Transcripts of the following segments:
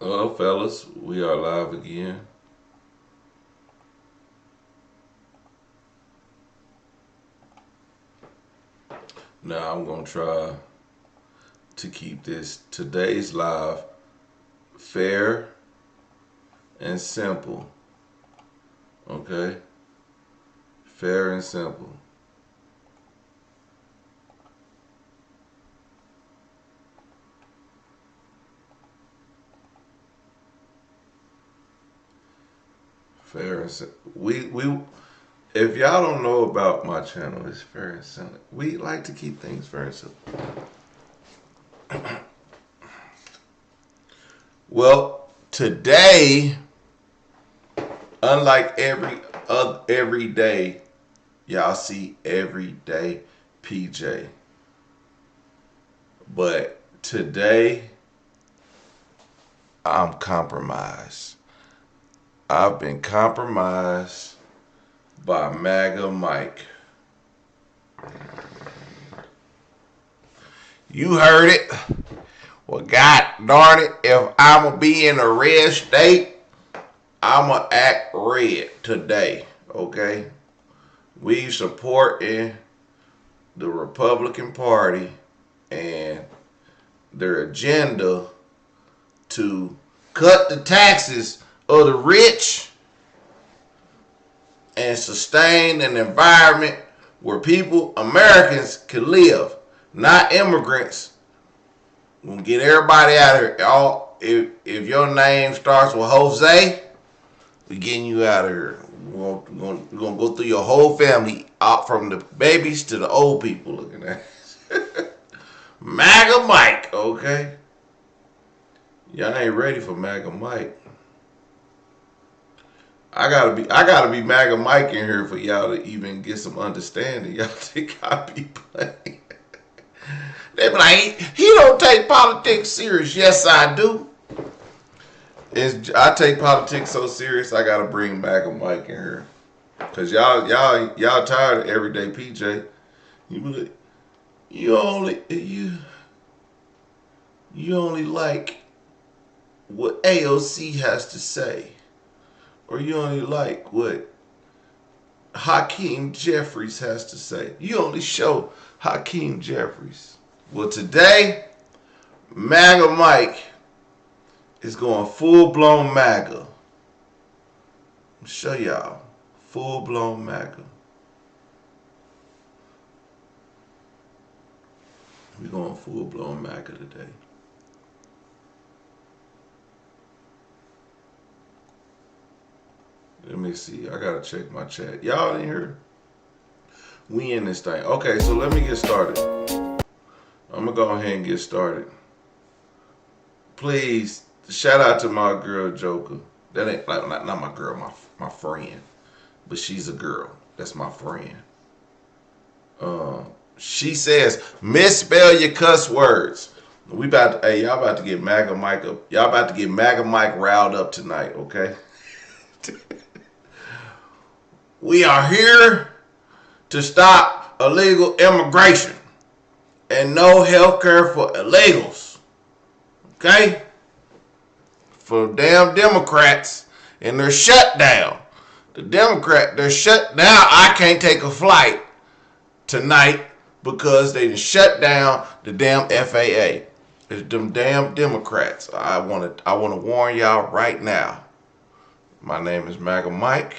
Well, fellas, we are live again. Now I'm going to try to keep today's live fair and simple. Okay? Fair and simple. Fair and simple. If y'all don't know about my channel, it's fair and simple. We like to keep things fair and simple. Well, today, unlike every day, y'all see everyday PJ. But today, I'm compromised. I've been compromised by MAGA Mike. You heard it. Well, God darn it, if I'ma be in a red state, I'ma act red today, okay? We supporting the Republican Party and their agenda to cut the taxes of the rich and sustain an environment where Americans can live, not immigrants. We're gonna get everybody out of here. If your name starts with Jose, we're getting you out of here. We're gonna go through your whole family, out from the babies to the old people looking at it. MAGA Mike, okay? Y'all ain't ready for MAGA Mike. I gotta be MAGA Mike in here for y'all to even get some understanding. Y'all think I be playing? They be like, he don't take politics serious. Yes, I do. I take politics so serious, I gotta bring MAGA Mike in here. Cause y'all tired of everyday PJ. You be like, you only like what AOC has to say. Or you only like what Hakeem Jeffries has to say. You only show Hakeem Jeffries. Well, today, MAGA Mike is going full-blown MAGA. I'll show y'all. Full-blown MAGA. We're going full-blown MAGA today. Let me see. I gotta check my chat. Y'all in here? We in this thing. Okay, so let me get started. I'm gonna go ahead and get started. Please, shout out to my girl Joker. That ain't like not my girl, my friend. But she's a girl. That's my friend. She says, misspell your cuss words. Y'all about to get MAGA Mike up. Y'all about to get MAGA Mike riled up tonight, okay? We are here to stop illegal immigration and no health care for illegals. Okay? For damn Democrats and their shutdown. They're shut down. I can't take a flight tonight because they shut down the damn FAA. It's them damn Democrats. I want to warn y'all right now. My name is MAGA Mike.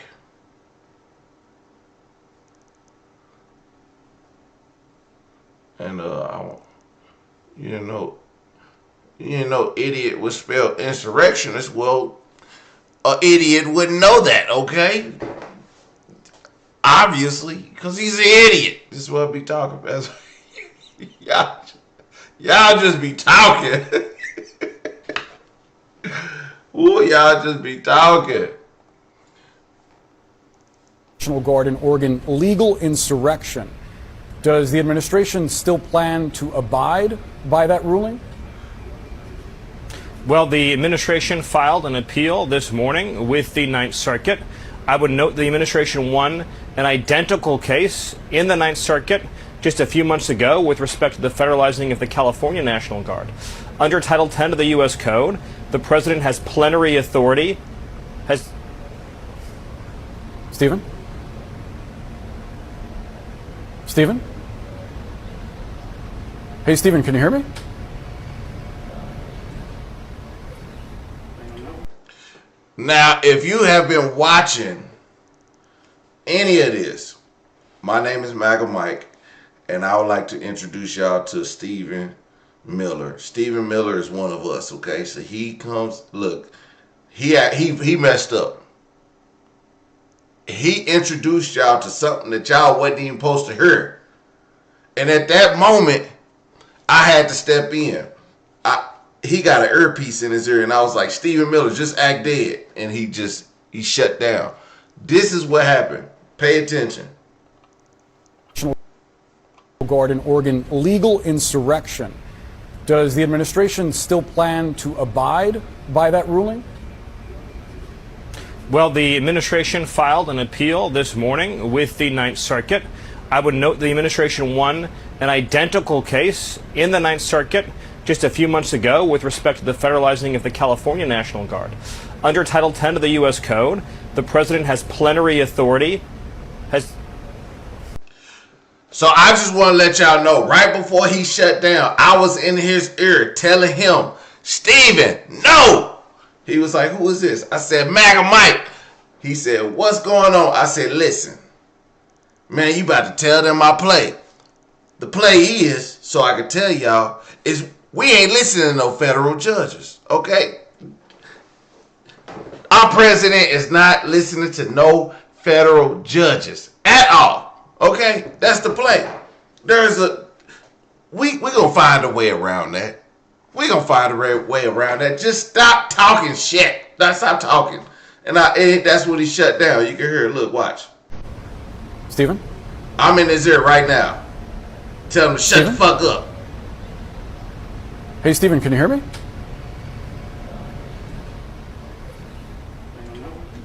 And idiot would spell insurrectionist. Well, an idiot wouldn't know that, okay? Obviously, because he's an idiot. This is what I be talking about. y'all just be talking. Ooh, y'all just be talking. National Guard in Oregon, legal insurrection. Does the administration still plan to abide by that ruling? Well, the administration filed an appeal this morning with the Ninth Circuit. I would note the administration won an identical case in the Ninth Circuit just a few months ago with respect to the federalizing of the California National Guard. Under Title 10 of the U.S. Code, The president has plenary authority. Stephen? Stephen? Hey, Stephen, can you hear me? Now, if you have been watching any of this, my name is MAGA Mike, and I would like to introduce y'all to Stephen Miller. Stephen Miller is one of us, okay? So he comes, look, he messed up. He introduced y'all to something that y'all wasn't even supposed to hear. And at that moment, I had to step in. He got an earpiece in his ear, and I was like, Stephen Miller, just act dead. And he shut down. This is what happened. Pay attention. Guard in Oregon legal insurrection. Does the administration still plan to abide by that ruling? Well, the administration filed an appeal this morning with the Ninth Circuit. I would note the administration won an identical case in the Ninth Circuit just a few months ago with respect to the federalizing of the California National Guard. Under Title 10 of the U.S. Code, the president has plenary authority. So I just want to let y'all know, right before he shut down, I was in his ear telling him, Stephen, no! He was like, who is this? I said, MAGA Mike. He said, what's going on? I said, listen, man, you about to tell them my play. The play is, so I can tell y'all, is we ain't listening to no federal judges, okay? Our president is not listening to no federal judges at all, okay? That's the play. We gonna find a way around that. We gonna find a way around that. Just stop talking shit. Stop talking. And that's when he shut down. You can hear it. Look, watch. Stephen? I'm in his ear right now. Tell him to shut the fuck up. Hey, Stephen, can you hear me?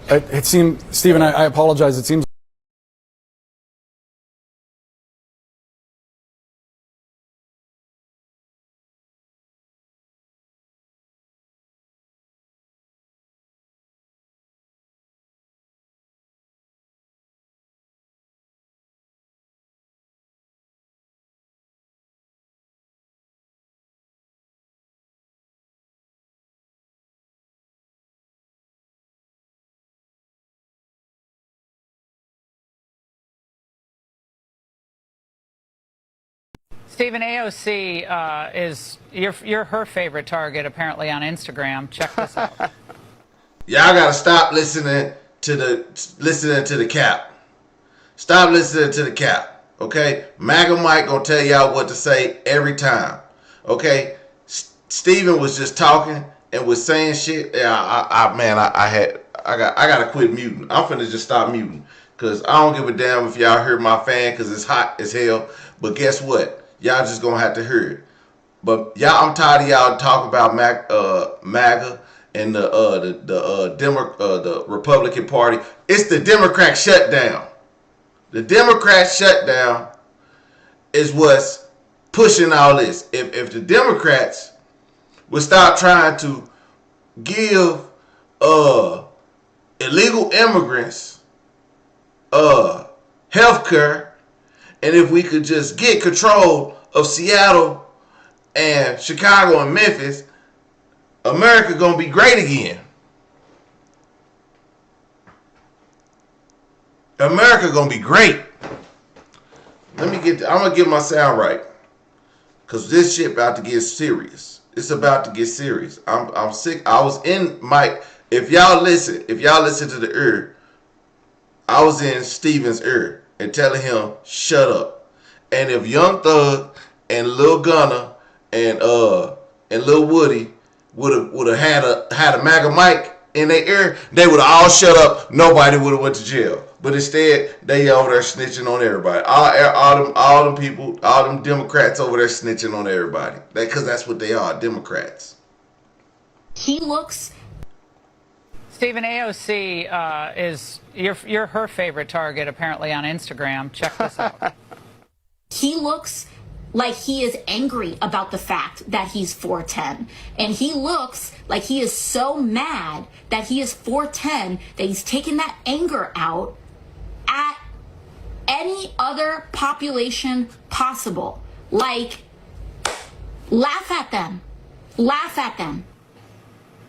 It seemed, Stephen, I apologize. It seems Stephen, AOC is you're her favorite target apparently on Instagram. Check this out. Y'all gotta stop listening to the cap. Stop listening to the cap. Okay, MAGA Mike gonna tell y'all what to say every time. Okay, Stephen was just talking and was saying shit. Yeah, I gotta quit muting. I'm finna just stop muting because I don't give a damn if y'all heard my fan because it's hot as hell. But guess what? Y'all just gonna have to hear it. But y'all, I'm tired of y'all talking about MAGA and the Republican Party. It's the Democrat shutdown. The Democrat shutdown is what's pushing all this. If the Democrats would stop trying to give illegal immigrants health care, and if we could just get control of Seattle and Chicago and Memphis, America gonna be great again. America gonna be great. I'm gonna get my sound right, cause this shit about to get serious. It's about to get serious. I'm sick. I was in Mike. If y'all listen to the ear, I was in Steven's ear and telling him shut up. And if Young Thug and Lil Gunna and Lil Woody would have had a MAGA mic in their ear, they would have all shut up. Nobody would have went to jail. But instead, they over there snitching on everybody. All them people, all them Democrats over there snitching on everybody. Because that's what they are, Democrats. He looks. Stephen, AOC is you're her favorite target apparently on Instagram. Check this out. He looks like he is angry about the fact that he's 4'10", and he looks like he is so mad that he is 4'10", that he's taking that anger out at any other population possible. Like, laugh at them. Laugh at them.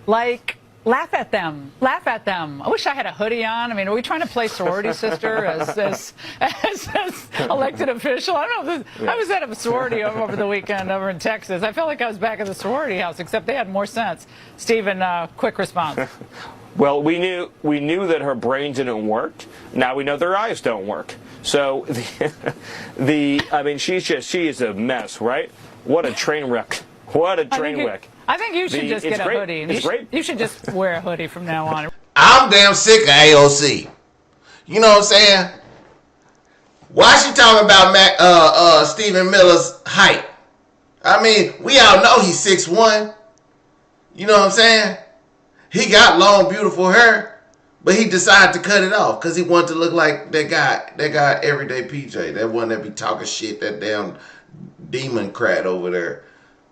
Like, laugh at them. Laugh at them. I wish I had a hoodie on. I mean, are we trying to play sorority sister as elected official? I don't know. I was at a sorority over the weekend over in Texas. I felt like I was back at the sorority house, except they had more sense. Stephen, quick response. Well, we knew that her brain didn't work. Now we know their eyes don't work. So I mean, she is a mess, right? What a train wreck. What a train wreck. I think you should just get a hoodie. You should just wear a hoodie from now on. I'm damn sick of AOC. You know what I'm saying? Why she talking about Stephen Miller's height? I mean, we all know he's 6'1". You know what I'm saying? He got long, beautiful hair, but he decided to cut it off because he wanted to look like that guy Everyday PJ, that one that be talking shit, that damn Democrat over there.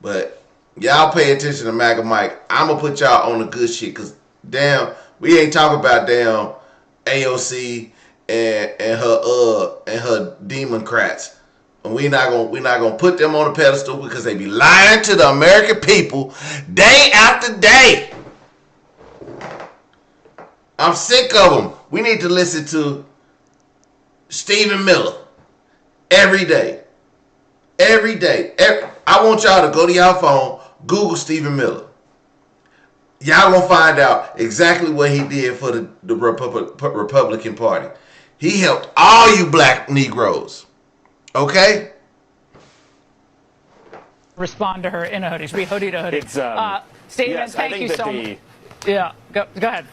But y'all pay attention to MAGA Mike. I'm going to put y'all on the good shit because, damn, we ain't talking about damn AOC and her Democrats. And we're not gonna put them on a pedestal because they be lying to the American people day after day. I'm sick of them. We need to listen to Stephen Miller every day. Every day. I want y'all to go to y'all phone, Google Stephen Miller. Y'all gonna find out exactly what he did for the Republican Party. He helped all you black Negroes. Okay? Respond to her in a hoodie. Should be hoodie to hoodie. Stephen, yes, thank you so much. Yeah, go ahead.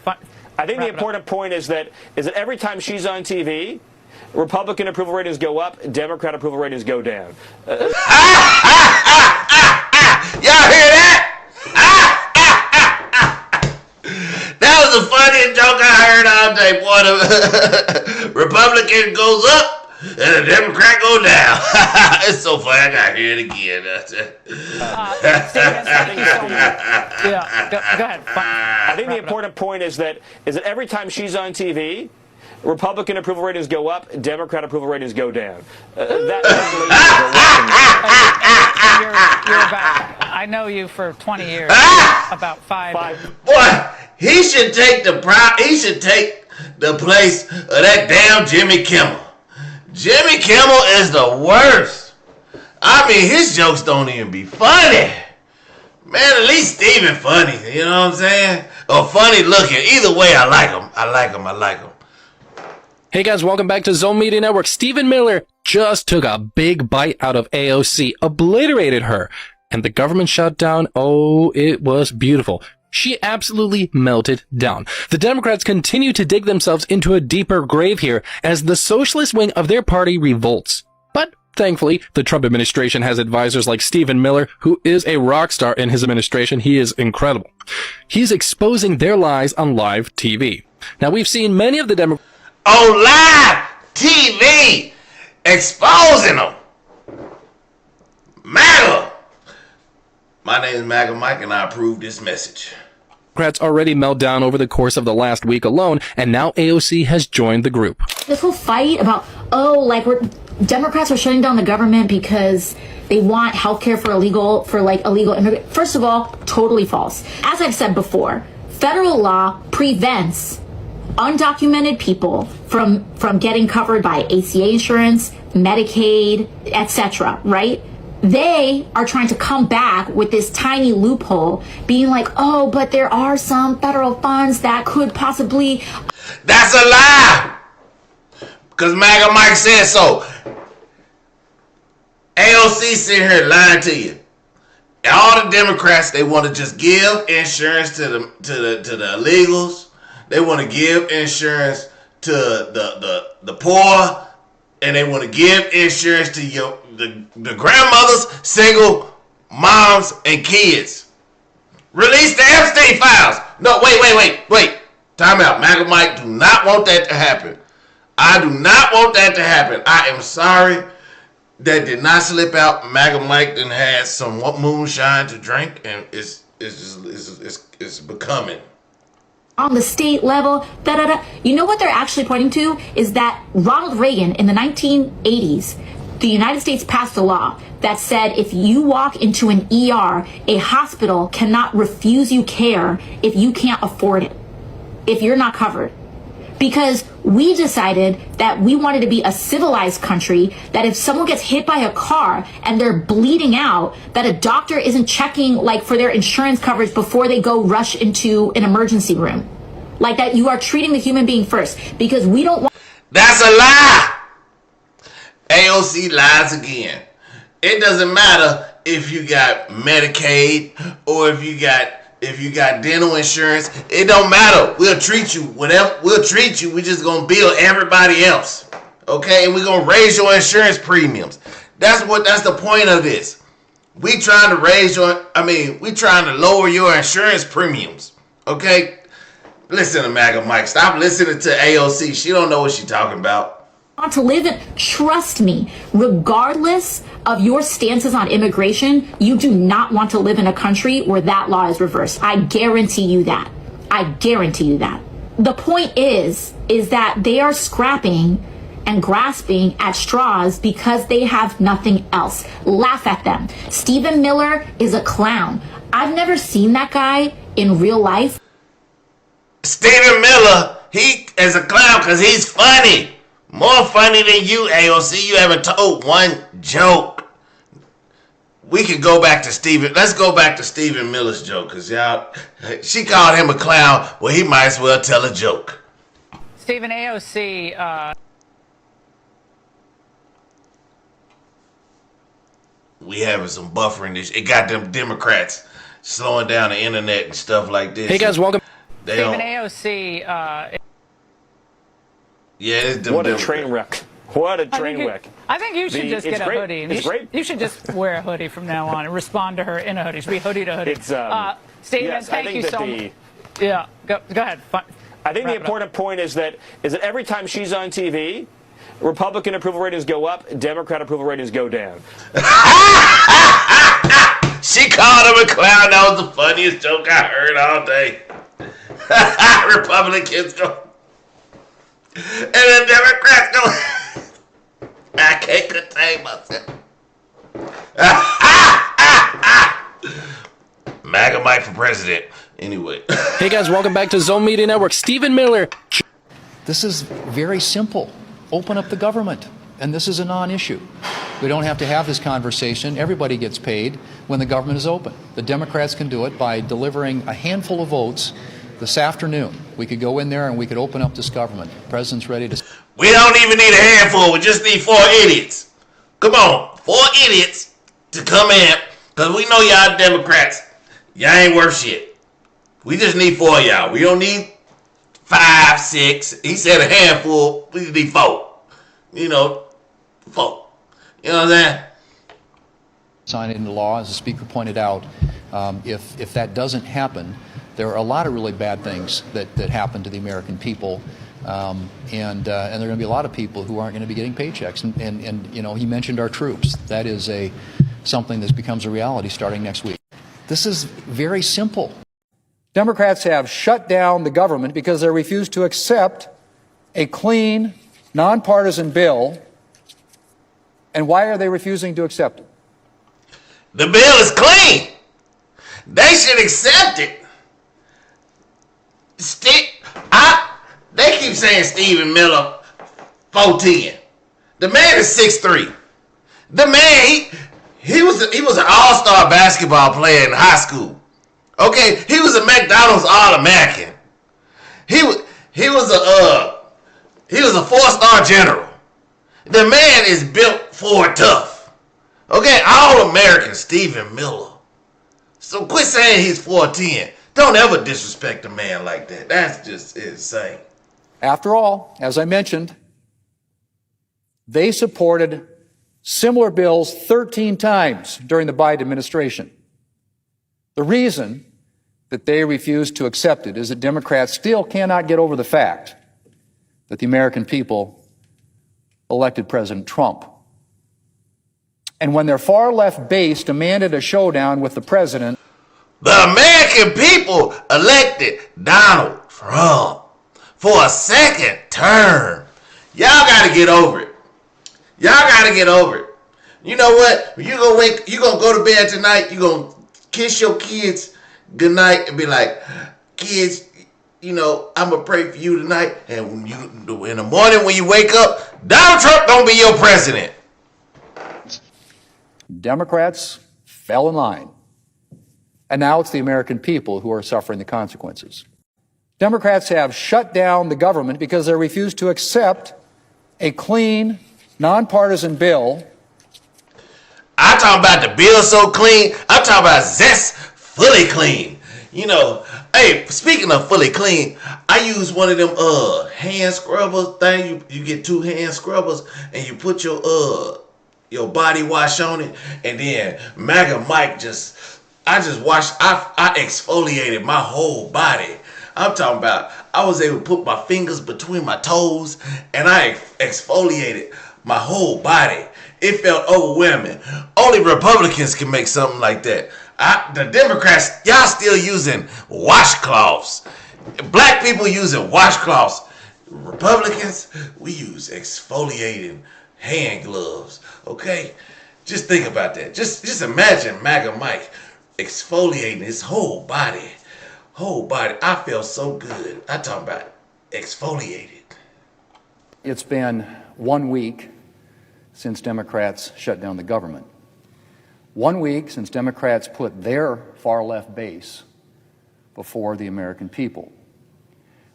I think the important point is that every time she's on TV, Republican approval ratings go up, Democrat approval ratings go down. Y'all hear that? That was the funniest joke I heard all day, boy. The Republican goes up and the Democrat go down. It's so funny. I gotta hear it again. Stephen, thank you so much. Yeah, go ahead. I think the important point is that every time she's on TV, Republican approval ratings go up, Democrat approval ratings go down. I know you for 20 years. About five. Boy, he should take the place of that damn Jimmy Kimmel. Jimmy Kimmel is the worst. I mean, his jokes don't even be funny. Man, at least Stephen funny. You know what I'm saying? Or funny looking. Either way, I like him. I like him. Hey guys, welcome back to Zone Media Network. Stephen Miller just took a big bite out of AOC, obliterated her, and the government shutdown, oh, it was beautiful. She absolutely melted down. The Democrats continue to dig themselves into a deeper grave here as the socialist wing of their party revolts. But thankfully, the Trump administration has advisors like Stephen Miller, who is a rock star in his administration. He is incredible. He's exposing their lies on live TV. Now, we've seen many of the Democrats on live TV, exposing them. MAGA. My name is MAGA Mike, and I approve this message. Democrats already melt down over the course of the last week alone, and now AOC has joined the group. This whole fight about, Democrats are shutting down the government because they want healthcare for illegal immigrants. First of all, totally false. As I've said before, federal law prevents undocumented people from getting covered by ACA insurance, Medicaid, etc., right? They are trying to come back with this tiny loophole, being like, oh, but there are some federal funds that could possibly... That's a lie! Because MAGA Mike said so. AOC sitting here lying to you. All the Democrats, they want to just give insurance to the illegals. They want to give insurance to the poor, and they want to give insurance to the grandmothers, single moms, and kids. Release the Epstein files. No, wait. Time out. MAGA Mike do not want that to happen. I do not want that to happen. I am sorry. that did not slip out. MAGA Mike then had some moonshine to drink, and it's becoming. On the state level, You know what they're actually pointing to is that Ronald Reagan in the 1980s, the United States passed a law that said if you walk into an ER, a hospital cannot refuse you care if you can't afford it, if you're not covered. Because we decided that we wanted to be a civilized country, that if someone gets hit by a car and they're bleeding out, that a doctor isn't checking like for their insurance coverage before they go rush into an emergency room. Like that you are treating the human being first, because we don't want... That's a lie! AOC lies again. It doesn't matter if you got Medicaid or if you got dental insurance. It don't matter. We'll treat you whatever. We'll treat you. We just gonna bill everybody else, okay? And we're gonna raise your insurance premiums. That's the point of this. We trying to lower your insurance premiums, okay? Listen to MAGA Mike. Stop listening to AOC. She don't know what she's talking about. Want to live in, trust me, regardless of your stances on immigration, you do not want to live in a country where that law is reversed. I guarantee you that. I guarantee you that. The point is that they are scrapping and grasping at straws because they have nothing else. Laugh at them. Stephen Miller is a clown. I've never seen that guy in real life. Stephen Miller, he is a clown because he's funny. More funny than you, AOC. You haven't told one joke. We could go back to Stephen. Let's go back to Stephen Miller's joke, because y'all, she called him a clown. Well, he might as well tell a joke. Stephen, AOC... We having some buffering. It got them Democrats slowing down the internet and stuff like this. Hey, guys, welcome. Stephen, AOC... Yeah, it's what a train wreck. What a train wreck. I think you should just get a hoodie. You should just wear a hoodie from now on and respond to her in a hoodie. It should be hoodie to hoodie. Stephen, yes, thank you so much. Yeah, go ahead. I think the important point is that every time she's on TV, Republican approval ratings go up, Democrat approval ratings go down. She called him a clown. That was the funniest joke I heard all day. Republicans go... And the Democrats go... I can't contain myself. MAGA Mike for president. Anyway. Hey guys, welcome back to Zone Media Network. Stephen Miller. This is very simple. Open up the government. And this is a non-issue. We don't have to have this conversation. Everybody gets paid when the government is open. The Democrats can do it by delivering a handful of votes this afternoon. We could go in there and we could open up this government. The president's ready to... We don't even need a handful. We just need 4 idiots. Come on. 4 idiots to come in. Because we know y'all Democrats. Y'all ain't worth shit. We just need 4 of y'all. We don't need 5, 6. He said a handful. We just need 4. 4. You know what I'm saying? Sign it into law, as the speaker pointed out. If that doesn't happen, there are a lot of really bad things that happen to the American people, and there are going to be a lot of people who aren't going to be getting paychecks. And you know, he mentioned our troops. That is something that becomes a reality starting next week. This is very simple. Democrats have shut down the government because they refuse to accept a clean, nonpartisan bill. And why are they refusing to accept it? The bill is clean. They should accept it. They keep saying Stephen Miller 4'10". The man is 6'3". The man, he was an all-star basketball player in high school. Okay, he was a McDonald's All-American. He was a 4-star general. The man is built for tough. Okay, All-American Stephen Miller. So quit saying he's 4'10". Don't ever disrespect a man like that. That's just insane. After all, as I mentioned, they supported similar bills 13 times during the Biden administration. The reason that they refused to accept it is that Democrats still cannot get over the fact that the American people elected President Trump. And when their far left base demanded a showdown with the president, the American people elected Donald Trump for a second term. Y'all gotta get over it. Y'all gotta get over it. You know what? You gonna go to bed tonight, you gonna kiss your kids goodnight and be like, kids, you know, I'm gonna pray for you tonight. And in the morning when you wake up, Donald Trump gonna be your president. Democrats fell in line. And now it's the American people who are suffering the consequences. Democrats have shut down the government because they refuse to accept a clean, nonpartisan bill. I'm talking about the bill so clean. I'm talking about zest fully clean. You know, hey, speaking of fully clean, I use one of them hand scrubbers thing. You get 2 hand scrubbers and you put your body wash on it, and then MAGA Mike I exfoliated my whole body. I'm talking about I was able to put my fingers between my toes and I exfoliated my whole body. It felt overwhelming. Only Republicans can make something like that. The Democrats, y'all still using washcloths. Black people using washcloths. Republicans, we use exfoliating hand gloves. Okay? Just think about that. Just imagine MAGA Mike exfoliating his whole body. I felt so good. I talking about exfoliated. It's been 1 week since Democrats shut down the government. 1 week since Democrats put their far-left base before the American people.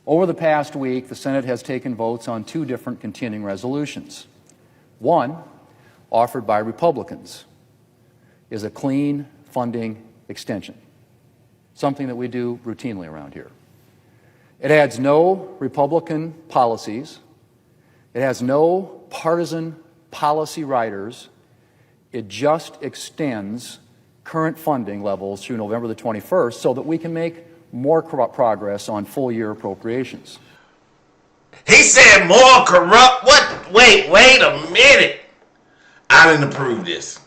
Over the past week, the Senate has taken votes on 2 different continuing resolutions. One, offered by Republicans, is a clean funding extension, something that we do routinely around here. It adds no Republican policies. It has no partisan policy riders. It just extends current funding levels through November the 21st so that we can make more progress on full-year appropriations. He said more corrupt. What? Wait a minute. I didn't approve this.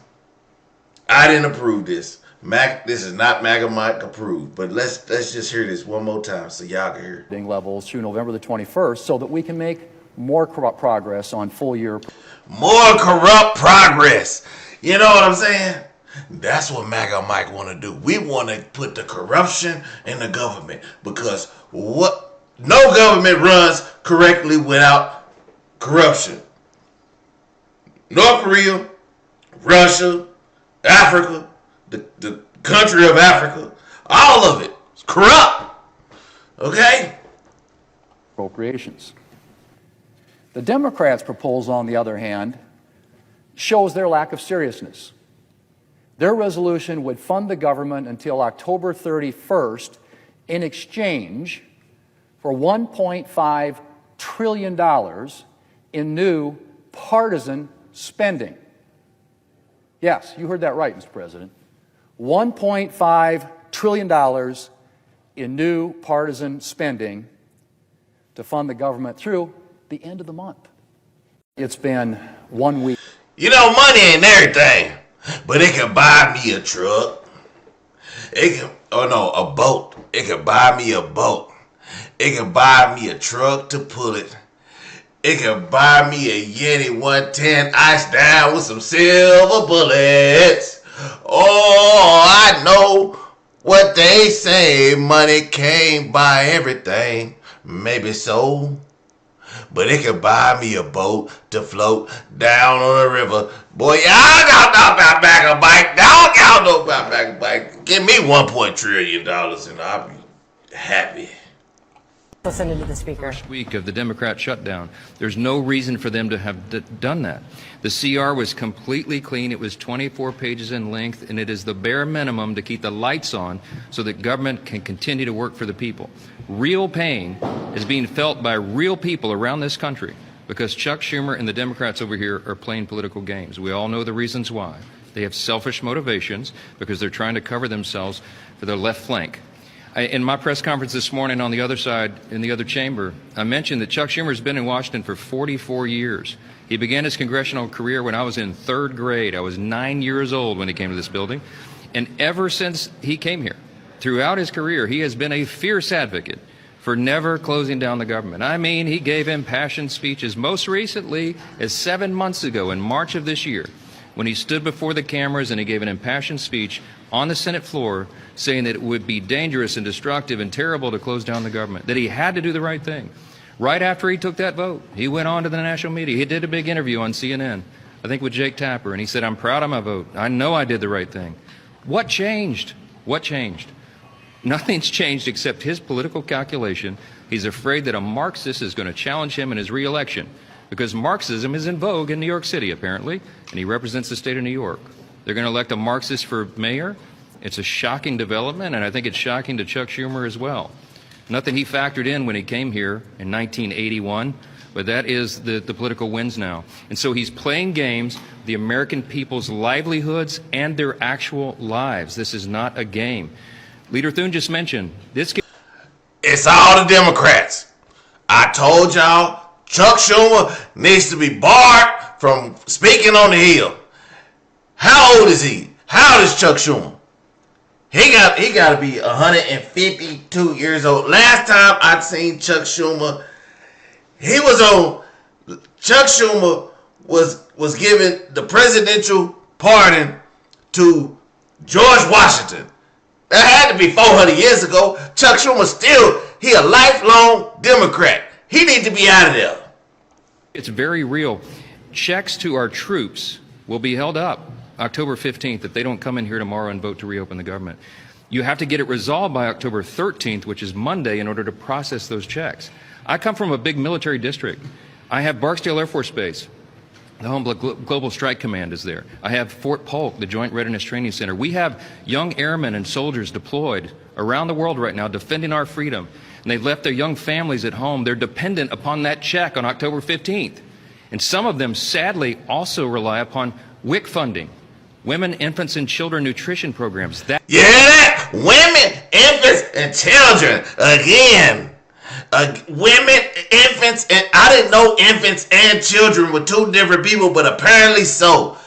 This is not MAGA Mike approved, but let's just hear this one more time so y'all can hear it. Levels through November the 21st so that we can make more progress on full-year. More corrupt progress. You know what I'm saying? That's what MAGA Mike want to do. We want to put the corruption in the government because no government runs correctly without corruption. North Korea, Russia, Africa, the country of Africa, all of it is corrupt. Okay? Appropriations. The Democrats' proposal, on the other hand, shows their lack of seriousness. Their resolution would fund the government until October 31st in exchange for $1.5 trillion in new partisan spending. Yes, you heard that right, Mr. President. $1.5 trillion in new partisan spending to fund the government through the end of the month. It's been 1 week. You know, money ain't everything, but it can buy me a truck. A boat. It can buy me a boat. It can buy me a truck to pull it. It can buy me a Yeti 110 iced down with some silver bullets. Oh, I know what they say. Money can't buy everything. Maybe so. But it can buy me a boat to float down on the river. Boy, y'all don't know about MAGA Mike. Y'all know about MAGA Mike. Give me $1 trillion and I'll be happy. Listen to the speaker. First week of the Democrat shutdown. There's no reason for them to have done that. The CR was completely clean. It was 24 pages in length, and it is the bare minimum to keep the lights on so that government can continue to work for the people. Real pain is being felt by real people around this country because Chuck Schumer and the Democrats over here are playing political games. We all know the reasons why. They have selfish motivations because they're trying to cover themselves for their left flank. In my press conference this morning on the other side, in the other chamber, I mentioned that Chuck Schumer has been in Washington for 44 years. He began his congressional career when I was in 3rd grade. I was 9 years old when he came to this building. And ever since he came here, throughout his career, he has been a fierce advocate for never closing down the government. I mean, he gave impassioned speeches most recently as 7 months ago in March of this year, when he stood before the cameras and he gave an impassioned speech on the Senate floor saying that it would be dangerous and destructive and terrible to close down the government, that he had to do the right thing. Right after he took that vote, he went on to the national media. He did a big interview on CNN, I think with Jake Tapper, and he said, "I'm proud of my vote. I know I did the right thing." What changed? What changed? Nothing's changed except his political calculation. He's afraid that a Marxist is going to challenge him in his re-election, because Marxism is in vogue in New York City, apparently, and he represents the state of New York. They're going to elect a Marxist for mayor. It's a shocking development, and I think it's shocking to Chuck Schumer as well. Nothing he factored in when he came here in 1981, but that is the political winds now. And so he's playing games, the American people's livelihoods and their actual lives. This is not a game. Leader Thune just mentioned this. It's all the Democrats. I told y'all, Chuck Schumer needs to be barred from speaking on the Hill. How old is he? How old is Chuck Schumer? He got to be 152 years old. Last time I'd seen Chuck Schumer, Chuck Schumer was given the presidential pardon to George Washington. That had to be 400 years ago. Chuck Schumer he a lifelong Democrat. He needs to be out of there. It's very real. Checks to our troops will be held up October 15th if they don't come in here tomorrow and vote to reopen the government. You have to get it resolved by October 13th, which is Monday, in order to process those checks. I come from a big military district. I have Barksdale Air Force Base. The Home Global Strike Command is there. I have Fort Polk, the Joint Readiness Training Center. We have young airmen and soldiers deployed around the world right now defending our freedom. And they've left their young families at home. They're dependent upon that check on October 15th. And some of them, sadly, also rely upon WIC funding, Women, Infants, and Children Nutrition Programs. That women, infants, and children. Again. Women, infants, and I didn't know infants and children were two different people, but apparently so.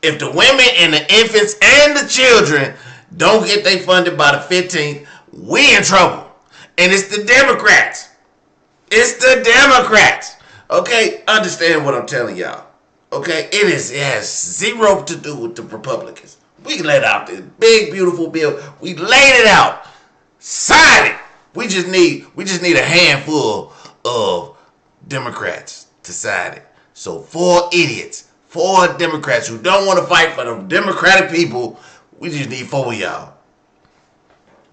If the women and the infants and the children don't get they funded by the 15th, we in trouble. And it's the Democrats. It's the Democrats. Okay, understand what I'm telling y'all. Okay, it has zero to do with the Republicans. We laid out this big, beautiful bill. We laid it out. Sign it. We just need a handful of Democrats to sign it. So 4 idiots, 4 Democrats who don't want to fight for the Democratic people. We just need 4 of y'all.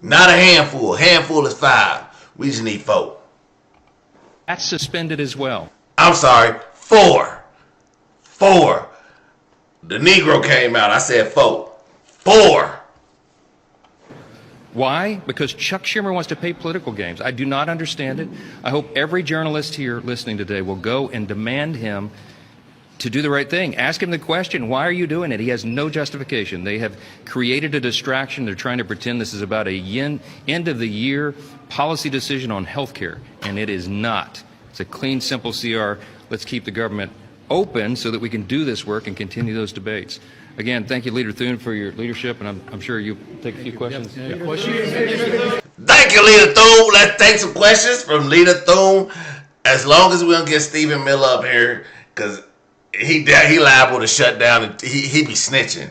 Not a handful. A handful is 5. We just need 4. That's suspended as well. I'm sorry, 4. 4. The Negro came out. I said 4. 4. Why? Because Chuck Schumer wants to play political games. I do not understand it. I hope every journalist here listening today will go and demand him to do the right thing. Ask him the question, why are you doing it? He has no justification. They have created a distraction. They're trying to pretend this is about a end-of-the-year policy decision on health care, and it is not. It's a clean, simple CR. Let's keep the government open so that we can do this work and continue those debates. Again, thank you, Leader Thune, for your leadership, and I'm sure you'll take a few questions. Thank you, Leader Thune. Let's take some questions from Leader Thune. As long as we don't get Stephen Miller up here, because he liable to shut down, and he be snitching.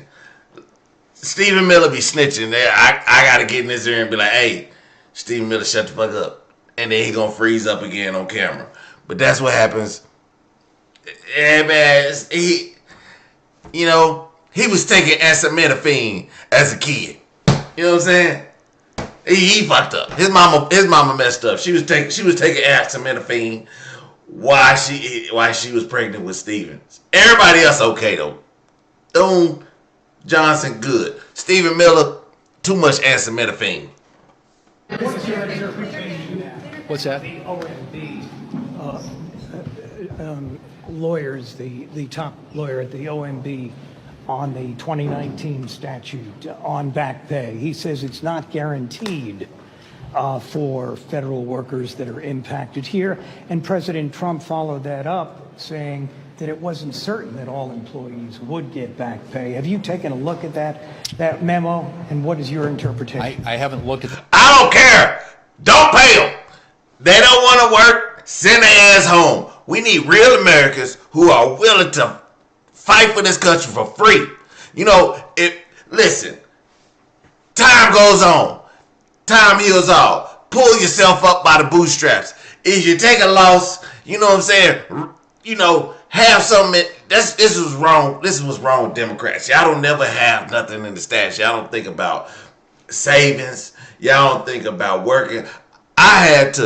Stephen Miller be snitching. I got to get in his ear and be like, hey, Stephen Miller, shut the fuck up. And then he going to freeze up again on camera. But that's what happens. Yeah, man, he was taking acetaminophen as a kid. You know what I'm saying? He fucked up. His mama messed up. She was taking acetaminophen while she was pregnant with Stevens. Everybody else okay though. Thune, Johnson, good. Stephen Miller, too much acetaminophen. What's that? The OMB lawyers, the top lawyer at the OMB, on the 2019 statute on back pay. He says it's not guaranteed for federal workers that are impacted here. And President Trump followed that up saying that it wasn't certain that all employees would get back pay. Have you taken a look at that memo, and what is your interpretation? I haven't looked at I don't care. Don't pay them. They don't want to work. Send their ass home. We need real Americans who are willing to fight for this country for free. You know, listen, time goes on. Time heals all. Pull yourself up by the bootstraps. If you take a loss, you know what I'm saying? You know, have something. This was wrong. This was wrong with Democrats. Y'all don't never have nothing in the stash. Y'all don't think about savings. Y'all don't think about working. As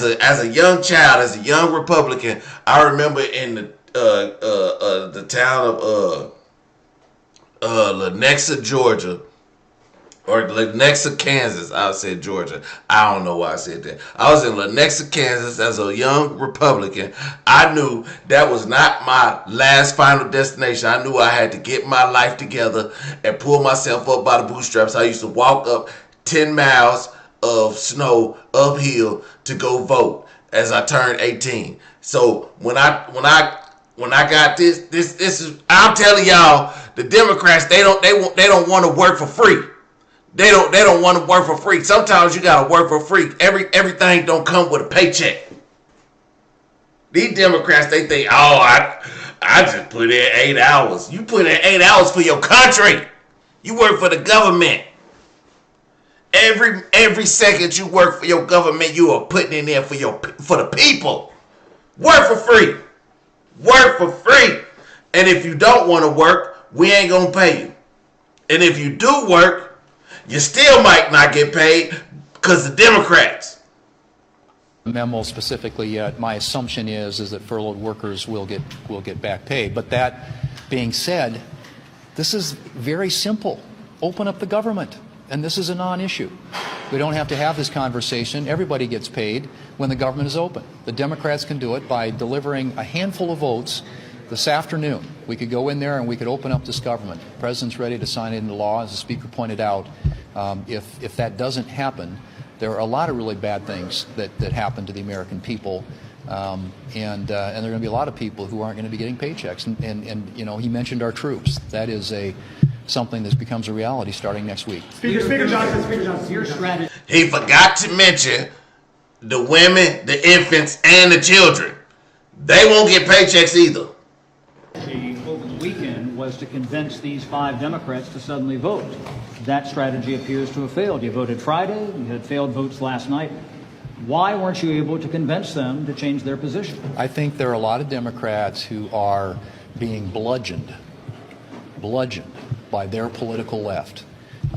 a young child, as a young Republican, I remember in the town of Lenexa, Georgia, or Lenexa, Kansas. I said Georgia. I don't know why I said that. I was in Lenexa, Kansas as a young Republican. I knew that was not my last final destination. I knew I had to get my life together and pull myself up by the bootstraps. I used to walk up 10 miles of snow uphill to go vote as I turned 18. So when I got this is, I'm telling y'all, the Democrats, they don't want to work for free. They don't want to work for free. Sometimes you gotta work for free. Everything don't come with a paycheck. These Democrats, they think, I just put in 8 hours. You put in 8 hours for your country. You work for the government. Every second you work for your government, you are putting in there for the people. Work for free. Work for free. And if you don't want to work, we ain't gonna pay you. And if you do work, you still might not get paid because the Democrats. memo specifically yet. My assumption is that furloughed workers will get back pay. But that being said, this is very simple. Open up the government, and this is a non-issue. We don't have to have this conversation. Everybody gets paid when the government is open. The Democrats can do it by delivering a handful of votes this afternoon. We could go in there and we could open up this government. The President's ready to sign it into law, as the Speaker pointed out. If that doesn't happen, there are a lot of really bad things that happen to the American people, and there are going to be a lot of people who aren't going to be getting paychecks. And you know, he mentioned our troops. That is something that becomes a reality starting next week. Speaker Johnson, your strategy. He forgot to mention the women, the infants, and the children. They won't get paychecks either. Over the weekend was to convince these 5 Democrats to suddenly vote. That strategy appears to have failed. You voted Friday, you had failed votes last night. Why weren't you able to convince them to change their position? I think there are a lot of Democrats who are being bludgeoned by their political left,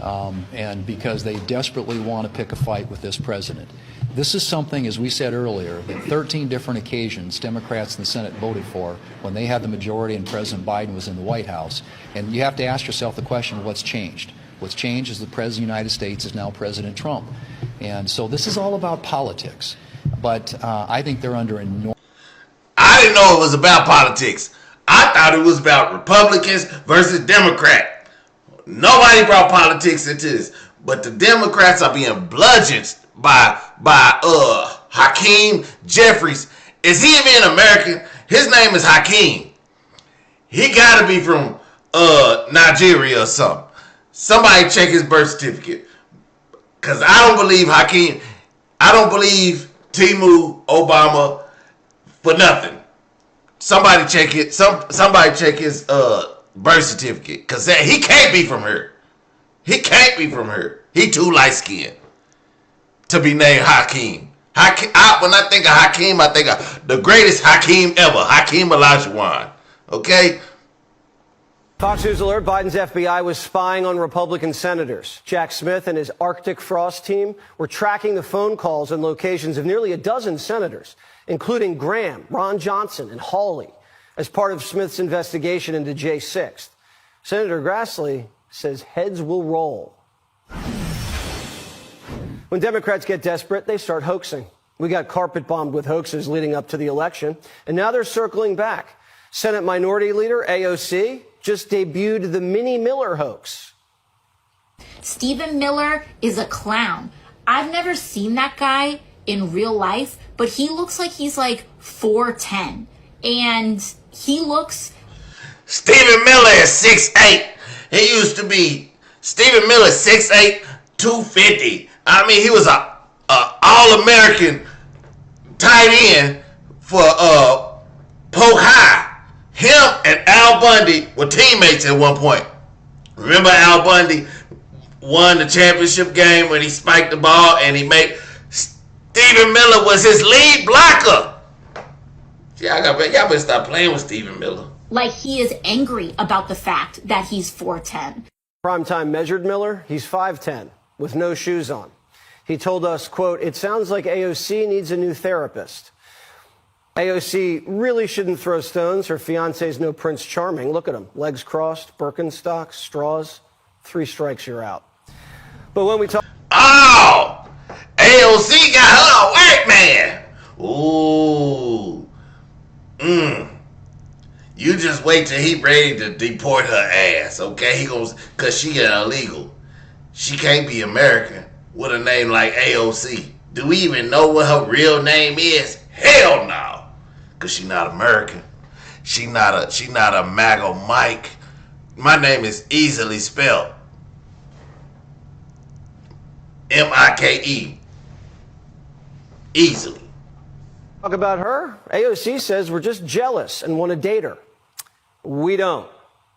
and because they desperately want to pick a fight with this president. This is something, as we said earlier, that 13 different occasions Democrats in the Senate voted for when they had the majority and President Biden was in the White House. And you have to ask yourself the question, what's changed? What's changed is the President of the United States is now President Trump. And so this is all about politics. But I think they're under enormous... I didn't know it was about politics. I thought it was about Republicans versus Democrats. Nobody brought politics into this. But the Democrats are being bludgeoned by Hakeem Jeffries. Is he even American? His name is Hakeem. He gotta be from Nigeria or something. Somebody check his birth certificate. Cause I don't believe Hakeem. I don't believe Timu Obama for nothing. Somebody check it. Somebody check his birth certificate. Cause he can't be from her. He can't be from her. He too light skinned to be named Hakeem. When I think of Hakeem, I think of the greatest Hakeem ever, Hakeem Olajuwon. Okay? Fox News alert, Biden's FBI was spying on Republican senators. Jack Smith and his Arctic Frost team were tracking the phone calls and locations of nearly a dozen senators, including Graham, Ron Johnson, and Hawley, as part of Smith's investigation into J6. Senator Grassley says heads will roll. When Democrats get desperate, they start hoaxing. We got carpet bombed with hoaxes leading up to the election, and now they're circling back. Senate Minority Leader AOC just debuted the Mini Miller hoax. Stephen Miller is a clown. I've never seen that guy in real life, but he looks like he's like 4'10", and he looks... Stephen Miller is 6'8". He used to be Stephen Miller 6'8", 250. I mean, he was a All-American tight end for Polk High. Him and Al Bundy were teammates at one point. Remember Al Bundy won the championship game when he spiked the ball and he made... Stephen Miller was his lead blocker. Y'all better stop playing with Stephen Miller. Like he is angry about the fact that he's 4'10". Primetime measured Miller, he's 5'10", with no shoes on. He told us, quote, "It sounds like AOC needs a new therapist." AOC really shouldn't throw stones. Her fiance's no Prince Charming. Look at him. Legs crossed, Birkenstocks, straws. 3 strikes, you're out. But when we talk... Oh! AOC got her a white man. Ooh. You just wait till he ready to deport her ass, okay? He goes, cause she illegal. She can't be American with a name like AOC. Do we even know what her real name is? Hell no. Cause she not American. She not a MAGA Mike. My name is easily spelled. M-I-K-E. Easily. Talk about her. AOC says we're just jealous and want to date her. We don't.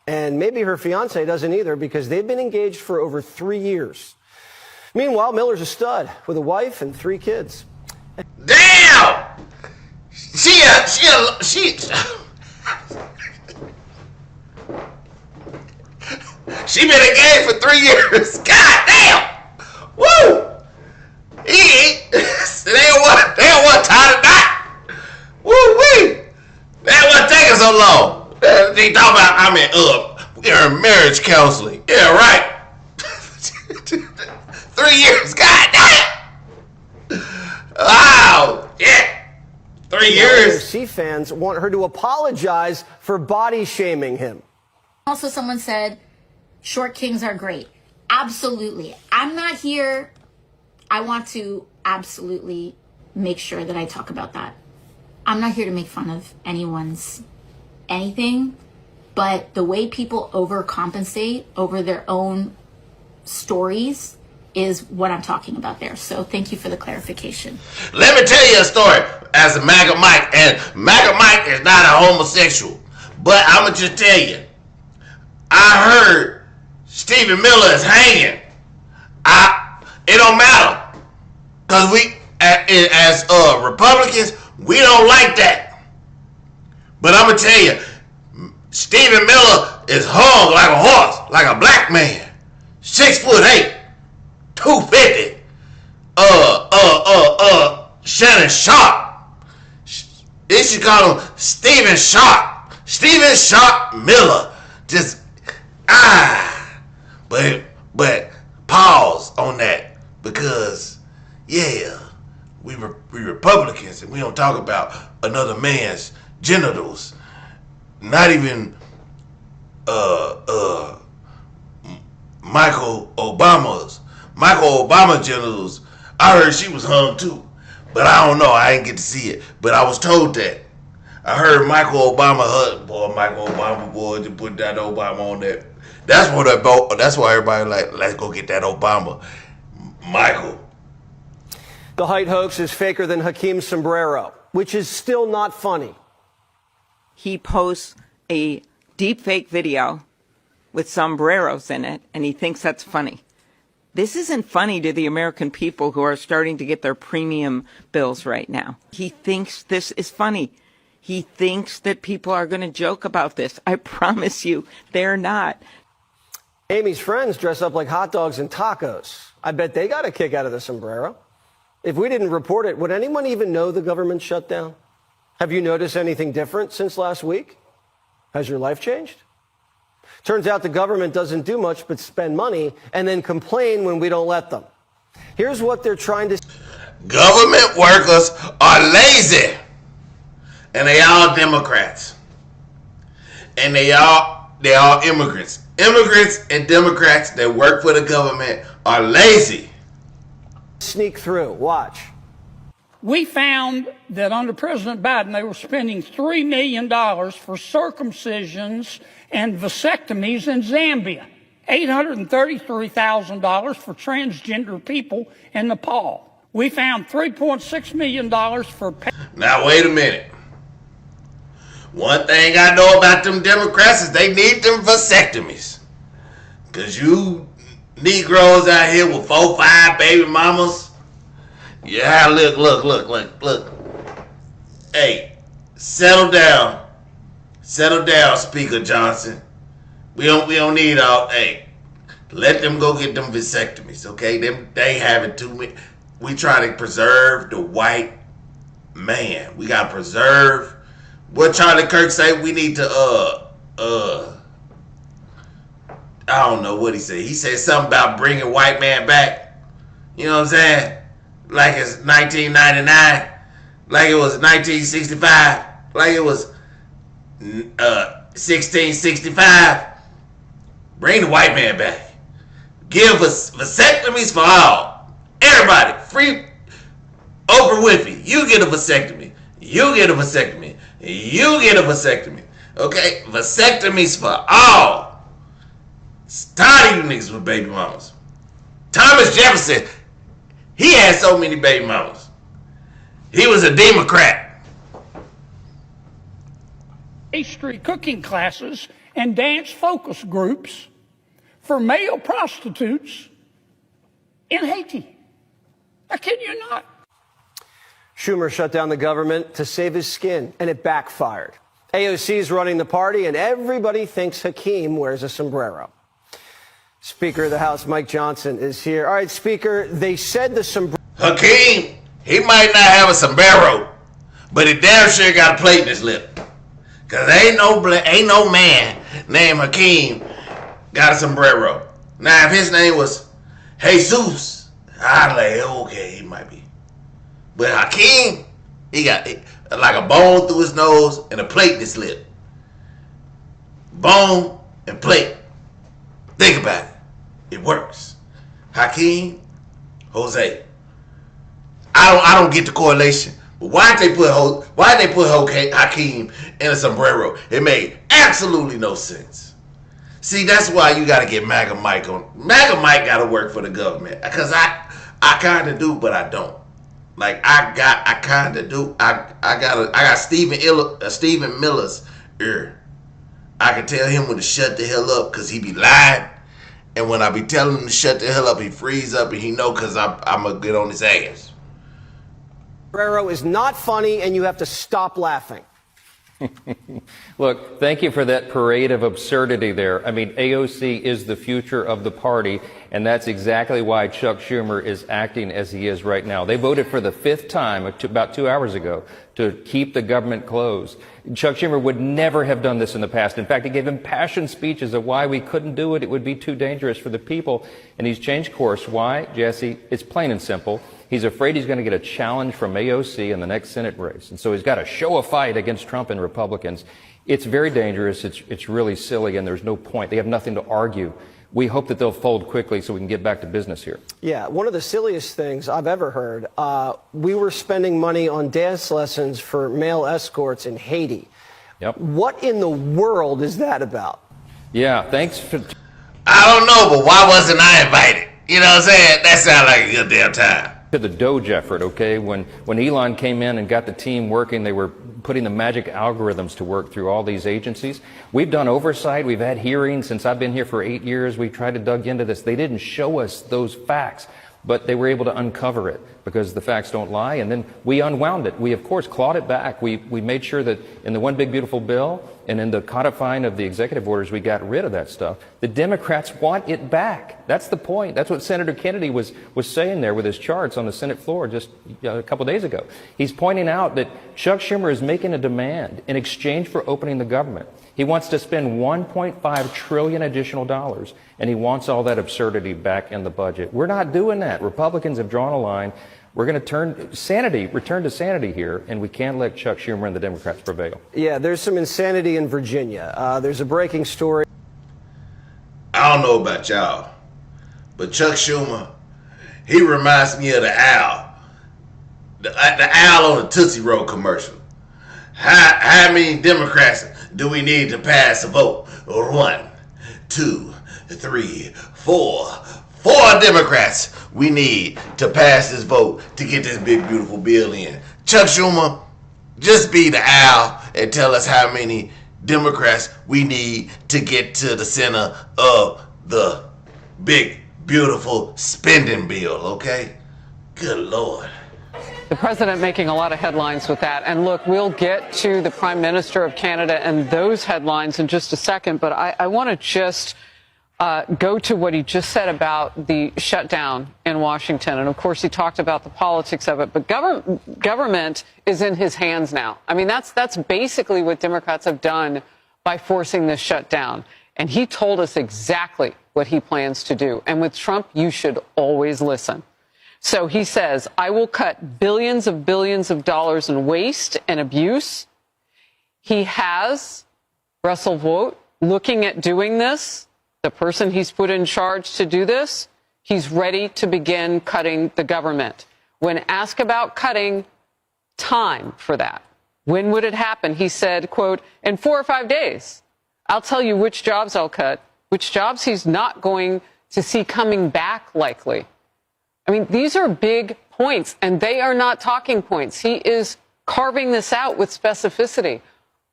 And maybe her fiance doesn't either because they've been engaged for over 3 years. Meanwhile, Miller's a stud with a wife and 3 kids. Damn! She been engaged for 3 years. God damn! Woo! They don't want to tie the knot. Woo wee! That wasn't taking so long. They talking about we are in marriage counseling. Yeah, right. 3 years. God damn! Wow! Yeah! 3 years. AOC fans want her to apologize for body shaming him. Also, someone said, short kings are great. Absolutely. I'm not here. I want to absolutely make sure that I talk about that. I'm not here to make fun of anyone's anything, but the way people overcompensate over their own stories is what I'm talking about there. So thank you for the clarification. Let me tell you a story as a MAGA Mike, and MAGA Mike is not a homosexual, but I'm going to just tell you, I heard Stephen Miller is hanging. It don't matter, because we, as Republicans, we don't like that. But I'm going to tell you, Stephen Miller is hung like a horse, like a black man. 6'8", 250. Shannon Sharp. They should call him Stephen Sharp. Stephen Sharp Miller. Just, But pause on that, because, yeah, we Republicans, and we don't talk about another man's genitals. Not even Michael Obama genitals. I heard she was hung too, but I don't know. I didn't get to see it, but I was told that. I heard Michael Obama to put that Obama on that. That's why everybody let's go get that Obama. Michael. The Hite hoax is faker than Hakeem's sombrero, which is still not funny. He posts a deepfake video with sombreros in it, and he thinks that's funny. This isn't funny to the American people who are starting to get their premium bills right now. He thinks this is funny. He thinks that people are going to joke about this. I promise you, they're not. Amy's friends dress up like hot dogs and tacos. I bet they got a kick out of the sombrero. If we didn't report it, would anyone even know the government shut down? Have you noticed anything different since last week? Has your life changed? Turns out the government doesn't do much but spend money and then complain when we don't let them. Here's what they're trying to... Government workers are lazy. And they all Democrats. And they all They're all immigrants. Immigrants and Democrats that work for the government are lazy. Sneak through. Watch. We found that under President Biden, they were spending $3 million for circumcisions and vasectomies in Zambia, $833,000 for transgender people in Nepal. We found $3.6 million for... Now, wait a minute. One thing I know about them Democrats is they need them vasectomies. Because you Negroes out here with 4, 5 baby mamas. Yeah, look. Hey, settle down. Settle down, Speaker Johnson. We don't need all. Hey, let them go get them vasectomies, okay? They having too many. We try to preserve the white man. We gotta preserve. What Charlie Kirk say? We need to I don't know what he said. He said something about bringing white man back. You know what I'm saying? Like it's 1999, like it was 1965, like it was 1665. Bring the white man back. Give us vasectomies for all. Everybody, free. Oprah Winfrey, you get a vasectomy. You get a vasectomy. You get a vasectomy. Okay? Vasectomies for all. It's tired of you niggas with baby mamas. Thomas Jefferson, he had so many baby mamas. He was a Democrat. pastry cooking classes and dance focus groups for male prostitutes in Haiti. I kid you not. Schumer shut down the government to save his skin, and it backfired. AOC is running the party, and everybody thinks Hakeem wears a sombrero. Speaker of the House, Mike Johnson, is here. All right, Speaker, they said the sombrero... Hakeem, he might not have a sombrero, but he damn sure got a plate in his lip. Because ain't no man named Hakeem got a sombrero. Now, if his name was Jesus, I'd like, okay, he might be. But Hakeem, he got like a bone through his nose and a plate in his lip. Bone and plate. Think about it. It works. Hakeem, Jose. I don't get the correlation. But why'd they put Hakeem in a sombrero? It made absolutely no sense. See, that's why you got to get MAGA Mike on. MAGA Mike got to work for the government. Because I kind of do, but I don't. Like I kind of do. I got Stephen Miller's ear. I can tell him when to shut the hell up because he be lying. And when I be telling him to shut the hell up, he frees up and he know because I'm going to get on his ass. Sombrero is not funny and you have to stop laughing. Look, thank you for that parade of absurdity there. I mean, AOC is the future of the party, and that's exactly why Chuck Schumer is acting as he is right now. They voted for the 5th time, about 2 hours ago, to keep the government closed. Chuck Schumer would never have done this in the past. In fact, he gave impassioned speeches of why we couldn't do it. It would be too dangerous for the people, and he's changed course. Why, Jesse? It's plain and simple. He's afraid he's going to get a challenge from AOC in the next Senate race. And so he's got to show a fight against Trump and Republicans. It's very dangerous. It's really silly, and there's no point. They have nothing to argue. We hope that they'll fold quickly so we can get back to business here. Yeah, one of the silliest things I've ever heard, we were spending money on dance lessons for male escorts in Haiti. Yep. What in the world is that about? Yeah, thanks for... I don't know, but why wasn't I invited? You know what I'm saying? That sounds like a good damn time. To the Doge effort, okay? When Elon came in and got the team working, they were putting the magic algorithms to work through all these agencies. We've done oversight. We've had hearings since I've been here for 8 years. We tried to dig into this. They didn't show us those facts, but they were able to uncover it because the facts don't lie. And then we unwound it. We, of course, clawed it back. We made sure that in the One Big Beautiful Bill and in the codifying of the executive orders, we got rid of that stuff. The Democrats want it back. That's the point. That's what Senator Kennedy was saying there with his charts on the Senate floor just a couple days ago. He's pointing out that Chuck Schumer is making a demand in exchange for opening the government. He wants to spend $1.5 trillion additional dollars, and he wants all that absurdity back in the budget. We're not doing that. Republicans have drawn a line. We're going to return to sanity here, and we can't let Chuck Schumer and the Democrats prevail. Yeah, there's some insanity in Virginia. There's a breaking story. I don't know about y'all, but Chuck Schumer, he reminds me of the owl. The owl on the Tootsie Roll commercial. How many Democrats do we need to pass a vote? 1, 2, 3, 4. 4 Democrats we need to pass this vote to get this big, beautiful bill in. Chuck Schumer, just be the owl and tell us how many Democrats we need to get to the center of the big, beautiful spending bill, okay? Good Lord. The president making a lot of headlines with that. And look, we'll get to the Prime Minister of Canada and those headlines in just a second. But I want to just go to what he just said about the shutdown in Washington. And of course, he talked about the politics of it. But government is in his hands now. I mean, that's basically what Democrats have done by forcing this shutdown. And he told us exactly what he plans to do. And with Trump, you should always listen. So he says, I will cut billions of dollars in waste and abuse. He has Russell Vought looking at doing this. The person he's put in charge to do this, he's ready to begin cutting the government. When asked about cutting, time for that. When would it happen? He said, quote, in 4 or 5 days, I'll tell you which jobs I'll cut, which jobs he's not going to see coming back likely. I mean, these are big points, and they are not talking points. He is carving this out with specificity.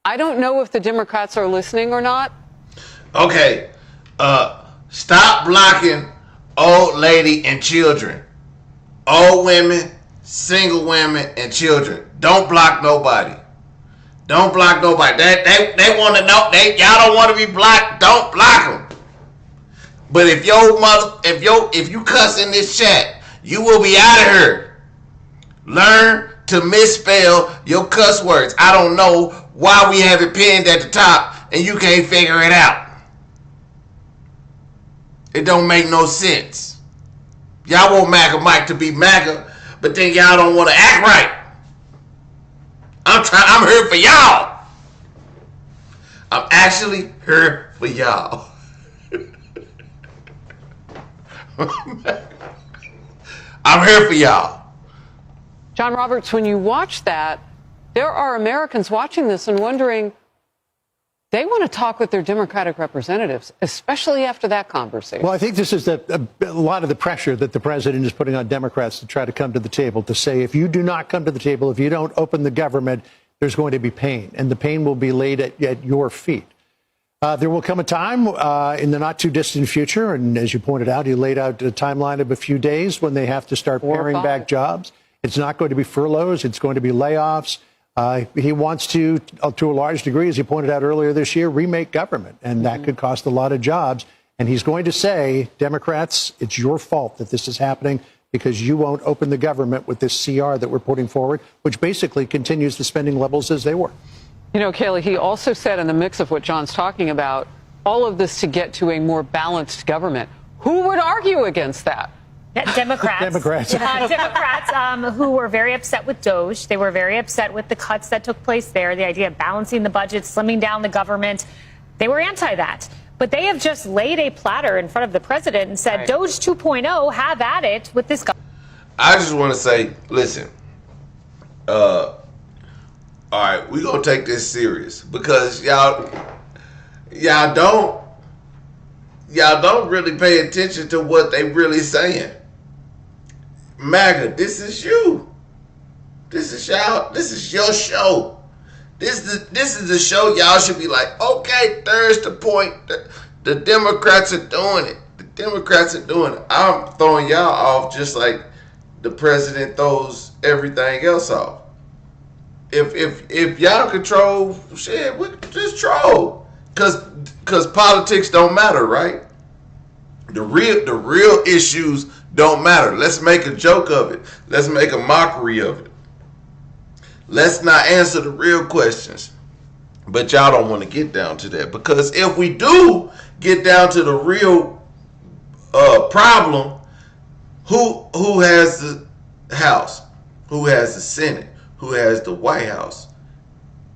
I don't know if the Democrats are listening or not. Okay, stop blocking old lady and children. Old women, single women, and children. Don't block nobody. Don't block nobody. They want to know. Y'all don't want to be blocked. Don't block them. But if you cuss in this chat, you will be out of here. Learn to misspell your cuss words. I don't know why we have it pinned at the top and you can't figure it out. It don't make no sense. Y'all want MAGA Mike to be MAGA, but then y'all don't want to act right. I'm here for y'all. I'm actually here for y'all. I'm here for y'all. John Roberts, when you watch that, there are Americans watching this and wondering, they want to talk with their Democratic representatives, especially after that conversation. Well, I think this is a lot of the pressure that the president is putting on Democrats to try to come to the table, to say, if you do not come to the table, if you don't open the government, there's going to be pain, and the pain will be laid at your feet. There will come a time in the not too distant future, and as you pointed out, he laid out a timeline of a few days when they have to start paring back jobs. It's not going to be furloughs. It's going to be layoffs. He wants to a large degree, as he pointed out earlier this year, remake government, and that could cost a lot of jobs. And he's going to say, Democrats, it's your fault that this is happening because you won't open the government with this CR that we're putting forward, which basically continues the spending levels as they were. You know, Kaylee, he also said in the mix of what John's talking about, all of this to get to a more balanced government. Who would argue against that? Democrats. Democrats. Democrats who were very upset with DOJ. They were very upset with the cuts that took place there, the idea of balancing the budget, slimming down the government. They were anti that. But they have just laid a platter in front of the president and said, DOJ 2.0, have at it with this government. I just want to say, listen, all right, we're going to take this serious because y'all don't really pay attention to what they really saying. MAGA, this is you. This is y'all. This is your show. This is the show y'all should be like, okay, there's the point. The Democrats are doing it. The Democrats are doing it. I'm throwing y'all off just like the president throws everything else off. If y'all control shit, we just troll. Cause politics don't matter, right? The real issues don't matter. Let's make a joke of it. Let's make a mockery of it. Let's not answer the real questions. But y'all don't want to get down to that. Because if we do get down to the real problem, who has the House? Who has the Senate? Who has the White House?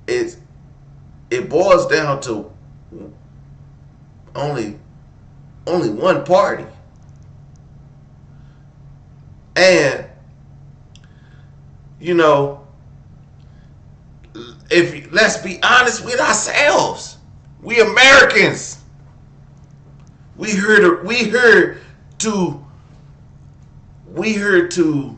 It boils down to only only one party. And, you know, let's be honest with ourselves. We Americans. We here to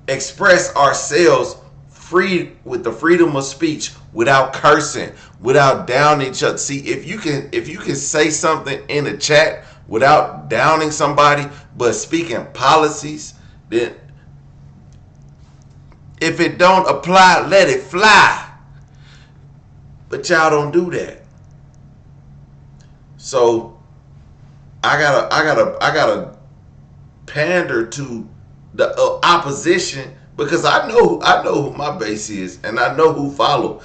express ourselves free with the freedom of speech, without cursing, without downing each other. See, if you can say something in the chat without downing somebody, but speaking policies, then if it don't apply, let it fly. But y'all don't do that. So I gotta pander to the opposition, because I know who my base is, and I know who follow.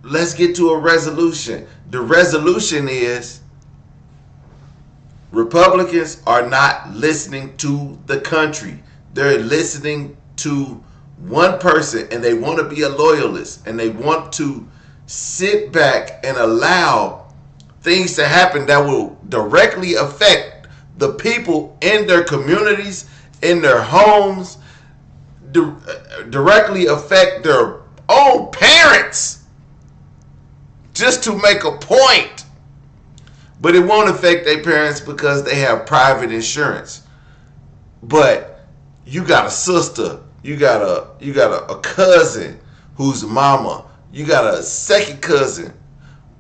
Let's get to a resolution. The resolution is Republicans are not listening to the country. They're listening to one person, and they want to be a loyalist, and they want to sit back and allow things to happen that will directly affect the people in their communities, in their homes, directly affect their own parents, just to make a point. But it won't affect their parents because they have private insurance. But you got a sister, you got a cousin who's a mama, you got a second cousin.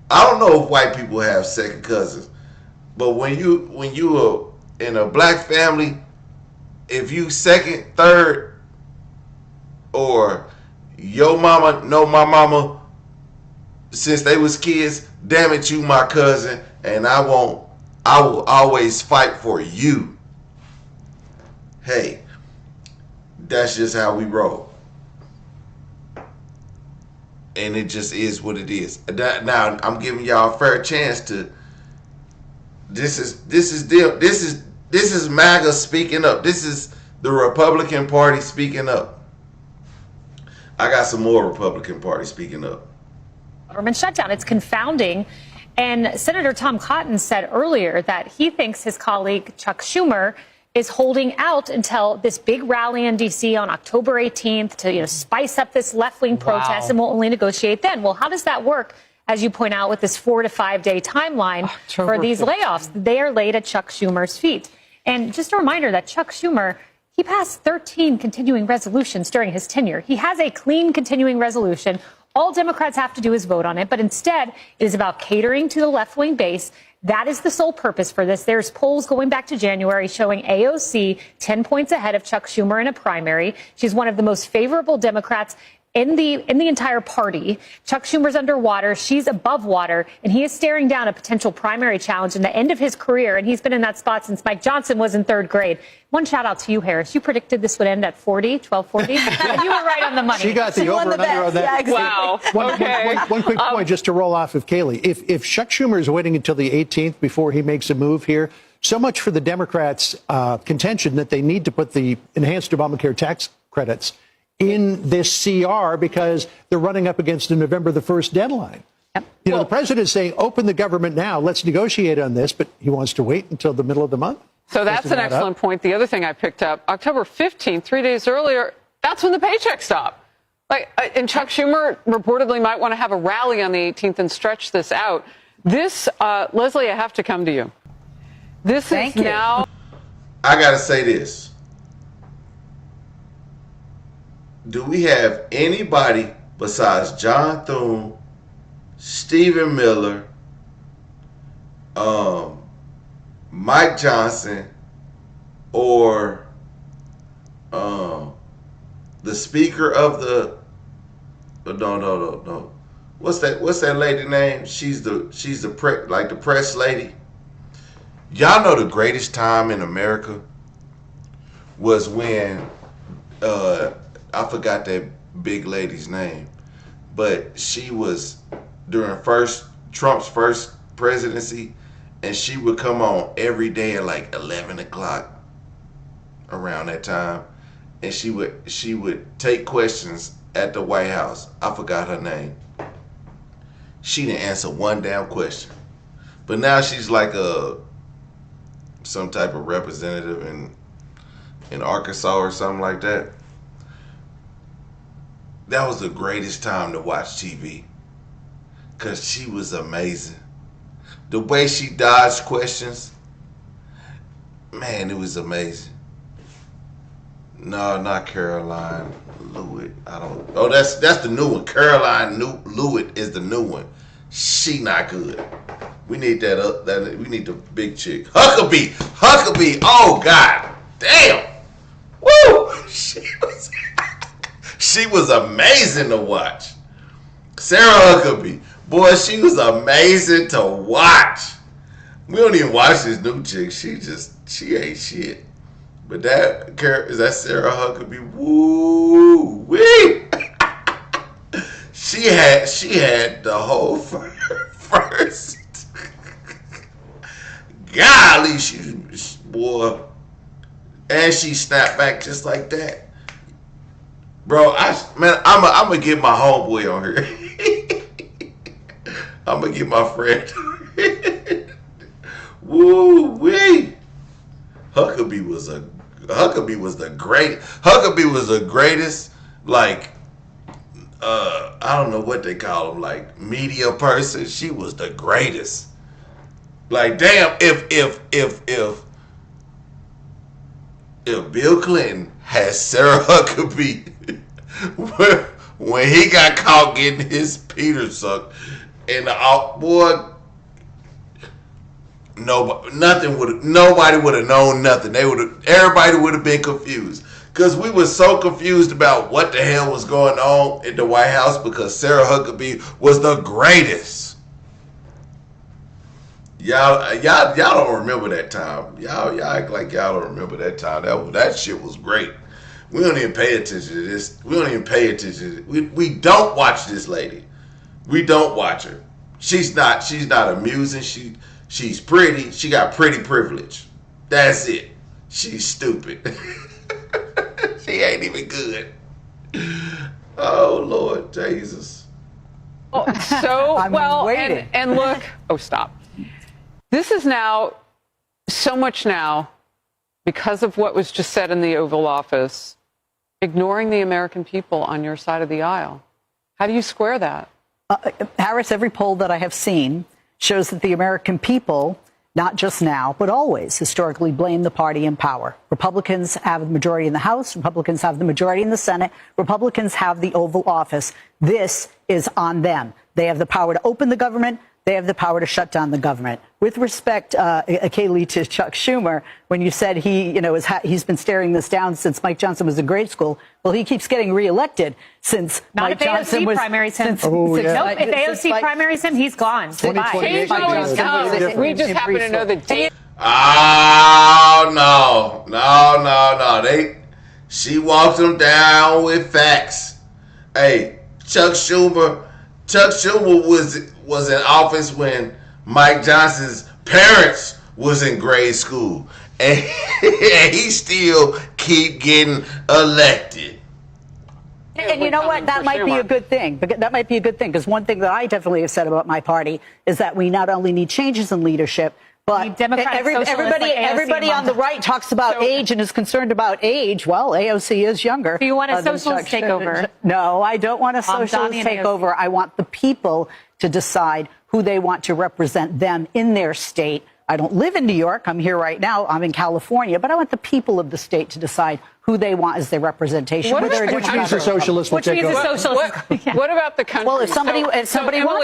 I don't know if white people have second cousins, but when you are in a black family, if you second, third, or your mama know my mama since they was kids, damn it, you my cousin, and I will always fight for you. Hey, that's just how we roll. And it just is what it is. Now I'm giving y'all a fair chance to. This is MAGA speaking up. This is the Republican Party speaking up. I got some more Republican Party speaking up. Government shutdown. It's confounding. And Senator Tom Cotton said earlier that he thinks his colleague Chuck Schumer is holding out until this big rally in D.C. on October 18th to spice up this left-wing protest, and will only negotiate then. Well, how does that work, as you point out, with this 4 to 5 day timeline for these layoffs? They are laid at Chuck Schumer's feet. And just a reminder that Chuck Schumer, he passed 13 continuing resolutions during his tenure. He has a clean continuing resolution. All Democrats have to do is vote on it, but instead it is about catering to the left-wing base. That is the sole purpose for this. There's polls going back to January showing AOC 10 points ahead of Chuck Schumer in a primary. She's one of the most favorable Democrats in the entire party. Chuck Schumer's underwater. She's above water, and he is staring down a potential primary challenge in the end of his career, and he's been in that spot since Mike Johnson was in third grade. One shout out to you, Harris. You predicted this would end at 12:40, and you were right on the money. She got the over and under on that. Yeah, exactly. Wow. One quick point just to roll off of Kayleigh. If Chuck Schumer is waiting until the 18th before he makes a move here, so much for the Democrats' contention that they need to put the enhanced Obamacare tax credits in this CR because they're running up against the November the 1st deadline. Yep. The president is saying, open the government now, let's negotiate on this, but he wants to wait until the middle of the month. So that's an excellent point. The other thing I picked up, October 15th, 3 days earlier, that's when the paychecks stop. And Chuck Schumer reportedly might want to have a rally on the 18th and stretch this out. This, Leslie, I have to come to you. This is now. I got to say this. Do we have anybody besides John Thune, Stephen Miller, Mike Johnson, or the speaker of the no. What's that lady name? She's the press lady. Y'all know the greatest time in America was when I forgot that big lady's name, but she was during Trump's first presidency, and she would come on every day at like 11 o'clock around that time, and she would take questions at the White House. I forgot her name. She didn't answer one damn question. But now she's like some type of representative in Arkansas or something like that. That was the greatest time to watch TV. Because she was amazing. The way she dodged questions, man, it was amazing. No, not Caroline Lewitt. I don't. Oh, that's the new one. Caroline Lewitt is the new one. She not good. We need that. We need the big chick. Huckabee. Oh God, damn. Woo. She was amazing to watch. Sarah Huckabee, boy, she was amazing to watch. We don't even watch this new chick. She ain't shit. But is that Sarah Huckabee? Woo wee! She had the whole first. Golly, boy, and she snapped back just like that. Bro, I'm gonna get my homeboy on here. I'm gonna get my friend. Woo wee! Huckabee was the greatest, like, I don't know what they call him, like, media person. She was the greatest. Like, damn, if Bill Clinton had Sarah Huckabee when he got caught getting his Peter sucked, and boy, nobody would have known nothing. Everybody would have been confused. Because we were so confused about what the hell was going on in the White House because Sarah Huckabee was the greatest. Y'all don't remember that time. Y'all act like y'all don't remember that time. That shit was great. We don't even pay attention to this. We don't even pay attention. We don't watch this lady. We don't watch her. She's not amusing. She's pretty. She got pretty privilege. That's it. She's stupid. She ain't even good. Oh, Lord Jesus. And look. Oh, stop. This is now so much now because of what was just said in the Oval Office, ignoring the American people on your side of the aisle. How do you square that? Harris, every poll that I have seen shows that the American people, not just now, but always historically blame the party in power. Republicans have the majority in the House. Republicans have the majority in the Senate. Republicans have the Oval Office. This is on them. They have the power to open the government. They have the power to shut down the government. With respect, Kaylee, to Chuck Schumer, when you said he's been staring this down since Mike Johnson was in grade school, well, he keeps getting reelected since Mike Johnson was. Primaries him. If AOC primaries him, he's gone. Change always comes. We just happen to know the date. Oh no! She walked him down with facts. Hey, Chuck Schumer was in office when Mike Johnson's parents was in grade school, and he still keep getting elected. And you know what? That might be a good thing. That might be a good thing, because one thing that I definitely have said about my party is that we not only need changes in leadership, but everybody on the right talks about age and is concerned about age. Well, AOC is younger. Do you want a socialist takeover? No, I don't want a socialist takeover. I want the people to decide who they want to represent them in their state. I don't live in New York. I'm here right now. I'm in California. But I want the people of the state to decide who they want as their representation. Which means a socialist will take over. What about the country? Well, if somebody wants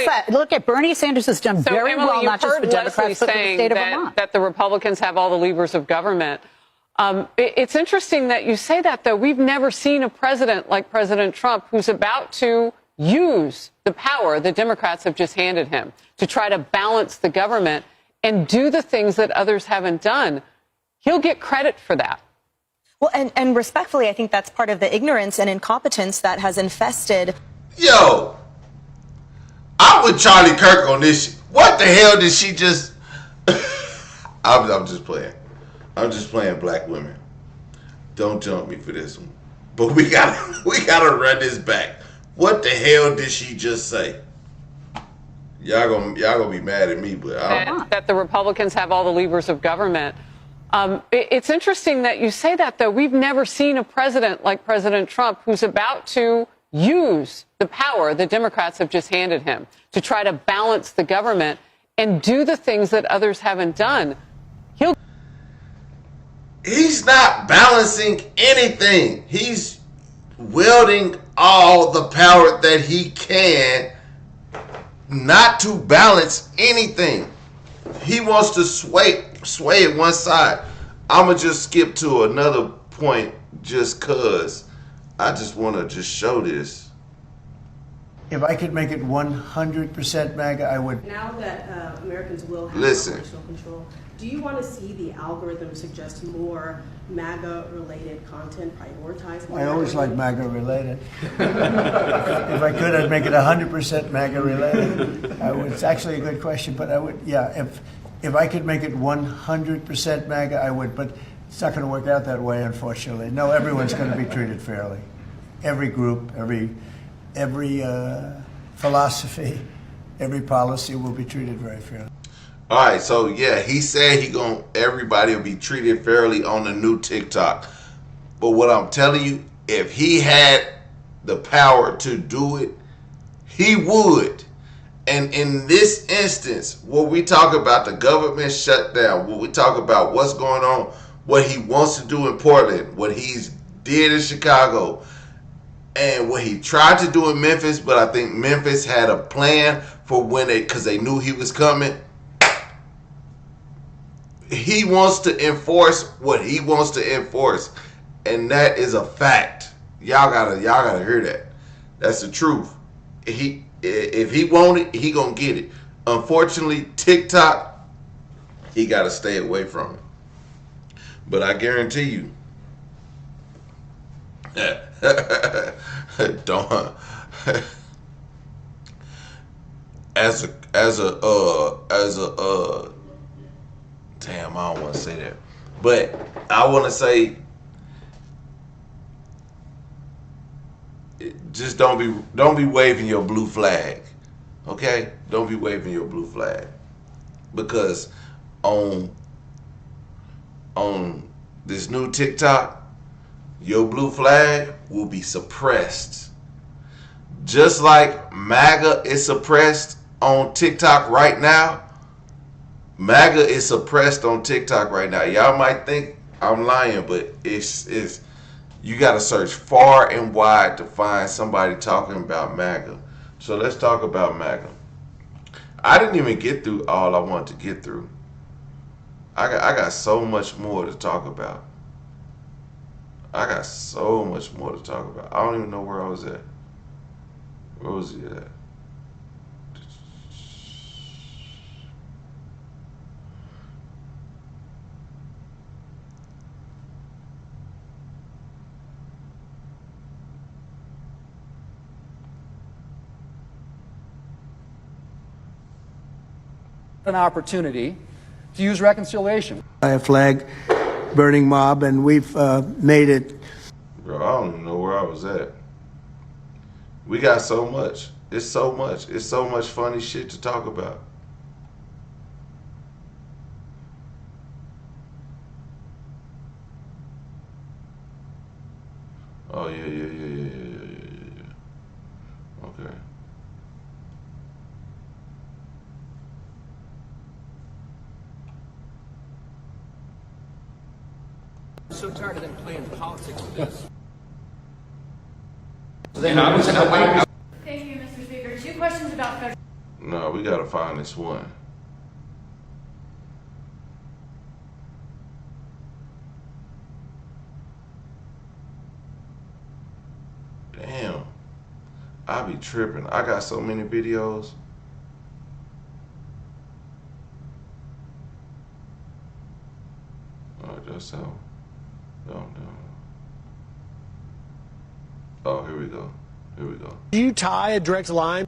that, look at Bernie Sanders has done very well, not just with Democrats, but with the state of Vermont. That the Republicans have all the levers of government. It's interesting that you say that, though. We've never seen a president like President Trump who's about to use the power the Democrats have just handed him to try to balance the government and do the things that others haven't done. He'll get credit for that. Well, and respectfully, I think that's part of the ignorance and incompetence that has infested. Yo, I'm with Charlie Kirk on this. What the hell did she just... I'm just playing. I'm just playing black women. Don't jump me for this one. But we gotta run this back. What the hell did she just say? y'all gonna be mad at me, but that the Republicans have all the levers of government. It's interesting that you say that, though. We've never seen a president like President Trump who's about to use the power the Democrats have just handed him to try to balance the government and do the things that others haven't done. He's not balancing anything. He's wielding all the power that he can not to balance anything. He wants to sway it one side. I'ma just skip to another point just cause I just want to just show this. If I could make it 100% MAGA, I would. Now that Americans will have operational control, do you want to see the algorithm suggest more MAGA-related content prioritized? I always like MAGA-related. If I could, I'd make it 100% MAGA-related. It's actually a good question, but I would, yeah, if I could make it 100% MAGA, I would, but it's not going to work out that way, unfortunately. No, everyone's going to be treated fairly. Every group, every philosophy, every policy will be treated very fairly. All right, so yeah, he said everybody will be treated fairly on the new TikTok. But what I'm telling you, if he had the power to do it, he would. And in this instance, what we talk about the government shutdown, what we talk about what's going on, what he wants to do in Portland, what he's did in Chicago, and what he tried to do in Memphis, but I think Memphis had a plan for because they knew he was coming. He wants to enforce what he wants to enforce, and that is a fact. Y'all gotta hear that. That's the truth. If he want it, he gonna get it. Unfortunately, TikTok, he gotta stay away from it. But I guarantee you, don't. As a damn, I don't want to say that, but I want to say, just don't be waving your blue flag, okay? Don't be waving your blue flag, because on this new TikTok, your blue flag will be suppressed, just like MAGA is suppressed on TikTok right now. MAGA is suppressed on TikTok right now. Y'all might think I'm lying, but it's you got to search far and wide to find somebody talking about MAGA. So let's talk about MAGA. I didn't even get through all I wanted to get through. I got so much more to talk about. I got so much more to talk about. I don't even know where I was at. Where was he at? An opportunity to use reconciliation. A flag burning mob, and we've made it. Bro, I don't even know where I was at. We got so much. It's so much. It's so much funny shit to talk about. Oh, yeah. Okay. I'm so tired of them playing politics with this. Thank you, Mr. Speaker. 2 questions about federal. No, we gotta find this one. Damn. I be tripping. I got so many videos. Oh, just so. No. Oh, here we go. Do you tie a direct line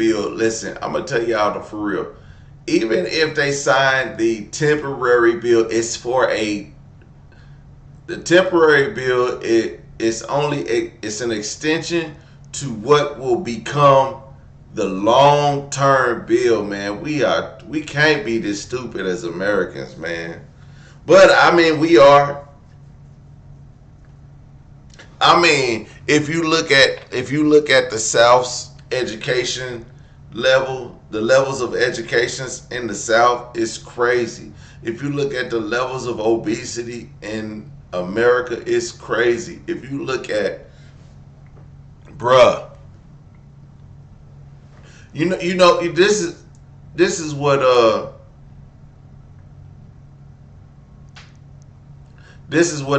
bill, listen, I'm going to tell y'all the for real. Even if they sign the temporary bill, it's for the temporary bill, it's an extension to what will become the long-term bill, man. We can't be this stupid as Americans, man. But I mean, we are. I mean, if you look at the South's education level, the levels of educations in the South is crazy. If you look at the levels of obesity in America, it's crazy. If you look at, bruh, you know, this is what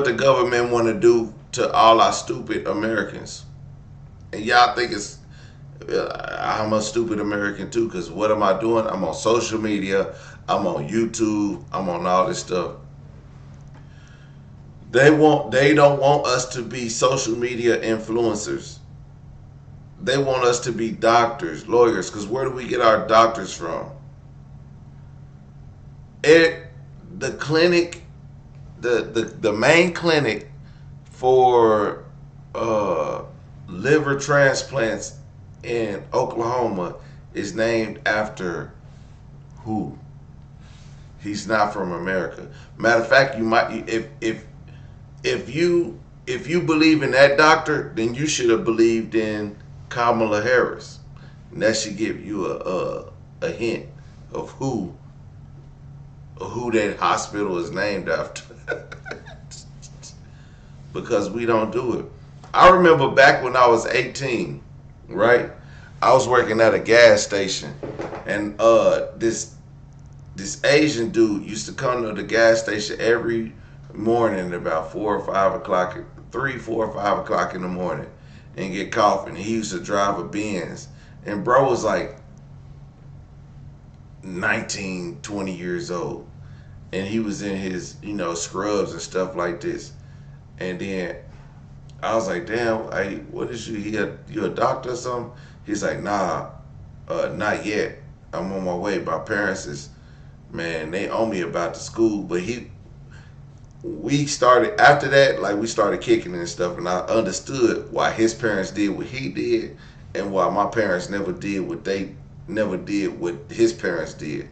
the government want to do to all our stupid Americans. And y'all think it's, I'm a stupid American too, because what am I doing? I'm on social media, I'm on YouTube, I'm on all this stuff. They don't want us to be social media influencers. They want us to be doctors, lawyers, because where do we get our doctors from? The clinic, the main clinic for liver transplants in Oklahoma is named after who? He's not from America. Matter of fact, you might, if you believe in that doctor, then you should have believed in Kamala Harris. And that should give you a hint of who that hospital is named after. Because we don't do it. I remember back when I was 18, right? I was working at a gas station, and this Asian dude used to come to the gas station every morning at about 4 or 5 o'clock, 3, 4, or 5 o'clock in the morning, and get coffee. And he used to drive a Benz, and bro was like 19, 20 years old, and he was in his, you know, scrubs and stuff like this. And then I was like, damn, what is you a doctor or something? He's like, nah, not yet. I'm on my way. My parents is, man, they owe me about the school. But we started, after that, like we started kicking and stuff, and I understood why his parents did what he did and why my parents never did what his parents did.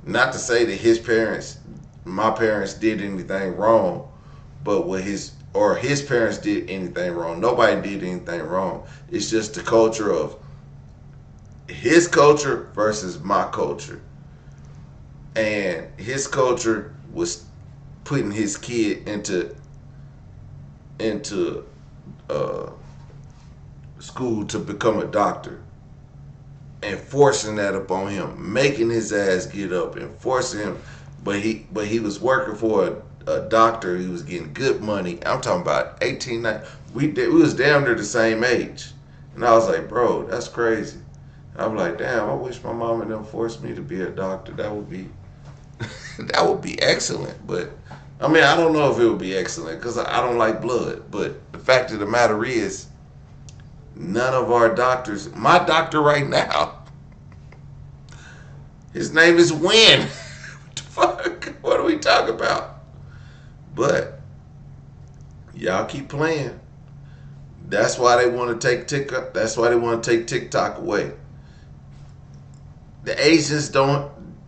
Not to say that my parents did anything wrong, but his parents did anything wrong. Nobody did anything wrong. It's just the culture of his culture versus my culture. And his culture was putting his kid into school to become a doctor and forcing that upon him, making his ass get up and forcing him. But he was working for a doctor. He was getting good money. I'm talking about 18, 19. We was damn near the same age. And I was like, bro, that's crazy. I was like, damn, I wish my mom had them forced me to be a doctor. That would be that would be excellent. But I mean, I don't know if it would be excellent because I don't like blood. But the fact of the matter is, none of our doctors, my doctor right now, his name is Win. What the fuck? What are we talking about? But y'all keep playing. That's why they want to take TikTok. That's why they want to take TikTok away. The Asians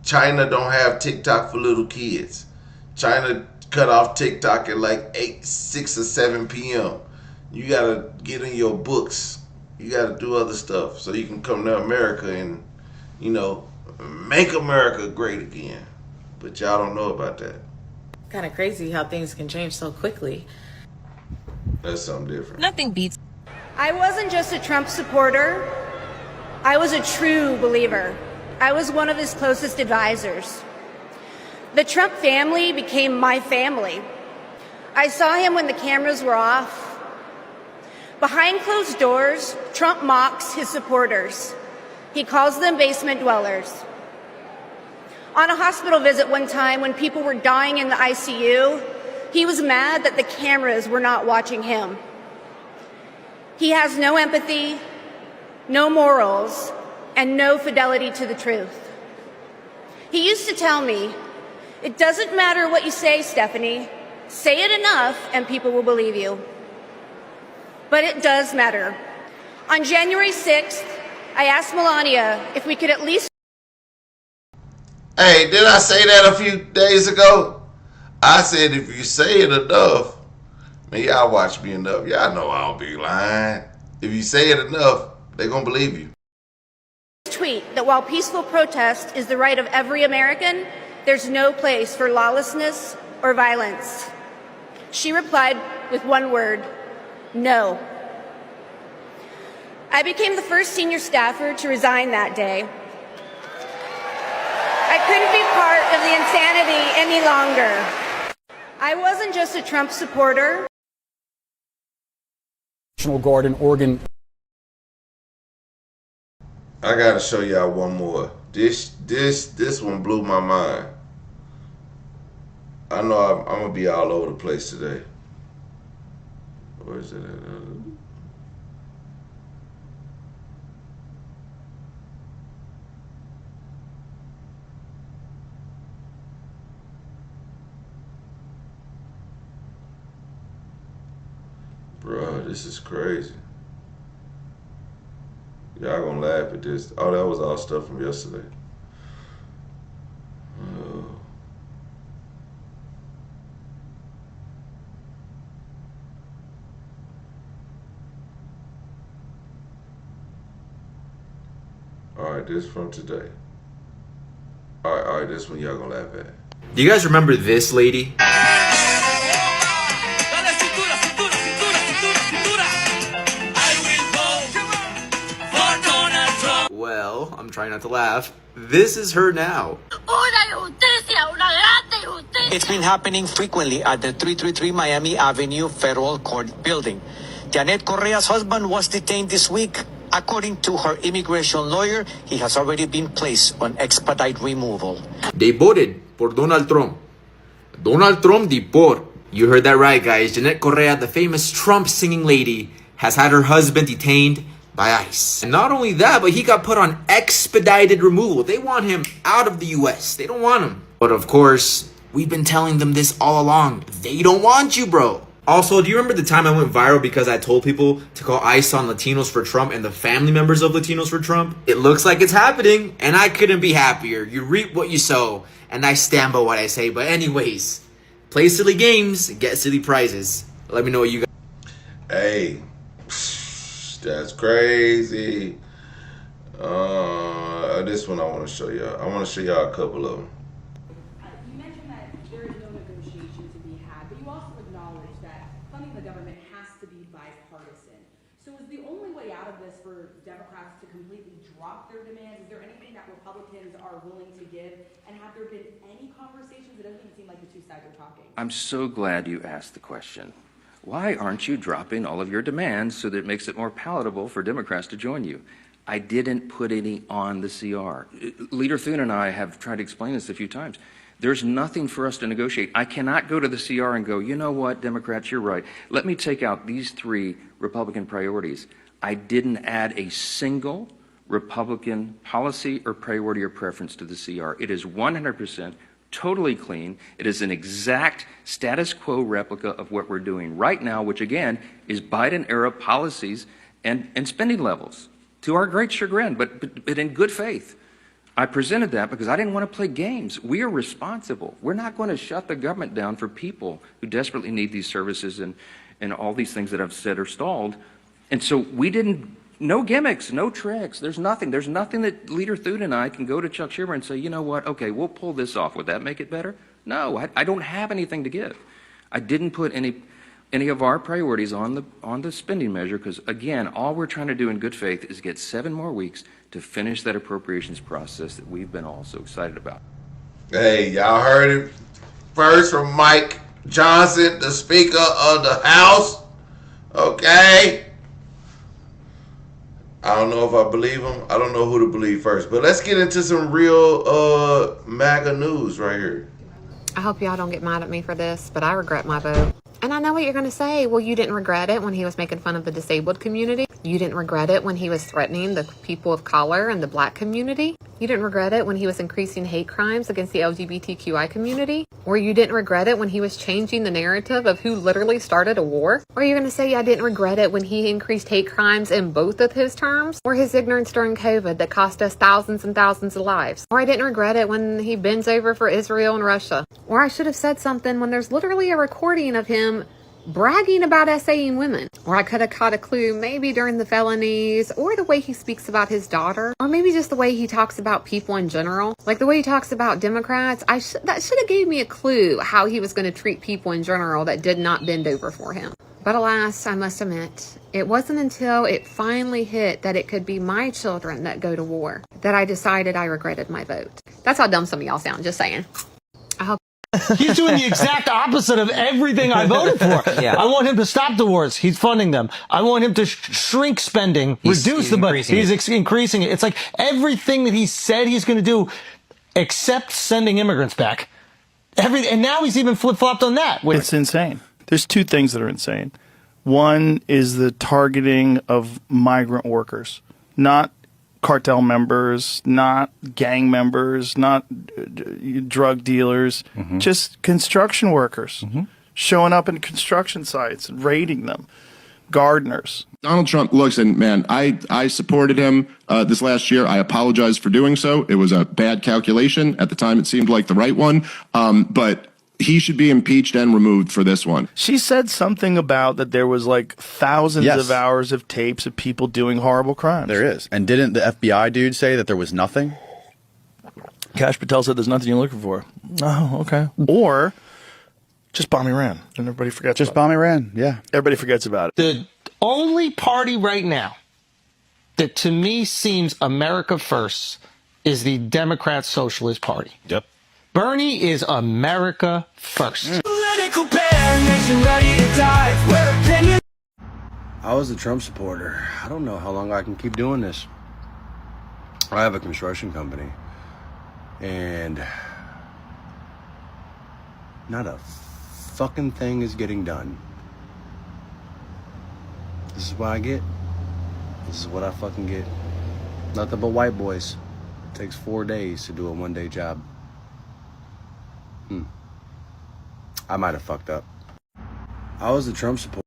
China don't have TikTok for little kids. China cut off TikTok at like 6 or 7 p.m. You gotta get in your books. You gotta do other stuff so you can come to America and, you know, make America great again. But y'all don't know about that. Kind of crazy how things can change so quickly. That's something different. Nothing beats. I wasn't just a Trump supporter. I was a true believer. I was one of his closest advisors. The Trump family became my family. I saw him when the cameras were off. Behind closed doors, Trump mocks his supporters. He calls them basement dwellers. On a hospital visit one time when people were dying in the ICU, he was mad that the cameras were not watching him. He has no empathy, no morals, and no fidelity to the truth. He used to tell me, "It doesn't matter what you say, Stephanie. Say it enough and people will believe you." But it does matter. On January 6th, I asked Melania if we could at least... Hey, did I say that a few days ago? I said if you say it enough, man, y'all watch me enough. Y'all know I don't be lying. If you say it enough, they're going to believe you. tweet that while peaceful protest is the right of every American, there's no place for lawlessness or violence. She replied with one word, no. I became the first senior staffer to resign that day. I couldn't be part of the insanity any longer. I wasn't just a Trump supporter. National Guard in Oregon. I gotta show y'all one more. This one blew my mind. I know I'm gonna be all over the place today. Where is it at? Bruh, this is crazy. Y'all gonna laugh at this. Oh, that was all stuff from yesterday. Oh. All right, this from today. All right, this one y'all gonna laugh at. Do you guys remember this lady? Well, I'm trying not to laugh. This is her now. It's been happening frequently at the 333 Miami Avenue Federal Court building. Janet Correa's husband was detained this week. According to her immigration lawyer, he has already been placed on expedite removal. They voted for Donald Trump. Donald Trump deport. You heard that right, guys. Janet Correa, the famous Trump singing lady, has had her husband detained by ICE. And not only that, but he got put on expedited removal. They want him out of the US. They don't want him. But of course, we've been telling them this all along. They don't want you, bro. Also, do you remember the time I went viral because I told people to call ICE on Latinos for Trump and the family members of Latinos for Trump? It looks like it's happening, and I couldn't be happier. You reap what you sow, and I stand by what I say. But anyways, play silly games, get silly prizes. Let me know what you guys. Hey, that's crazy. This one I want to show y'all. I want to show y'all a couple of them. You mentioned that there is no negotiation to be had, but you also acknowledge that funding the government has to be bipartisan. So is the only way out of this for Democrats to completely drop their demands? Is there anything that Republicans are willing to give? And have there been any conversations? It doesn't even seem like the two sides are talking. I'm so glad you asked the question. Why aren't you dropping all of your demands so that it makes it more palatable for Democrats to join you? I didn't put any on the CR. Leader Thune and I have tried to explain this a few times. There's nothing for us to negotiate. I cannot go to the CR and go, you know what, Democrats, you're right. Let me take out these 3 Republican priorities. I didn't add a single Republican policy or priority or preference to the CR. It is 100% totally clean. It is an exact status quo replica of what we're doing right now, which again is Biden-era policies and spending levels, to our great chagrin, but in good faith. I presented that because I didn't want to play games. We are responsible. We're not going to shut the government down for people who desperately need these services and all these things that I've said are stalled. And so we didn't, no gimmicks, no tricks. There's nothing that Leader Thune and I can go to Chuck Schumer and say, you know what, okay, we'll pull this off. Would that make it better? No, I don't have anything to give. I didn't put any of our priorities on the spending measure because, again, all we're trying to do in good faith is get 7 more weeks to finish that appropriations process that we've been all so excited about. Hey, y'all heard it first from Mike Johnson, the Speaker of the House. Okay? I don't know if I believe him. I don't know who to believe first. But let's get into some real MAGA news right here. I hope y'all don't get mad at me for this, but I regret my vote. And I know what you're going to say. Well, you didn't regret it when he was making fun of the disabled community. You didn't regret it when he was threatening the people of color and the black community. You didn't regret it when he was increasing hate crimes against the LGBTQI community. Or you didn't regret it when he was changing the narrative of who literally started a war. Or you're going to say I didn't regret it when he increased hate crimes in both of his terms. Or his ignorance during COVID that cost us thousands and thousands of lives. Or I didn't regret it when he bends over for Israel and Russia. Or I should have said something when there's literally a recording of him bragging about essaying women. Or I could have caught a clue maybe during the felonies, or the way he speaks about his daughter, or maybe just the way he talks about people in general. Like the way he talks about Democrats, that should have gave me a clue how he was going to treat people in general that did not bend over for him. But alas, I must admit, it wasn't until it finally hit that it could be my children that go to war that I decided I regretted my vote. That's how dumb some of y'all sound, just saying. I hope. He's doing the exact opposite of everything I voted for. Yeah. I want him to stop the wars. He's funding them. I want him to shrink spending, reduce the budget. He's increasing it. It's like everything that he said he's going to do, except sending immigrants back. And now he's even flip-flopped on that. It's insane. There's two things that are insane. One is the targeting of migrant workers, not cartel members, not gang members, not drug dealers, just construction workers showing up in construction sites and raiding them, gardeners. Donald Trump looks, and man, I supported him this last year. I apologize for doing so. It was a bad calculation. At the time, it seemed like the right one. But he should be impeached and removed for this one. She said something about that there was like thousands of hours of tapes of people doing horrible crimes. There is. And didn't the FBI dude say that there was nothing? Kash Patel said there's nothing you're looking for. Oh, okay. Or just bomb Iran. And everybody forgets Just bomb Iran, yeah. Everybody forgets about it. The only party right now that to me seems America first is the Democrat Socialist Party. Yep. Bernie is America first. I was a Trump supporter. I don't know how long I can keep doing this. I have a construction company, and not a fucking thing is getting done. This is what I get. This is what I fucking get. Nothing but white boys. It takes 4 days to do a one-day job. I might have fucked up. I was a Trump supporter.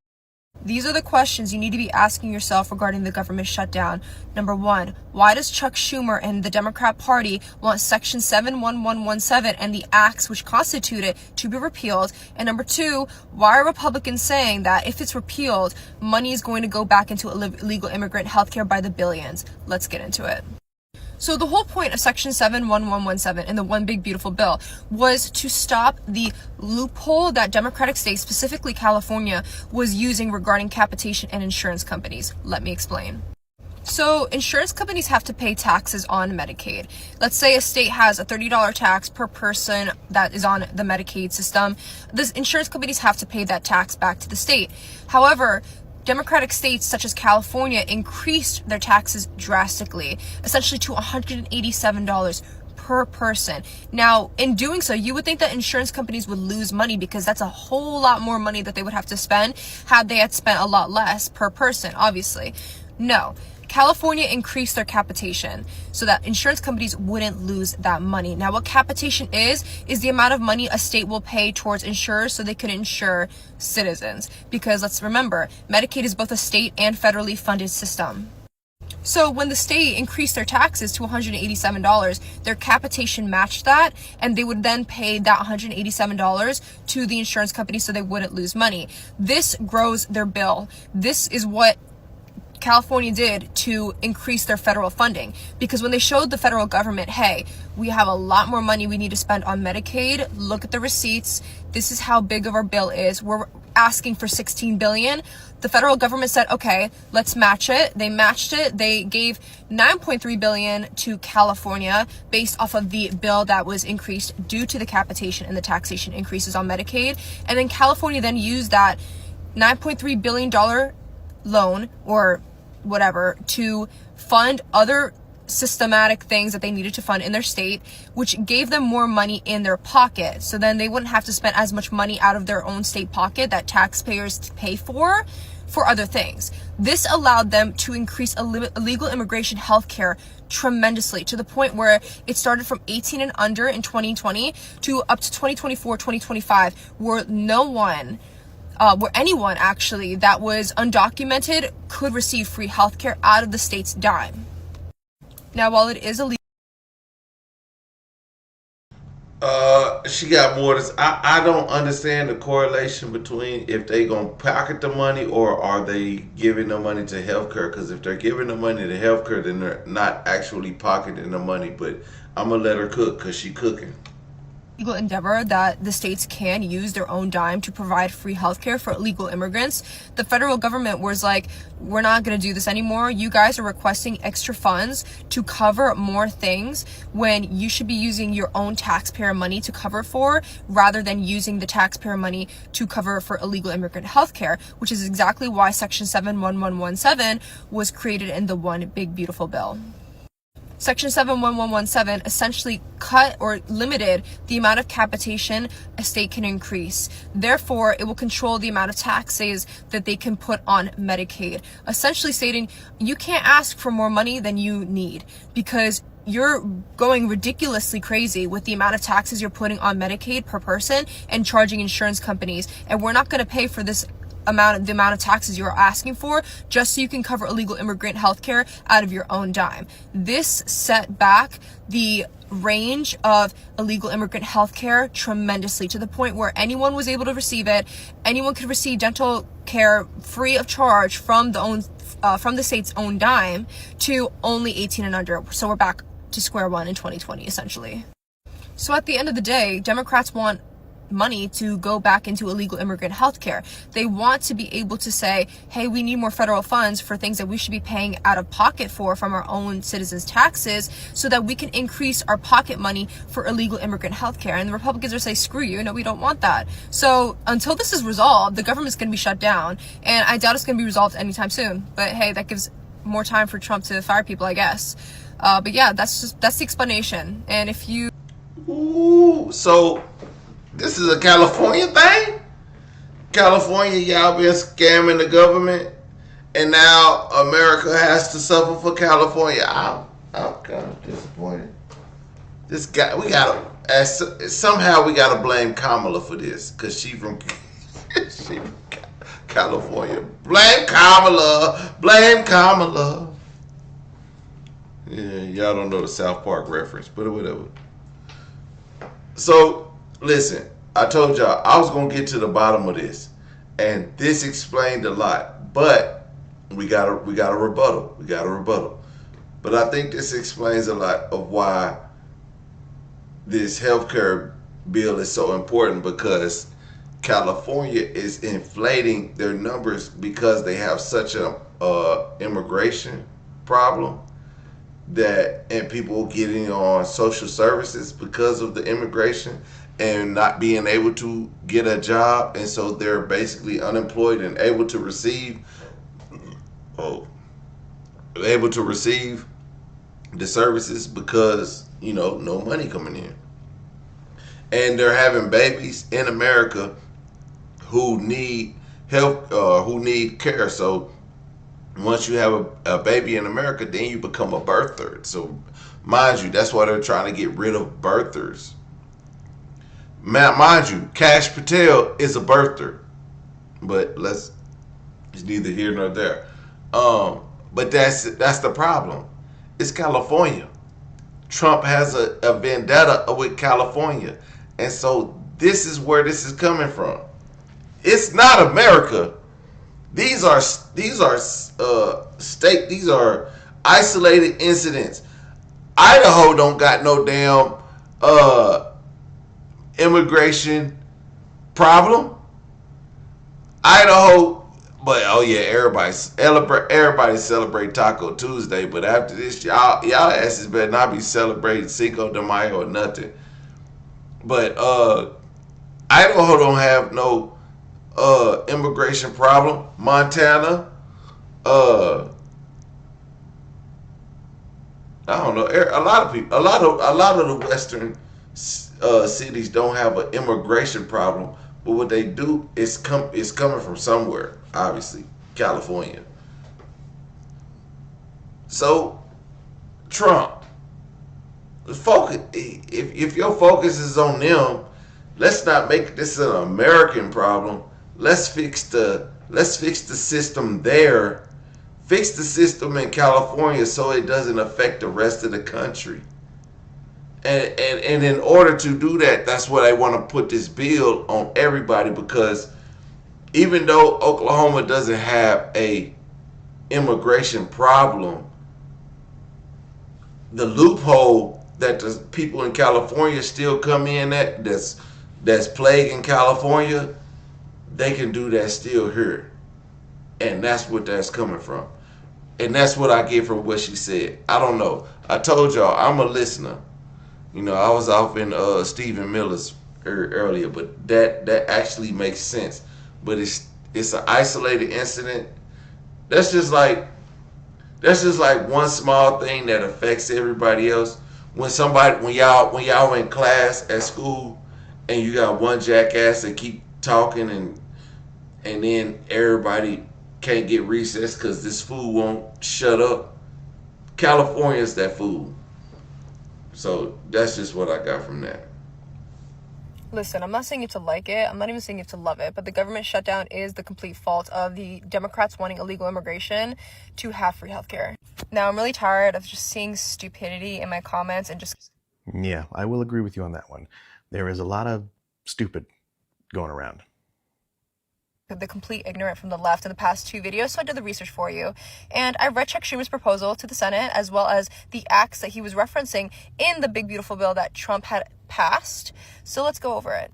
These are the questions you need to be asking yourself regarding the government shutdown. Number one, why does Chuck Schumer and the Democrat Party want Section 71117 and the acts which constitute it to be repealed? And number two, why are Republicans saying that if it's repealed, money is going to go back into illegal immigrant healthcare by the billions? Let's get into it. So the whole point of Section 71117 in the One Big Beautiful Bill was to stop the loophole that Democratic states, specifically California, was using regarding capitation and insurance companies. Let me explain. So insurance companies have to pay taxes on Medicaid. Let's say a state has a $30 tax per person that is on the Medicaid system. The insurance companies have to pay that tax back to the state. However, Democratic states such as California increased their taxes drastically, essentially to $187 per person. Now, in doing so, you would think that insurance companies would lose money because that's a whole lot more money that they would have to spend had they had spent a lot less per person, obviously. No. California increased their capitation so that insurance companies wouldn't lose that money. Now, what capitation is the amount of money a state will pay towards insurers so they could insure citizens. Because let's remember, Medicaid is both a state and federally funded system. So when the state increased their taxes to $187, their capitation matched that, and they would then pay that $187 to the insurance company so they wouldn't lose money. This grows their bill. This is what California did to increase their federal funding, because when they showed the federal government, hey, we have a lot more money we need to spend on Medicaid, look at the receipts, this is how big of our bill is, we're asking for $16 billion. The federal government said, okay, let's match it. They matched it. They gave $9.3 billion to California based off of the bill that was increased due to the capitation and the taxation increases on Medicaid. And then California then used that $9.3 billion loan or whatever to fund other systematic things that they needed to fund in their state, which gave them more money in their pocket. So then they wouldn't have to spend as much money out of their own state pocket that taxpayers pay for other things. This allowed them to increase illegal immigration healthcare tremendously, to the point where it started from 18 and under in 2020 to up to 2024, 2025, where where anyone actually that was undocumented could receive free healthcare out of the state's dime. Now, while it is illegal, She got more to. I don't understand the correlation between if they gonna pocket the money or are they giving the money to healthcare. Because if they're giving the money to healthcare, then they're not actually pocketing the money. But I'm gonna let her cook because she cooking. Legal endeavor that the states can use their own dime to provide free healthcare for illegal immigrants. The federal government was like, we're not going to do this anymore. You guys are requesting extra funds to cover more things when you should be using your own taxpayer money to cover for, rather than using the taxpayer money to cover for illegal immigrant healthcare, which is exactly why Section 71117 was created in the One Big Beautiful Bill. Section 71117 essentially cut or limited the amount of capitation a state can increase. Therefore, it will control the amount of taxes that they can put on Medicaid, essentially stating you can't ask for more money than you need because you're going ridiculously crazy with the amount of taxes you're putting on Medicaid per person and charging insurance companies. And we're not going to pay for the amount of taxes you're asking for just so you can cover illegal immigrant healthcare out of your own dime. This set back the range of illegal immigrant healthcare tremendously, to the point where anyone was able to receive it. Anyone could receive dental care free of charge from the state's own dime to only 18 and under. So we're back to square one in 2020, essentially. So at the end of the day, Democrats want money to go back into illegal immigrant healthcare. They want to be able to say, hey, we need more federal funds for things that we should be paying out of pocket for from our own citizens' taxes, so that we can increase our pocket money for illegal immigrant healthcare. And the Republicans are saying, screw you, no, we don't want that. So until this is resolved, the government's going to be shut down, and I doubt it's going to be resolved anytime soon. But hey, that gives more time for Trump to fire people, I guess. But yeah, that's the explanation. And if you... Ooh, so this is a California thing? California, y'all been scamming the government, and now America has to suffer for California. I'm kind of disappointed. This guy, somehow we gotta blame Kamala for this, cause she from California. Blame Kamala. Blame Kamala. Yeah, y'all don't know the South Park reference, but whatever. So, listen, I told y'all I was gonna get to the bottom of this, and this explained a lot. But we got a rebuttal. But I think this explains a lot of why this healthcare bill is so important, because California is inflating their numbers because they have such a immigration problem, and people getting on social services because of the immigration and not being able to get a job, and so they're basically unemployed and able to receive the services because, no money coming in. And they're having babies in America who need help, who need care. So once you have a baby in America, then you become a birther. So mind you, that's why they're trying to get rid of birthers. Mind you, Kash Patel is a birther, but it's neither here nor there. But that's the problem. It's California. Trump has a vendetta with California, and so this is where this is coming from. It's not America. These are isolated incidents. Idaho don't got no damn immigration problem. Idaho, but everybody celebrate Taco Tuesday. But after this, y'all asses better not be celebrating Cinco de Mayo or nothing. But Idaho don't have no immigration problem. Montana, I don't know. A lot of people, a lot of the western cities don't have an immigration problem, but what they do is coming from somewhere. Obviously, California. So, Trump, focus. If your focus is on them, let's not make this an American problem. Let's fix the system there. Fix the system in California so it doesn't affect the rest of the country. And in order to do that, that's why they want to put this bill on everybody, because even though Oklahoma doesn't have a immigration problem, the loophole that the people in California still come in at, that's plaguing California, they can do that still here. And that's what that's coming from. And that's what I get from what she said. I don't know. I told y'all, I'm a listener. You know, I was off in Stephen Miller's earlier, but that actually makes sense. But it's an isolated incident. That's just like one small thing that affects everybody else. When y'all in class at school and you got one jackass that keep talking and then everybody can't get recess because this fool won't shut up. California's that fool. So that's just what I got from that. Listen, I'm not saying you have to like it. I'm not even saying you have to love it. But the government shutdown is the complete fault of the Democrats wanting illegal immigration to have free healthcare. Now, I'm really tired of just seeing stupidity in my comments and just... Yeah, I will agree with you on that one. There is a lot of stupid going around. The complete ignorant from the left in the past 2 videos, so I did the research for you. And I read Chuck Schumer's proposal to the Senate, as well as the acts that he was referencing in the big beautiful bill that Trump had passed. So let's go over it.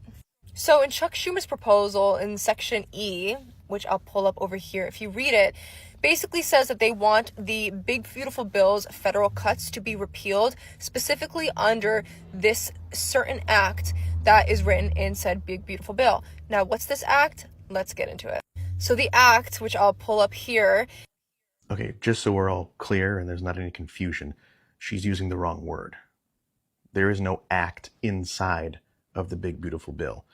So in Chuck Schumer's proposal in Section E, which I'll pull up over here, if you read it, basically says that they want the big beautiful bill's federal cuts to be repealed, specifically under this certain act that is written in said big beautiful bill. Now, what's this act? Let's get into it. So the act, which I'll pull up here. Okay, just so we're all clear and there's not any confusion, she's using the wrong word. There is no act inside of the big beautiful bill.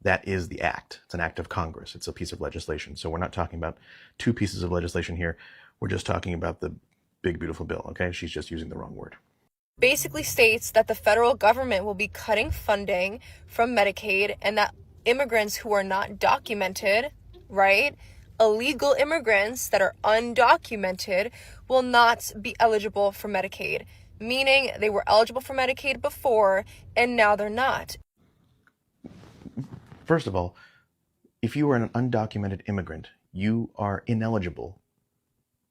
That is the act. It's an act of Congress. It's a piece of legislation. So we're not talking about 2 pieces of legislation here. We're just talking about the big beautiful bill, okay? She's just using the wrong word. Basically states that the federal government will be cutting funding from Medicaid, and that immigrants who are not documented, right, illegal immigrants that are undocumented, will not be eligible for Medicaid, meaning they were eligible for Medicaid before and now they're not. First of all, if you are an undocumented immigrant, you are ineligible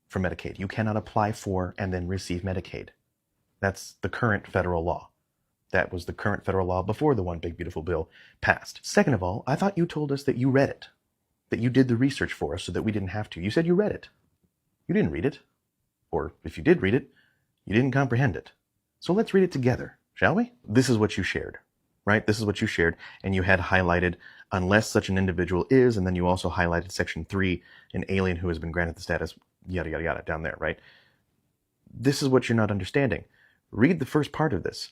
for Medicaid. You cannot apply for and then receive Medicaid. That's the current federal law. That was the current federal law before the one big beautiful bill passed. Second of all, I thought you told us that you read it, that you did the research for us so that we didn't have to. You said you read it. You didn't read it. Or if you did read it, you didn't comprehend it. So let's read it together, shall we? This is what you shared, right? This is what you shared, and you had highlighted unless such an individual is, and then you also highlighted Section 3, an alien who has been granted the status, yada, yada, yada, down there, right? This is what you're not understanding. Read the first part of this.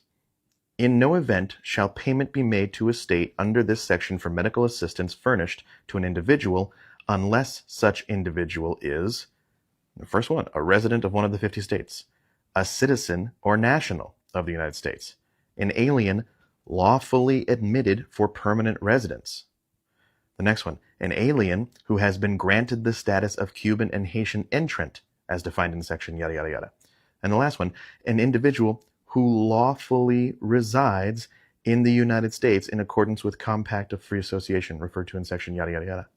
In no event shall payment be made to a state under this section for medical assistance furnished to an individual unless such individual is, the first one, a resident of one of the 50 states, a citizen or national of the United States, an alien lawfully admitted for permanent residence. The next one, an alien who has been granted the status of Cuban and Haitian entrant as defined in section yada, yada, yada. And the last one, an individual who lawfully resides in the United States in accordance with Compact of Free Association referred to in section yada, yada, yada.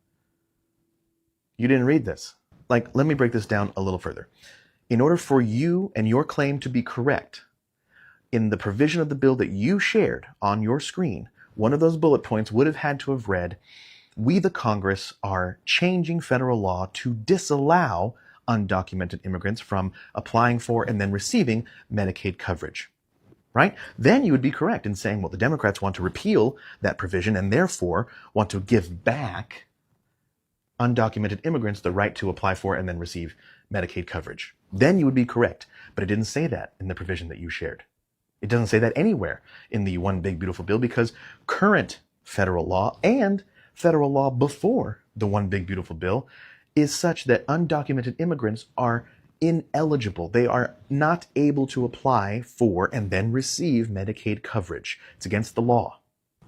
You didn't read this. Like, let me break this down a little further. In order for you and your claim to be correct, in the provision of the bill that you shared on your screen, one of those bullet points would have had to have read, we the Congress are changing federal law to disallow undocumented immigrants from applying for and then receiving Medicaid coverage, right? Then you would be correct in saying, well, the Democrats want to repeal that provision and therefore want to give back undocumented immigrants the right to apply for and then receive Medicaid coverage. Then you would be correct, but it didn't say that in the provision that you shared. It doesn't say that anywhere in the one big beautiful bill because current federal law and federal law before the one big beautiful bill is such that undocumented immigrants are ineligible. They are not able to apply for and then receive Medicaid coverage. It's against the law.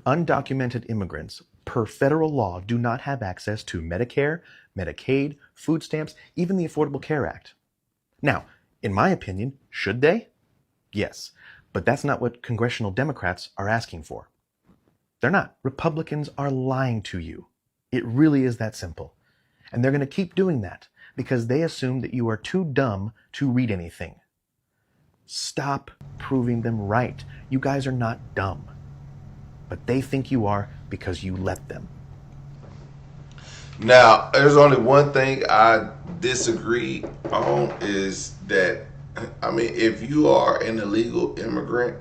Undocumented immigrants, per federal law, do not have access to Medicare, Medicaid, food stamps, even the Affordable Care Act. Now, in my opinion, should they? Yes. But that's not what congressional Democrats are asking for. They're not. Republicans are lying to you. It really is that simple. And they're going to keep doing that because they assume that you are too dumb to read anything. Stop proving them right. You guys are not dumb. But they think you are because you let them. Now, there's only one thing I disagree on is that, I mean, if you are an illegal immigrant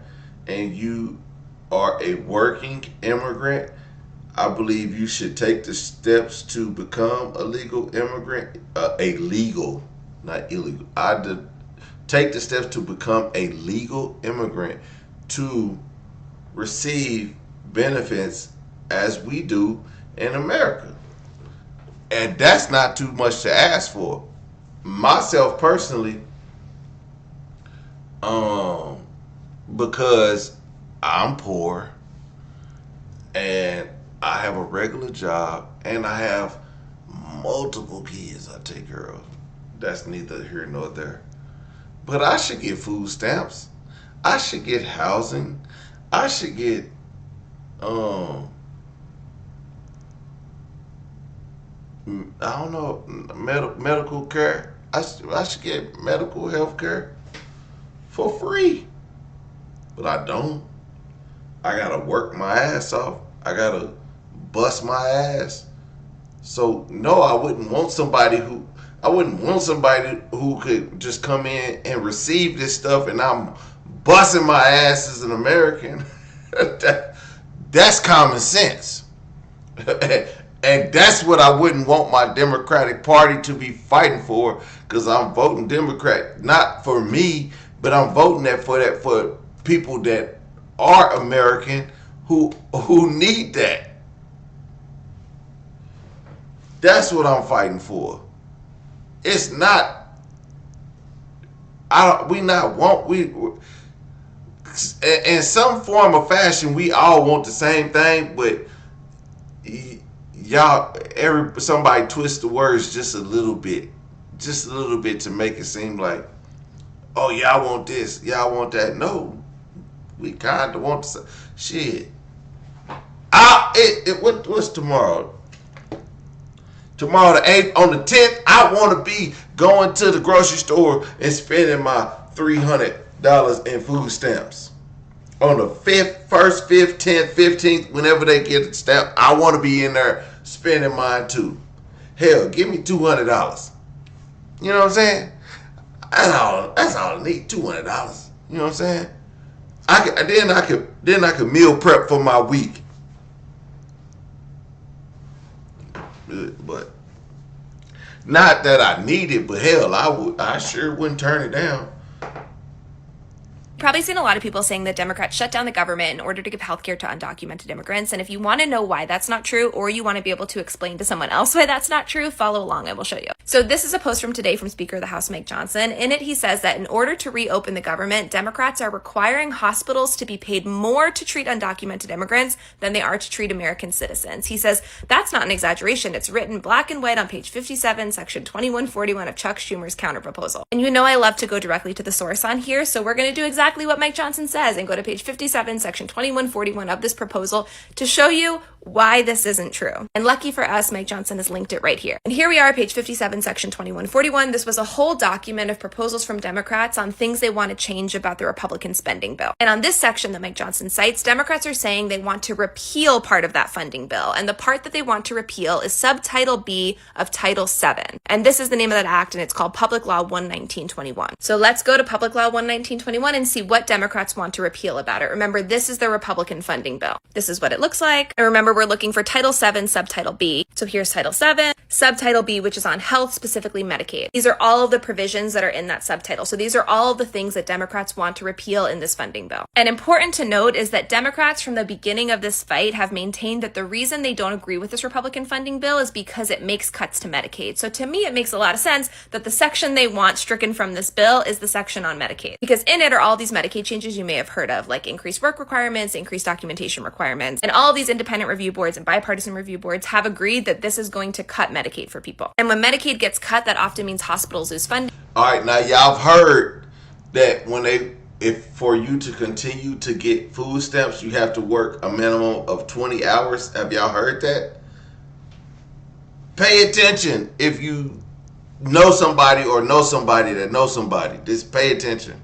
and you are a working immigrant, I believe you should take the steps to become a legal immigrant, a legal, not illegal. Take the steps to become a legal immigrant to receive benefits as we do in America. And that's not too much to ask for. Myself personally, because I'm poor and I have a regular job and I have multiple kids I take care of. That's neither here nor there. But I should get food stamps. I should get housing. I should get I don't know, medical care. I should get medical health care for free. But I don't. I gotta work my ass off. I gotta bust my ass. So no, I wouldn't want somebody who could just come in and receive this stuff and I'm busting my ass as an American. That's common sense. And that's what I wouldn't want my Democratic Party to be fighting for, because I'm voting Democrat, not for me, but I'm voting for people that are American who need that. That's what I'm fighting for. It's not. In some form or fashion, we all want the same thing, but somebody twists the words just a little bit to make it seem like, oh, y'all want this, y'all want that. No, we kind of want to. Shit. What's tomorrow? Tomorrow the 8th. On the 10th, I want to be going to the grocery store and spending my $300 in food stamps. On the 1st, 5th, 10th, 15th, whenever they get it stamped, I want to be in there spending mine too. Hell, give me $200. You know what I'm saying? That's all I need, $200. You know what I'm saying? Then I could meal prep for my week. But not that I need it, but hell, I sure wouldn't turn it down. Probably seen a lot of people saying that Democrats shut down the government in order to give healthcare to undocumented immigrants. And if you want to know why that's not true, or you want to be able to explain to someone else why that's not true, follow along. I will show you. So this is a post from today from Speaker of the House Mike Johnson. In it, he says that in order to reopen the government, Democrats are requiring hospitals to be paid more to treat undocumented immigrants than they are to treat American citizens. He says that's not an exaggeration. It's written black and white on page 57, section 2141 of Chuck Schumer's counterproposal. And you know I love to go directly to the source on here, so we're going to do exactly what Mike Johnson says and go to page 57, section 2141 of this proposal to show you why this isn't true. And lucky for us, Mike Johnson has linked it right here. And here we are, page 57, section 2141. This was a whole document of proposals from Democrats on things they want to change about the Republican spending bill. And on this section that Mike Johnson cites, Democrats are saying they want to repeal part of that funding bill. And the part that they want to repeal is subtitle B of Title 7. And this is the name of that act, and it's called Public Law 11921. So let's go to Public Law 11921 and see what Democrats want to repeal about it. Remember, this is the Republican funding bill. This is what it looks like. And remember, we're looking for Title 7, Subtitle B. So here's Title 7, Subtitle B, which is on health, specifically Medicaid. These are all of the provisions that are in that subtitle. So these are all of the things that Democrats want to repeal in this funding bill. And important to note is that Democrats from the beginning of this fight have maintained that the reason they don't agree with this Republican funding bill is because it makes cuts to Medicaid. So to me, it makes a lot of sense that the section they want stricken from this bill is the section on Medicaid. Because in it are all these Medicaid changes you may have heard of, like increased work requirements, increased documentation requirements, and all these independent review boards and bipartisan review boards have agreed that this is going to cut Medicaid for people. And when Medicaid gets cut, that often means hospitals lose funding. All right, now y'all have heard that when if for you to continue to get food stamps, you have to work a minimum of 20 hours. Have y'all heard that? Pay attention if you know somebody or know somebody that knows somebody. Just pay attention.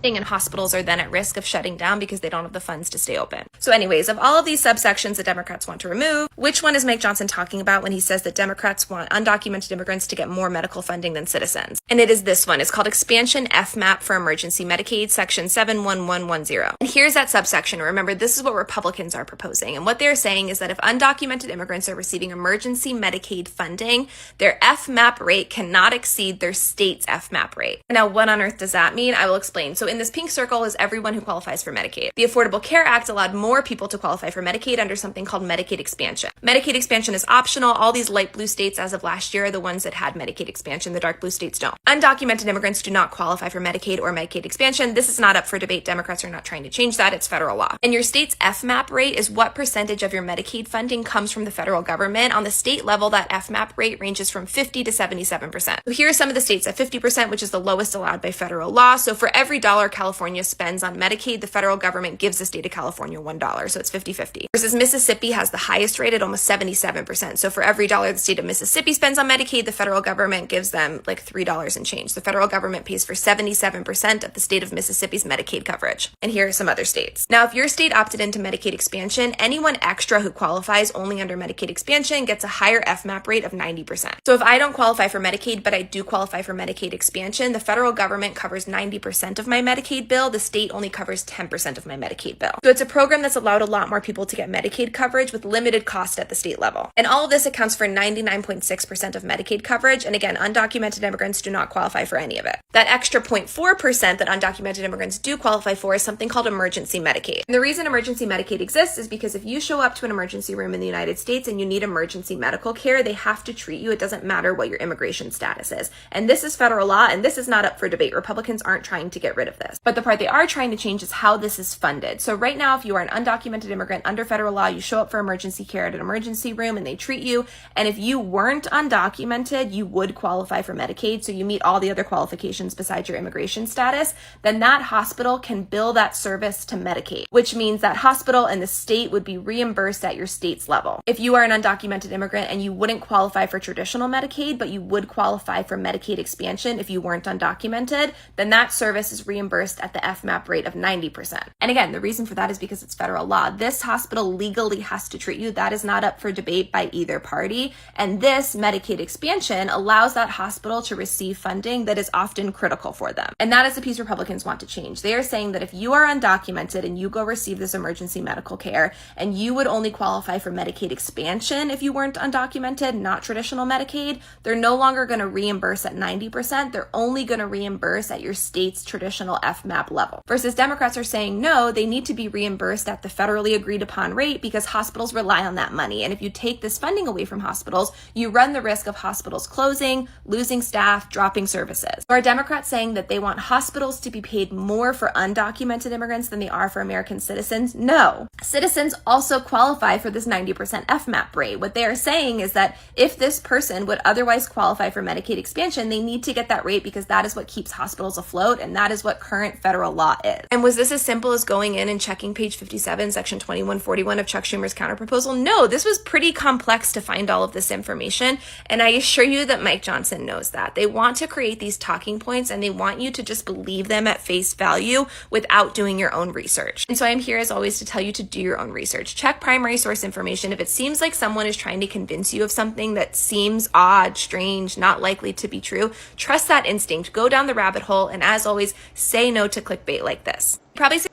And hospitals are then at risk of shutting down because they don't have the funds to stay open. So anyways, of all of these subsections that Democrats want to remove, which one is Mike Johnson talking about when he says that Democrats want undocumented immigrants to get more medical funding than citizens? And it is this one. It's called Expansion FMAP for Emergency Medicaid, Section 71110. And here's that subsection. Remember, this is what Republicans are proposing. And what they're saying is that if undocumented immigrants are receiving emergency Medicaid funding, their FMAP rate cannot exceed their state's FMAP rate. Now, what on earth does that mean? I will explain. So in this pink circle is everyone who qualifies for Medicaid. The Affordable Care Act allowed more people to qualify for Medicaid under something called Medicaid expansion. Medicaid expansion is optional. All these light blue states as of last year are the ones that had Medicaid expansion. The dark blue states don't. Undocumented immigrants do not qualify for Medicaid or Medicaid expansion. This is not up for debate. Democrats are not trying to change that. It's federal law. And your state's FMAP rate is what percentage of your Medicaid funding comes from the federal government. On the state level, that FMAP rate ranges from 50 to 77%. So here are some of the states at 50%, which is the lowest allowed by federal law. So for every dollar California spends on Medicaid, the federal government gives the state of California $1. So it's 50-50. Versus Mississippi has the highest rate at almost 77%. So for every dollar the state of Mississippi spends on Medicaid, the federal government gives them like $3 and change. The federal government pays for 77% of the state of Mississippi's Medicaid coverage. And here are some other states. Now, if your state opted into Medicaid expansion, anyone extra who qualifies only under Medicaid expansion gets a higher FMAP rate of 90%. So if I don't qualify for Medicaid, but I do qualify for Medicaid expansion, the federal government covers 90% of my Medicaid bill. The state only covers 10% of my Medicaid bill. So it's a program that's allowed a lot more people to get Medicaid coverage with limited cost at the state level. And all of this accounts for 99.6% of Medicaid coverage. And again, undocumented immigrants do not qualify for any of it. That extra 0.4% that undocumented immigrants do qualify for is something called emergency Medicaid. And the reason emergency Medicaid exists is because if you show up to an emergency room in the United States and you need emergency medical care, they have to treat you. It doesn't matter what your immigration status is. And this is federal law, and this is not up for debate. Republicans aren't trying to get rid of this. But the part they are trying to change is how this is funded. So right now, if you are an undocumented immigrant under federal law, you show up for emergency care at an emergency room and they treat you. And if you weren't undocumented, you would qualify for Medicaid. So you meet all the other qualifications besides your immigration status. Then that hospital can bill that service to Medicaid, which means that hospital and the state would be reimbursed at your state's level. If you are an undocumented immigrant and you wouldn't qualify for traditional Medicaid, but you would qualify for Medicaid expansion if you weren't undocumented, then that service is reimbursed at the FMAP rate of 90%. And again, the reason for that is because it's federal law. This hospital legally has to treat you. That is not up for debate by either party. And this Medicaid expansion allows that hospital to receive funding that is often critical for them. And that is the piece Republicans want to change. They are saying that if you are undocumented and you go receive this emergency medical care and you would only qualify for Medicaid expansion if you weren't undocumented, not traditional Medicaid, they're no longer going to reimburse at 90%. They're only going to reimburse at your state's traditional FMAP level. Versus Democrats are saying no, they need to be reimbursed at the federally agreed upon rate because hospitals rely on that money. And if you take this funding away from hospitals, you run the risk of hospitals closing, losing staff, dropping services. So are Democrats saying that they want hospitals to be paid more for undocumented immigrants than they are for American citizens? No. Citizens also qualify for this 90% FMAP rate. What they are saying is that if this person would otherwise qualify for Medicaid expansion, they need to get that rate because that is what keeps hospitals afloat, and that is what current federal law is. And was this as simple as going in and checking page 57, section 2141 of Chuck Schumer's counterproposal? No, this was pretty complex to find all of this information, and I assure you that Mike Johnson knows that. They want to create these talking points, and they want you to just believe them at face value without doing your own research. And so I'm here as always to tell you to do your own research. Check primary source information. If it seems like someone is trying to convince you of something that seems odd, strange, not likely to be true, trust that instinct, go down the rabbit hole, and as always, say no to clickbait like this. Probably say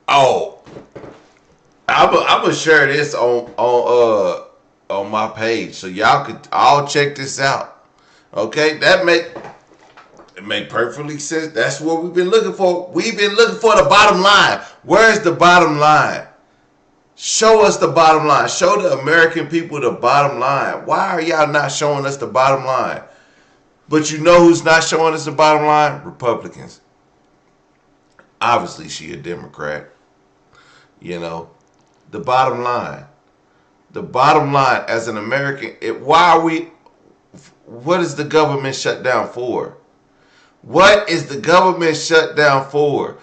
I'm gonna share this on my page so y'all could all check this out. Okay, it make perfectly sense. That's what we've been looking for. We've been looking for the bottom line. Where's the bottom line? Show us the bottom line. Show the American people the bottom line. Why are y'all not showing us the bottom line? But you know who's not showing us the bottom line? Republicans. Obviously, she a Democrat. You know, the bottom line. The bottom line as an American, what is the government shut down for? What is the government shutdown for?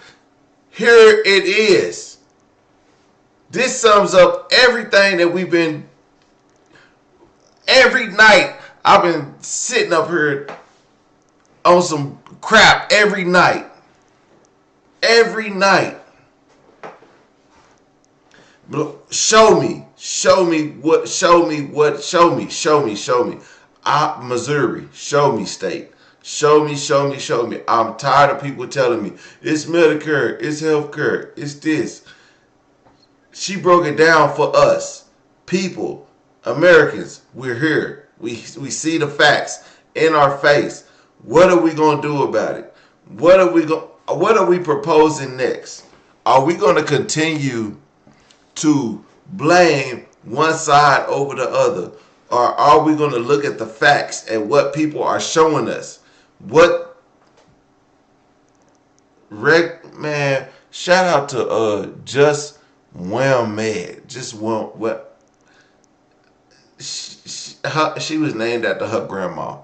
Here it is. This sums up everything that we've been, every night I've been sitting up here on some crap every night. Every night. Show me. Missouri. Show me state. Show me. I'm tired of people telling me it's Medicare, it's healthcare, it's this. She broke it down for us. People, Americans, we're here. We see the facts in our face. What are we going to do about it? What are we proposing next? Are we going to continue to blame one side over the other? Or are we going to look at the facts and what people are showing us? Man, shout out to Just Well Mad. She was named after her grandma.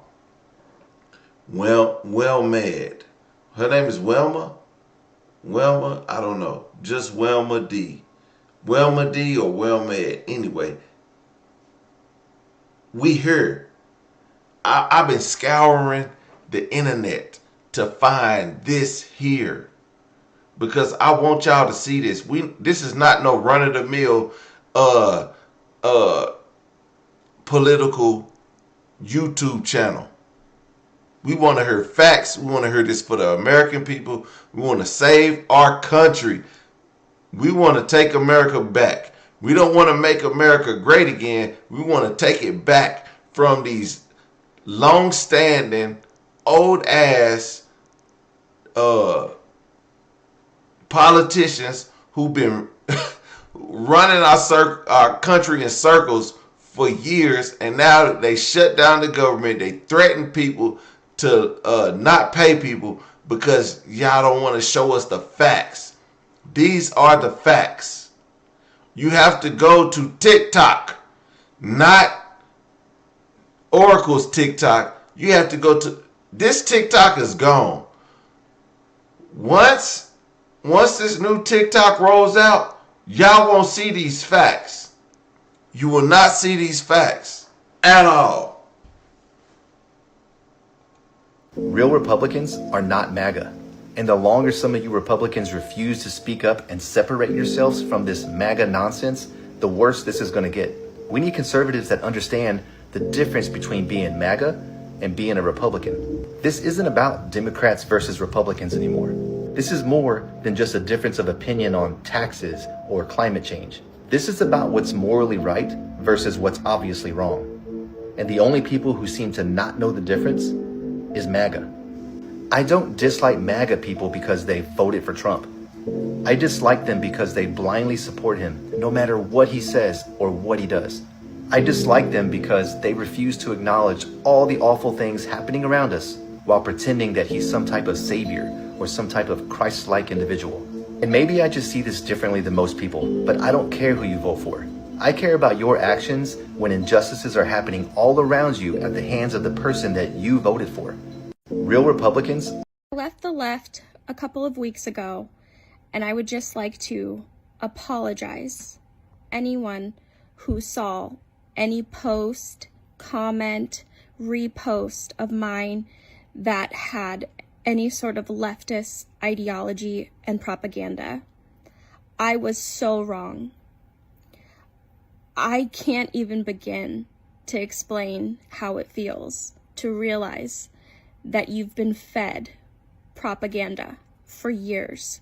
Well Mad. Her name is Wilma? I don't know. Just Wilma D. Wilma D or Well Mad. Anyway, we here. I've been scouring the internet to find this here because I want y'all to see this. This is not no run-of-the-mill political YouTube channel. We want to hear facts. We want to hear this for the American people. We want to save our country. We want to take America back. We don't want to make America great again. We want to take it back from these long-standing, old-ass politicians who've been running our country in circles for years, and now they shut down the government. They threaten people to not pay people because y'all don't want to show us the facts. These are the facts. You have to go to TikTok, not Oracle's TikTok. You have to go to this. TikTok is gone. Once this new TikTok rolls out, y'all won't see these facts. You will not see these facts at all. Real Republicans are not MAGA. And the longer some of you Republicans refuse to speak up and separate yourselves from this MAGA nonsense, the worse this is going to get. We need conservatives that understand the difference between being MAGA and being a Republican. This isn't about Democrats versus Republicans anymore. This is more than just a difference of opinion on taxes or climate change. This is about what's morally right versus what's obviously wrong. And the only people who seem to not know the difference is MAGA. I don't dislike MAGA people because they voted for Trump. I dislike them because they blindly support him no matter what he says or what he does. I dislike them because they refuse to acknowledge all the awful things happening around us while pretending that he's some type of savior or some type of Christ-like individual. And maybe I just see this differently than most people, but I don't care who you vote for. I care about your actions when injustices are happening all around you at the hands of the person that you voted for. Real Republicans. I left the left a couple of weeks ago, and I would just like to apologize. Anyone who saw any post, comment, repost of mine that had any sort of leftist ideology and propaganda. I was so wrong. I can't even begin to explain how it feels to realize that you've been fed propaganda for years.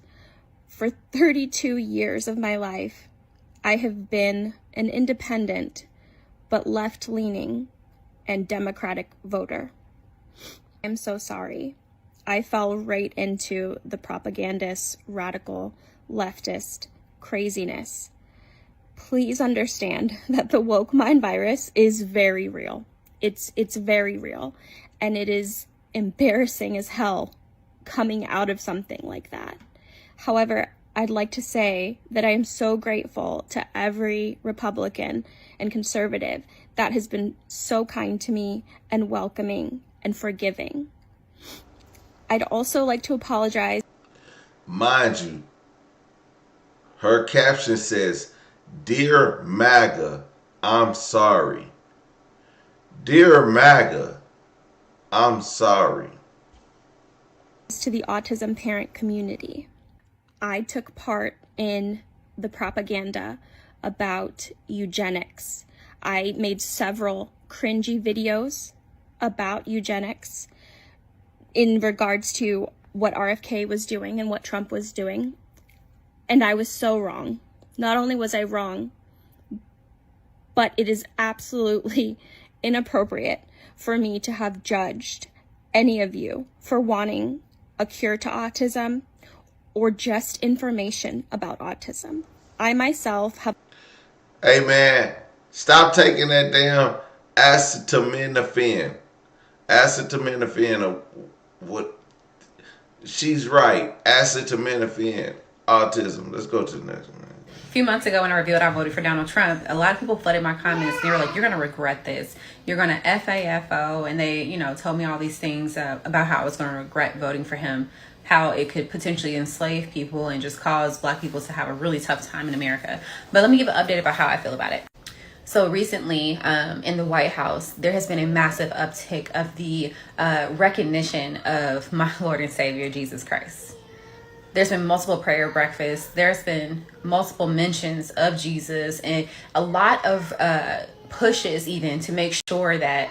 For 32 years of my life, I have been an independent but left-leaning and Democratic voter. I'm so sorry. I fell right into the propagandist, radical, leftist craziness. Please understand that the woke mind virus is very real. It's very real, and it is embarrassing as hell coming out of something like that. However, I'd like to say that I am so grateful to every Republican and conservative that has been so kind to me and welcoming and forgiving. I'd also like to apologize. Mind you, her caption says, "Dear MAGA, I'm sorry." Dear MAGA, I'm sorry. To the autism parent community. I took part in the propaganda about eugenics. I made several cringy videos about eugenics in regards to what RFK was doing and what Trump was doing. And I was so wrong. Not only was I wrong, but it is absolutely inappropriate for me to have judged any of you for wanting a cure to autism or just information about autism. I myself have... Hey man, stop taking that damn acetaminophen. Acetaminophen, what? She's right. Acetaminophen, autism. Let's go to the next one. A few months ago when I revealed I voted for Donald Trump, a lot of people flooded my comments and they were like, "You're going to regret this. You're going to FAFO." And they, told me all these things about how I was going to regret voting for him, how it could potentially enslave people and just cause black people to have a really tough time in America. But let me give an update about how I feel about it. So recently in the White House, there has been a massive uptick of the recognition of my Lord and Savior, Jesus Christ. There's been multiple prayer breakfasts. There's been multiple mentions of Jesus and a lot of pushes even to make sure that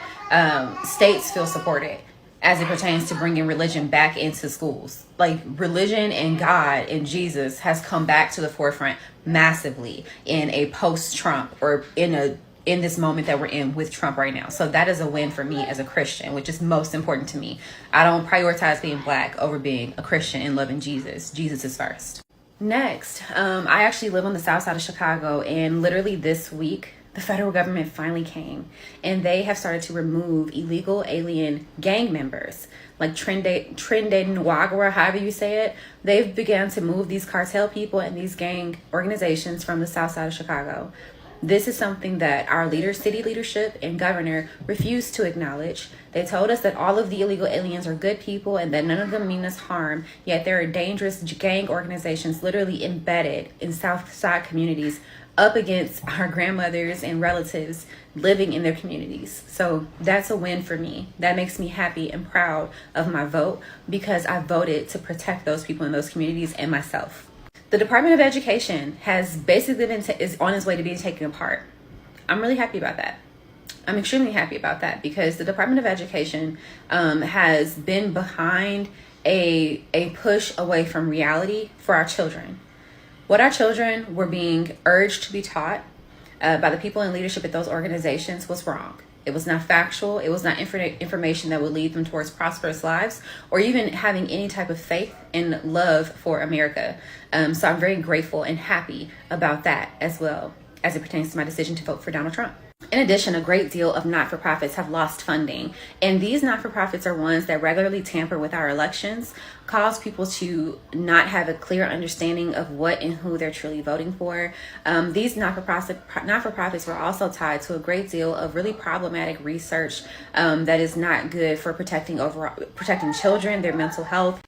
states feel supported as it pertains to bringing religion back into schools. Like religion and God and Jesus has come back to the forefront massively in a post-Trump or in this moment that we're in with Trump right now. So that is a win for me as a Christian, which is most important to me. I don't prioritize being black over being a Christian and loving Jesus. Jesus is first. Next, I actually live on the south side of Chicago, and literally this week, the federal government finally came and they have started to remove illegal alien gang members like Trinidad, however you say it. They've begun to move these cartel people and these gang organizations from the south side of Chicago. This is something that our city leadership and governor refused to acknowledge. They told us that all of the illegal aliens are good people and that none of them mean us harm, yet there are dangerous gang organizations literally embedded in south side communities up against our grandmothers and relatives living in their communities. So that's a win for me. That makes me happy and proud of my vote because I voted to protect those people in those communities and myself. The Department of Education has basically is on its way to being taken apart. I'm really happy about that. I'm extremely happy about that because the Department of Education has been behind a push away from reality for our children. What our children were being urged to be taught by the people in leadership at those organizations was wrong. It was not factual. It was not information that would lead them towards prosperous lives or even having any type of faith and love for America. So I'm very grateful and happy about that as well as it pertains to my decision to vote for Donald Trump. In addition, a great deal of not-for-profits have lost funding, and these not-for-profits are ones that regularly tamper with our elections, cause people to not have a clear understanding of what and who they're truly voting for. These not-for-profits were also tied to a great deal of really problematic research that is not good for protecting children, their mental health,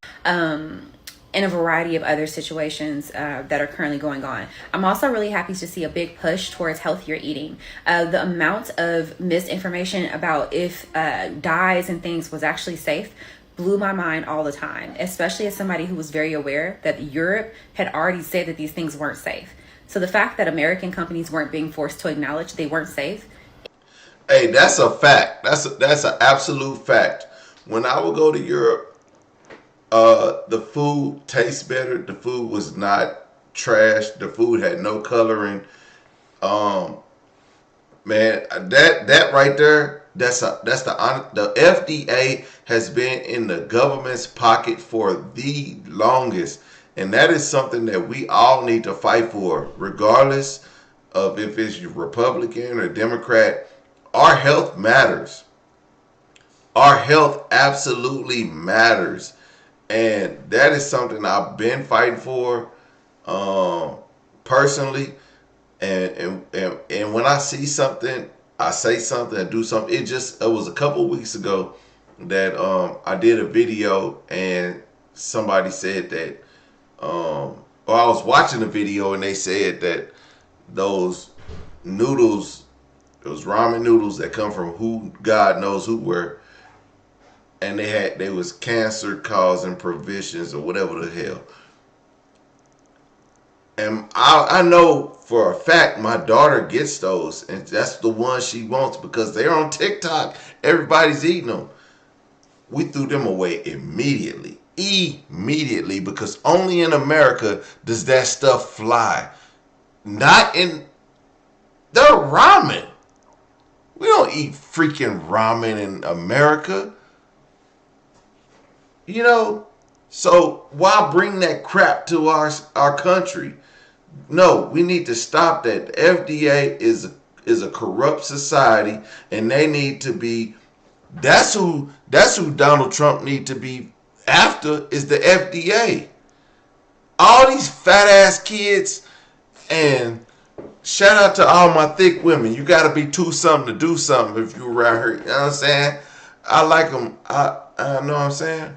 and a variety of other situations that are currently going on. I'm also really happy to see a big push towards healthier eating. The amount of misinformation about if dyes and things was actually safe blew my mind all the time, especially as somebody who was very aware that Europe had already said that these things weren't safe. So the fact that American companies weren't being forced to acknowledge they weren't safe. Hey, that's a fact. That's an absolute fact. When I would go to Europe, the food tastes better. The food was not trash. The food had no coloring. Man, that right there, the FDA has been in the government's pocket for the longest, and that is something that we all need to fight for, regardless of if it's Republican or Democrat. Our health matters. Our health absolutely matters. And that is something I've been fighting for personally. And when I see something, I say something and do something. It was a couple weeks ago that I did a video and somebody said that, or I was watching a video and they said that those noodles, those ramen noodles that come from who God knows who were, and they was cancer causing provisions or whatever the hell. And I know for a fact my daughter gets those, and that's the one she wants because they're on TikTok. Everybody's eating them. We threw them away immediately. Immediately, because only in America does that stuff fly. Not in the ramen. We don't eat freaking ramen in America. You know? So why bring that crap to our country? No, we need to stop that. The FDA is a corrupt society, and they need to be. That's who Donald Trump need to be after, is the FDA. All these fat ass kids, and shout out to all my thick women. You got to be too something to do something if you around here. You know what I'm saying? I like them. I know what I'm saying.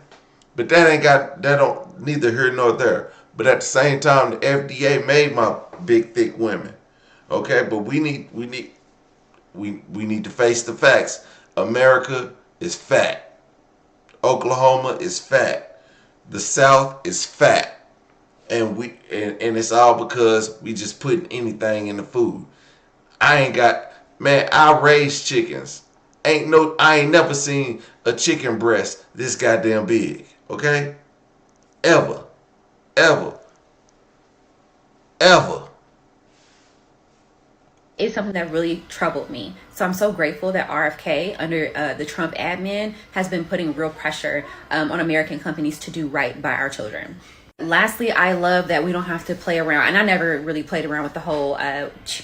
But that don't neither here nor there. But at the same time, the FDA made my big thick women. Okay, but we need to face the facts. America is fat. Oklahoma is fat. The South is fat. And it's all because we just putting anything in the food. I raise chickens. I ain't never seen a chicken breast this goddamn big. Okay? Ever. It's something that really troubled me. So I'm so grateful that RFK, under the Trump admin, has been putting real pressure on American companies to do right by our children. Lastly, I love that we don't have to play around, and I never really played around with the whole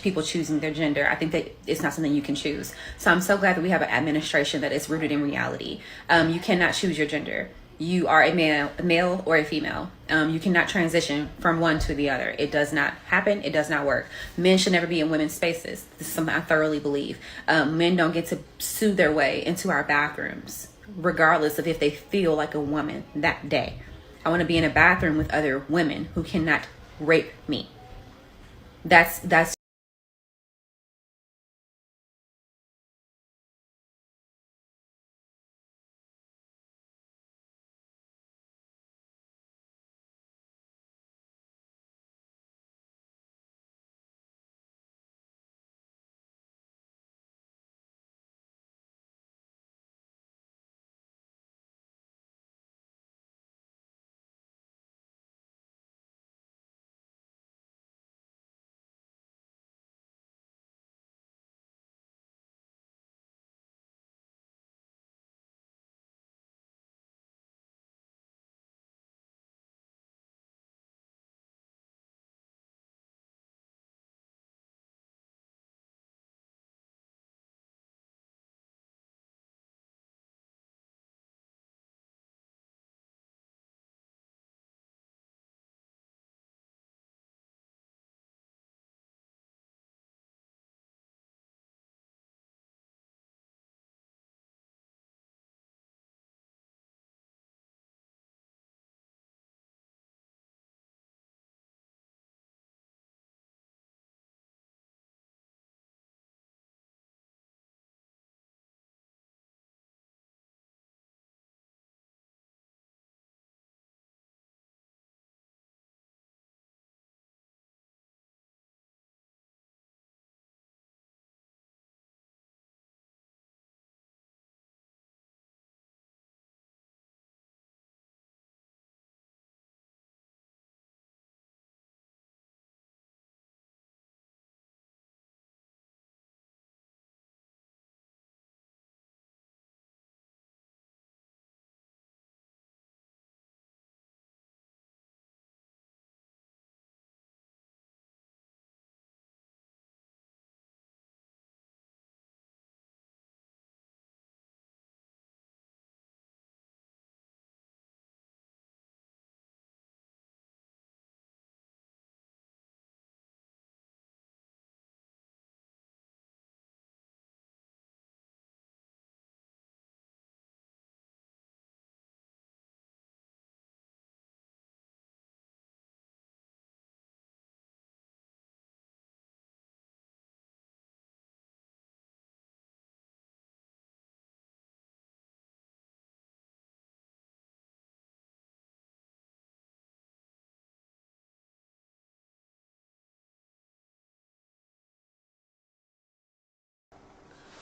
people choosing their gender. I think that it's not something you can choose. So I'm so glad that we have an administration that is rooted in reality. You cannot choose your gender. You are a male or a female. You cannot transition from one to the other. It does not happen. It does not work. Men should never be in women's spaces. This is something I thoroughly believe. Men don't get to sue their way into our bathrooms, regardless of if they feel like a woman that day. I want to be in a bathroom with other women who cannot rape me. That's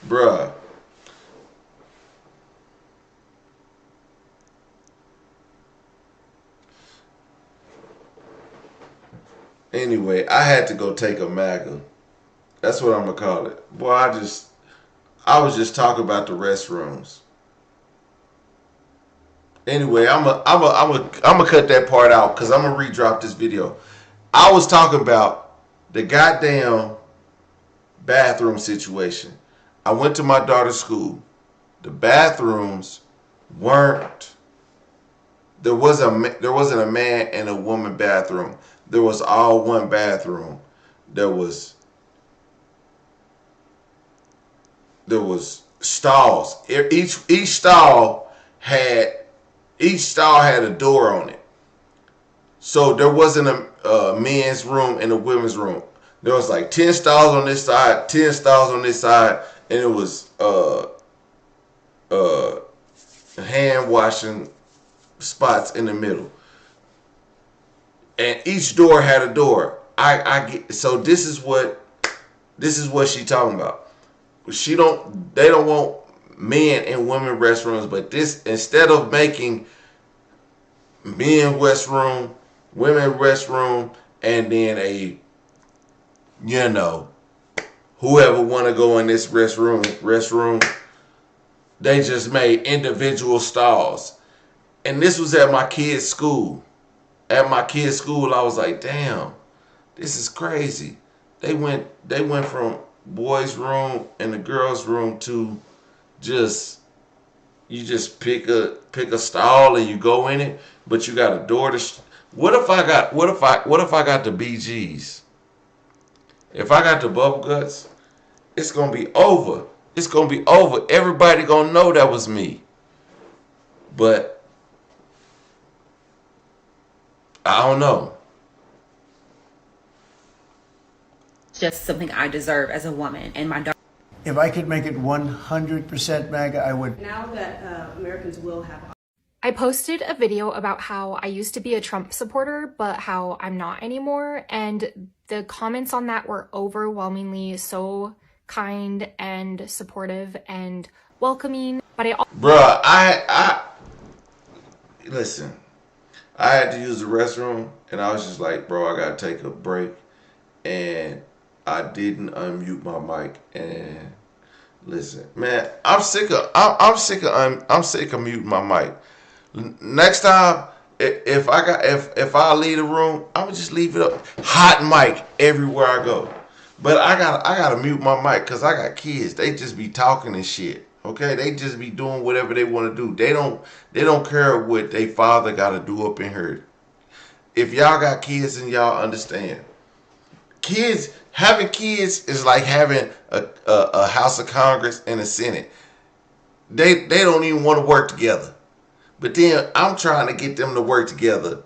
Bruh. Anyway, I had to go take a MAGA. That's what I'm gonna call it. Boy, I was just talking about the restrooms. Anyway, I'm gonna cut that part out because I'm gonna redrop this video. I was talking about the goddamn bathroom situation. I went to my daughter's school. The bathrooms weren't. There wasn't a man and a woman bathroom. There was all one bathroom. There was stalls. Each stall had a door on it. So there wasn't a men's room and a women's room. There was like 10 stalls on this side, 10 stalls on this side, and it was hand washing spots in the middle. And each door had a door. I get so this is what she talking about. They don't want men and women restrooms, but this, instead of making men restroom, women restroom, and then whoever want to go in this restroom, they just made individual stalls. And this was at my kid's school. At my kid's school, I was like, damn, this is crazy. They went from boys' room and the girls' room to you just pick a stall and you go in it, but you got a door to. What if I got the BGs? If I got the bubble guts, it's gonna be over. It's gonna be over. Everybody gonna know that was me. But I don't know. It's just something I deserve as a woman, and my daughter. If I could make it 100% MAGA, I would. Now that Americans will have. I posted a video about how I used to be a Trump supporter, but how I'm not anymore. And the comments on that were overwhelmingly so kind and supportive and welcoming. But Bruh, I listen. I had to use the restroom, and I was just like, bro, I gotta take a break, and I didn't unmute my mic. And listen, man, I'm sick of muting my mic. Next time, if I leave the room, I'm gonna just leave it up, hot mic everywhere I go. But I gotta mute my mic because I got kids. They just be talking and shit. Okay, they just be doing whatever they want to do. They don't care what they father got to do up in here. If y'all got kids and y'all understand, having kids is like having a House of Congress and a Senate. They don't even want to work together. But then I'm trying to get them to work together,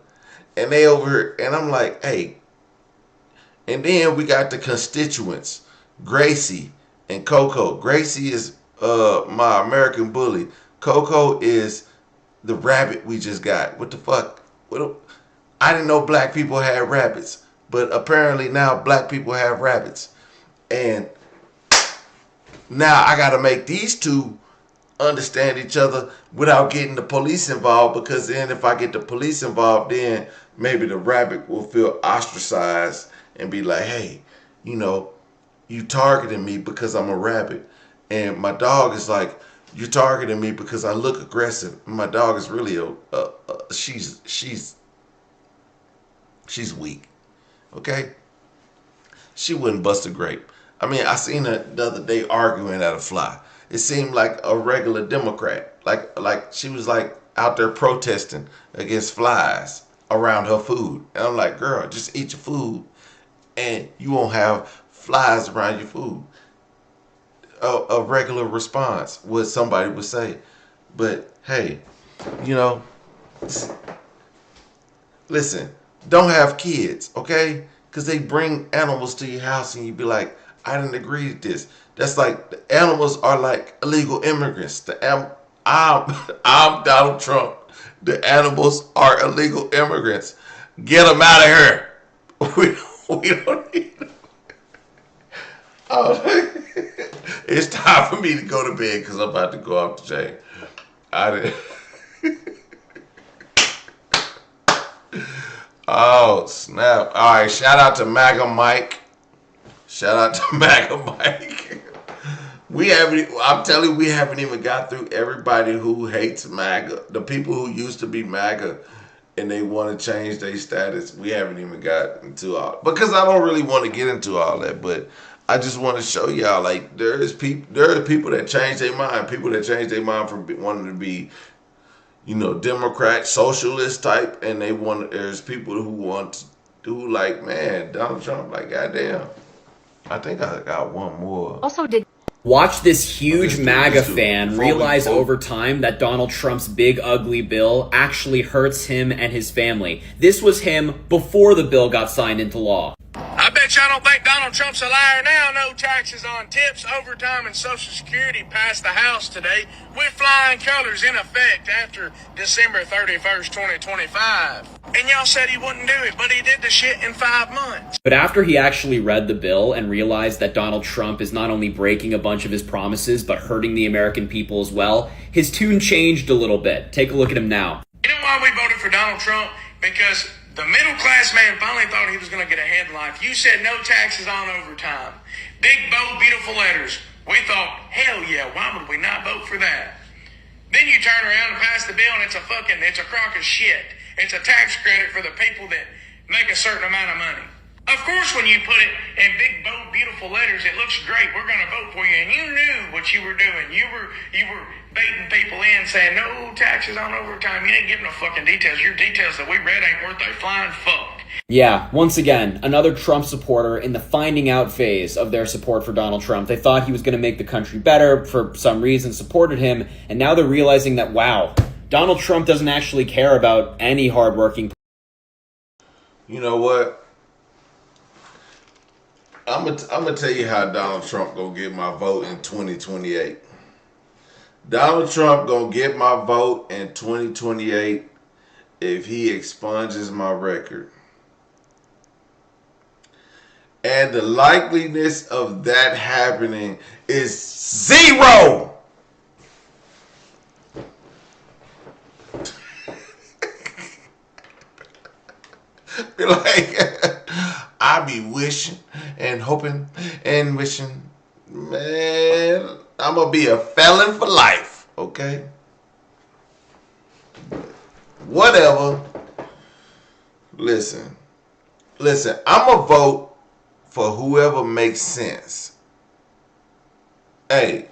and they over here, and I'm like, hey. And then we got the constituents, Gracie and Coco. Gracie is my American bully. Coco is the rabbit we just got. What the fuck? I didn't know black people had rabbits, but apparently now black people have rabbits. And now I got to make these two understand each other without getting the police involved, because then if I get the police involved, then maybe the rabbit will feel ostracized and be like, hey, you targeted me because I'm a rabbit. And my dog is like, you're targeting me because I look aggressive. And my dog is really she's weak. Okay? She wouldn't bust a grape. I mean, I seen her the other day arguing at a fly. It seemed like a regular Democrat. Like she was like out there protesting against flies around her food. And I'm like, girl, just eat your food and you won't have flies around your food. A regular response, what somebody would say. But hey, listen, don't have kids, okay? Because they bring animals to your house and you be like, I didn't agree to this. That's like, the animals are like illegal immigrants. I'm Donald Trump. The animals are illegal immigrants. Get them out of here. We don't need them. It's time for me to go to bed because I'm about to go off the chain. I did. Oh, snap. All right, shout out to MAGA Mike. Shout out to MAGA Mike. I'm telling you, we haven't even got through everybody who hates MAGA. The people who used to be MAGA and they want to change their status. We haven't even got into all, because I don't really want to get into all that, but I just want to show y'all, like, there are people that change their mind, from wanting to be, Democrat, socialist type, and there's people who like, man, Donald Trump, like, goddamn. I think I got one more. Also, watch this huge MAGA fan realize over time that Donald Trump's big ugly bill actually hurts him and his family. This was him before the bill got signed into law. I bet y'all don't think Donald Trump's a liar now. No taxes on tips, overtime, and Social Security passed the House today with flying colors in effect after December 31st, 2025. And y'all said he wouldn't do it, but he did the shit in 5 months. But after he actually read the bill and realized that Donald Trump is not only breaking a bunch of his promises, but hurting the American people as well, his tune changed a little bit. Take a look at him now. You know why we voted for Donald Trump? Because the middle-class man finally thought he was going to get ahead in life. You said no taxes on overtime. Big, bold, beautiful letters. We thought, hell yeah, why would we not vote for that? Then you turn around and pass the bill and it's a crock of shit. It's a tax credit for the people that make a certain amount of money. Of course, when you put it in big, bold, beautiful letters, it looks great. We're going to vote for you. And you knew what you were doing. You were baiting people in, saying no taxes on overtime. You didn't give no fucking details. Your details that we read ain't worth a flying fuck. Yeah, once again, another Trump supporter in the finding out phase of their support for Donald Trump. They thought he was going to make the country better, for some reason supported him, and now they're realizing that, wow, Donald Trump doesn't actually care about any hardworking. You know what? I'm gonna tell you how Donald Trump gonna get my vote in 2028. Donald Trump gonna get my vote in 2028 if he expunges my record. And the likeliness of that happening is 0. Be like, I be wishing and hoping and wishing, man, I'm gonna be a felon for life, okay? Whatever. Listen, I'm gonna vote for whoever makes sense. Hey,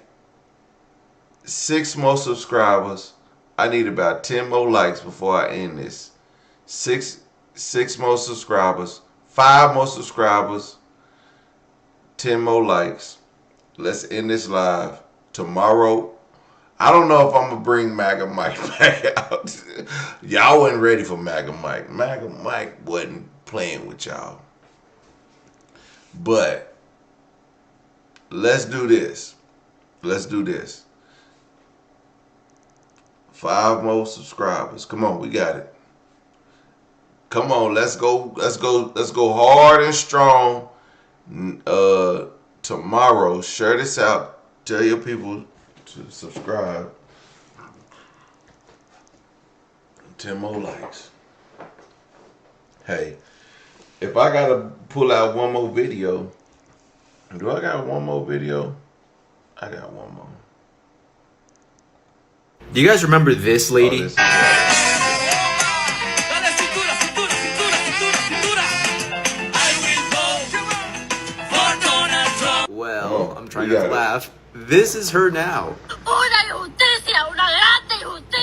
6 more subscribers. I need about 10 more likes before I end this. 6 more subscribers, 5 more subscribers, 10 more likes. Let's end this live tomorrow. I don't know if I'm gonna bring MAGA Mike back out. Y'all wasn't ready for MAGA Mike. MAGA Mike wasn't playing with y'all. But let's do this. 5 more subscribers. Come on, we got it. Come on, let's go hard and strong. Tomorrow, share this out. Tell your people to subscribe. 10 more likes. Hey, if I gotta pull out one more video, do I got one more video? I got one more. Do you guys remember this lady? Well, I'm trying not to laugh. This is her now.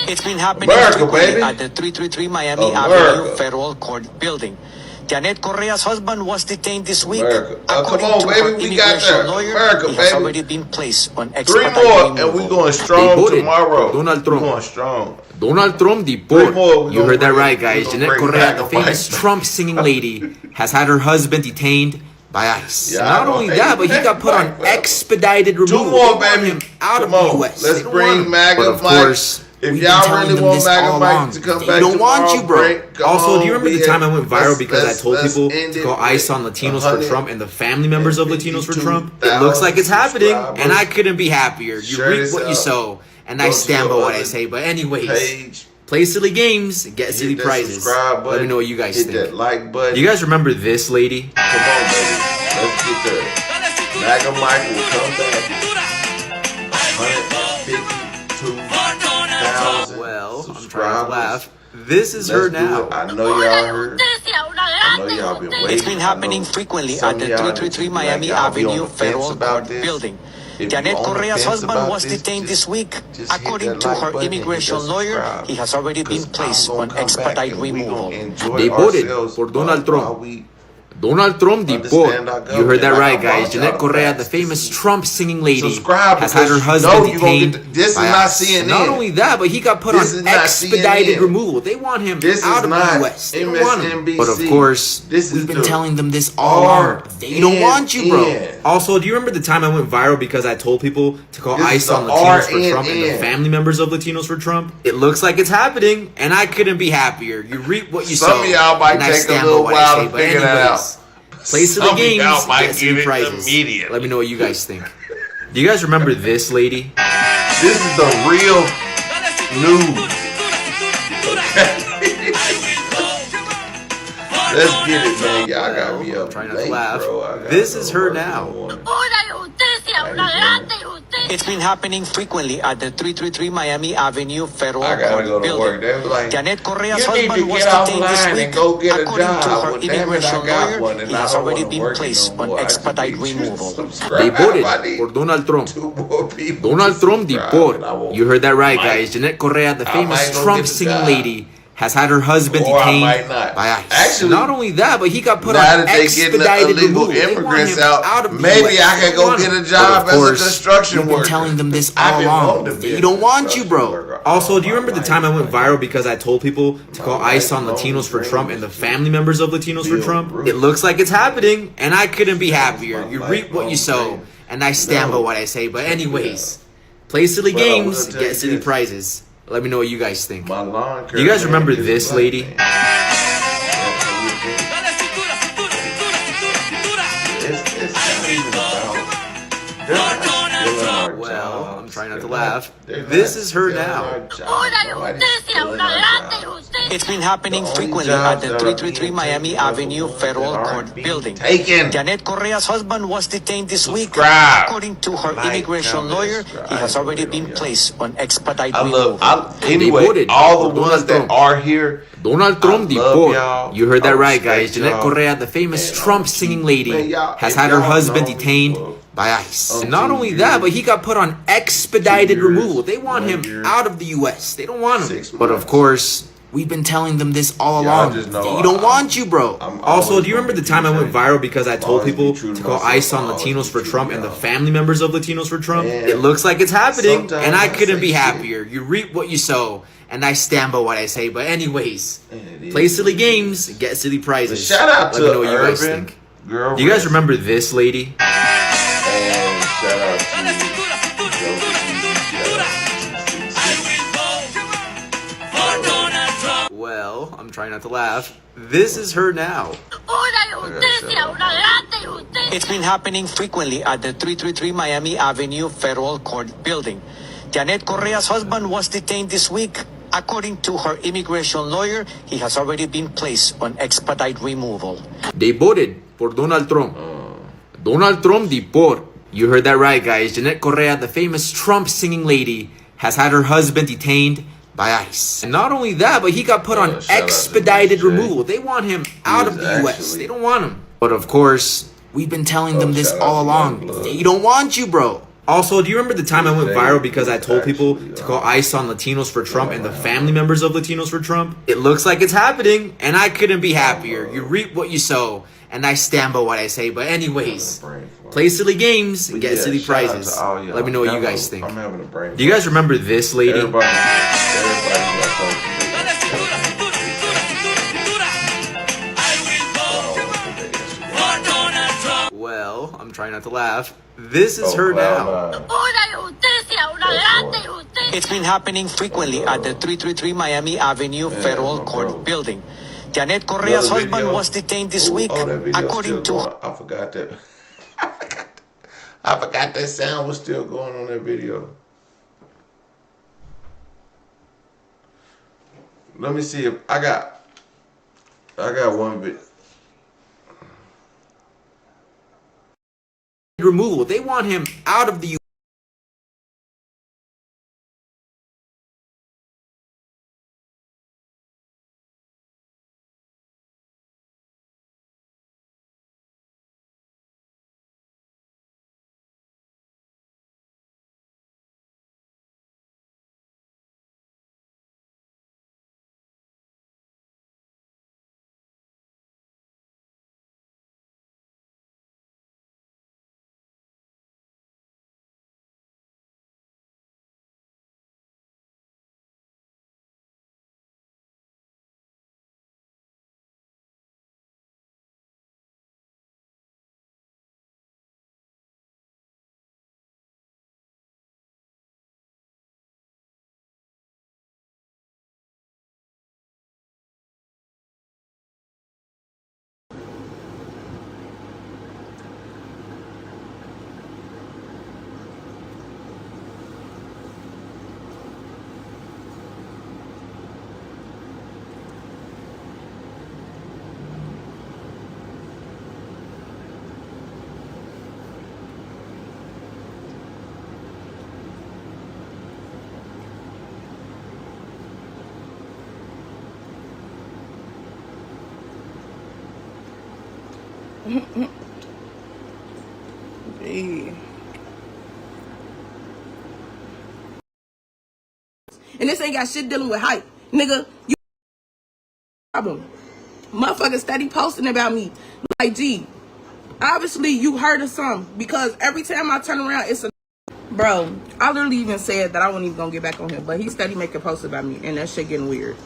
It's been happening America, baby. at the 333 Miami Avenue Federal Court building. Janet Correa's husband was detained this week. Come on, baby, we got that. Lawyer, America, he has baby. already been placed on 3 expedited more, removal. and we going strong tomorrow. Donald Trump. We going strong. Donald Trump deport. You heard that right, guys. Janet Correa, the famous Trump singing lady, has had her husband detained by ICE. Yeah, Not only that, but he got put on expedited removal. 2 more, baby. Out Come of on. the U.S. Let's bring MAGA But of Mike course, If We've y'all been telling really them want this MAGA all Mike along. to come They back don't want tomorrow, you, bro. Brent, come Also, do you on, remember the time I went viral because I told let's people end to it call ICE on with Latinos for Trump and the family members of Latinos for Trump? It 152,000 looks like it's happening, and I subscribers. couldn't be happier. You Share reap this what you out. sow, and Go I to stand by your what I other say. But anyways, page. play silly games, get silly Hit that prizes. subscribe button. Let me know what you guys hit think. that like button. Do you guys remember this lady? Come on, baby. Let's get there. MAGA Mike will come back. 152,000 Well, I'm trying subscribers. to laugh. This is her Let's do now. it. I know y'all heard. I know y'all been waiting. It's been happening frequently at the 333 Miami Avenue Federal Court building. Janet Correa's husband was detained this week. According to her immigration lawyer, he has already been placed on expedite removal. They voted for Donald Trump. Donald Trump deport. You heard that right, guys. Janet Correa, the famous Trump singing lady, has had her husband detained this by is not ICE. CNN. Not only that, but he got put This is on not expedited CNN. removal. They want him This out is of the not U.S. They don't want him. MSNBC. But of course, This is we've been the telling them this all along. They don't want you, bro. RNN. Also, do you remember the time I went viral because I told people to call This is ICE on the Latinos for Trump and the RNN. family members of Latinos for Trump? It looks like it's happening, and I couldn't be happier. You reap what you sow. Some of y'all might and I take a stand little by what I while say. to But figure that anyways, out. play silly Some of games, y'all might get silly get it prizes. immediately. Let me know what you guys think. Do you guys remember this lady? This is the real news. Let's get it, man. Y'all got me up Trying not late, to laugh. bro. This is her now. It's been happening frequently at the 333 Miami Avenue Federal I gotta Court go to building. work. They was like, Janet Correa's you need to husband was get detained this offline week. and go get a According to job. her Well, damn it, immigration I got lawyer, one, and he I has don't already wanna been work placed no on more. I expedite should be removal. They voted for Donald Trump. Donald Trump deport. You heard that right, guys. Janet Correa, the famous might go Trump get the singing job. lady, has had her husband Or I detained might not. by ICE. Actually, not only that, but he got put now on that they getting the expedited illegal removal. They want immigrants him out, of the maybe US. I can They go want get him. a job But of as a course, construction we've been worker. telling them this I've all been along. wanting to be They a don't want you, construction bro. worker Also, all do you my remember the life. time I went viral because I told people to call ICE on Latinos for Trump and the family members of Latinos for Trump? It looks like it's happening, and I couldn't be happier. You reap what you sow, and I stand by what I say. But anyways, play silly Well, I will games, tell get you silly this. prizes. Let me know what you guys think. My lawn Do you guys care remember man is this black lady? man. It's not even about. They're not stealing our Well, I'm jobs. trying not to They're laugh. they're This not is her stealing now. our jobs. Nobody's stealing our jobs. It's been happening The only frequently at jobs the that are 333 being Miami taken are the Avenue ones Federal that aren't Court being building. taken. Janet Correa's husband was detained this week. Subscribe. According to her Like, immigration comment, lawyer, subscribe. he has already been placed on expedite I removal. love. They Anyway, voted all for the ones Donald that Trump. are here. Donald Trump I love deport. y'all. You heard that I right, respect guys. Janet y'all. Correa, the famous And Trump singing lady, man, y'all- has if had her y'all husband know me detained for by ICE. up And not to only that, but he got put on expedited 2 years, removal. They want 1 him year, out of the U.S. They don't want him. 6 But of months. course, we've been telling them this all Y'all along. just know They don't I'm- want you, bro. I'm Also, always do you remember the gonna time I be went true. viral because I told Always be people true to to call myself. ICE on Always Latinos be for true Trump to and the y'all. family members of Latinos for Trump? And It looks like it's happening, sometimes and I I couldn't say be shit. happier. You reap what you sow, and I stand by what I say. But anyways, And it play is silly what it games, get silly prizes. Shout out Let to me know what you guys Urban think. Girl. Do you guys remember this lady? And shout out to Well, I'm trying not to laugh. This is her now. It's been happening frequently at the 333 Miami Avenue Federal Court building. Janet Correa's husband was detained this week. According to her immigration lawyer, he has already been placed on expedite removal. They voted for Donald Trump. Donald Trump deport. You heard that right, guys. Janet Correa, the famous Trump singing lady, has had her husband detained by ICE. And not only that, but he got put on shout out to expedited Miss J. removal. They want him out of is the U.S. actually- They don't want him. But of course, we've been telling them this shout out all to along. Youngblood. They don't want you, bro. Also, do you remember the time I went Miss J viral because I is told people actually, to call ICE on Latinos for Trump and the family members of Latinos for Trump? It looks like it's happening, and I couldn't be happier. You reap what you sow, and I stand by what I say. But anyways, play silly games, But get yeah, silly shout out to prizes. all y'all. Let me know what you Y'all guys know think. I'm having a brain. Do you guys remember this lady? Everybody who I told you Well, I'm trying not to laugh. This is her now. It's been happening frequently at the 333 Miami Avenue Federal Court building. Janet Correa's husband was detained this week, according to... I forgot that. I forgot that sound was still going on that video. Let me see if I got one bit. Removal. They want him out of the And this ain't got shit dealing with hype. Nigga, you problem. Motherfuckers steady posting about me. Like, gee, obviously you heard of something, because every time I turn around, it's a... Bro, I literally even said that I wasn't even gonna get back on him, but he steady making posts about me, and that shit getting weird.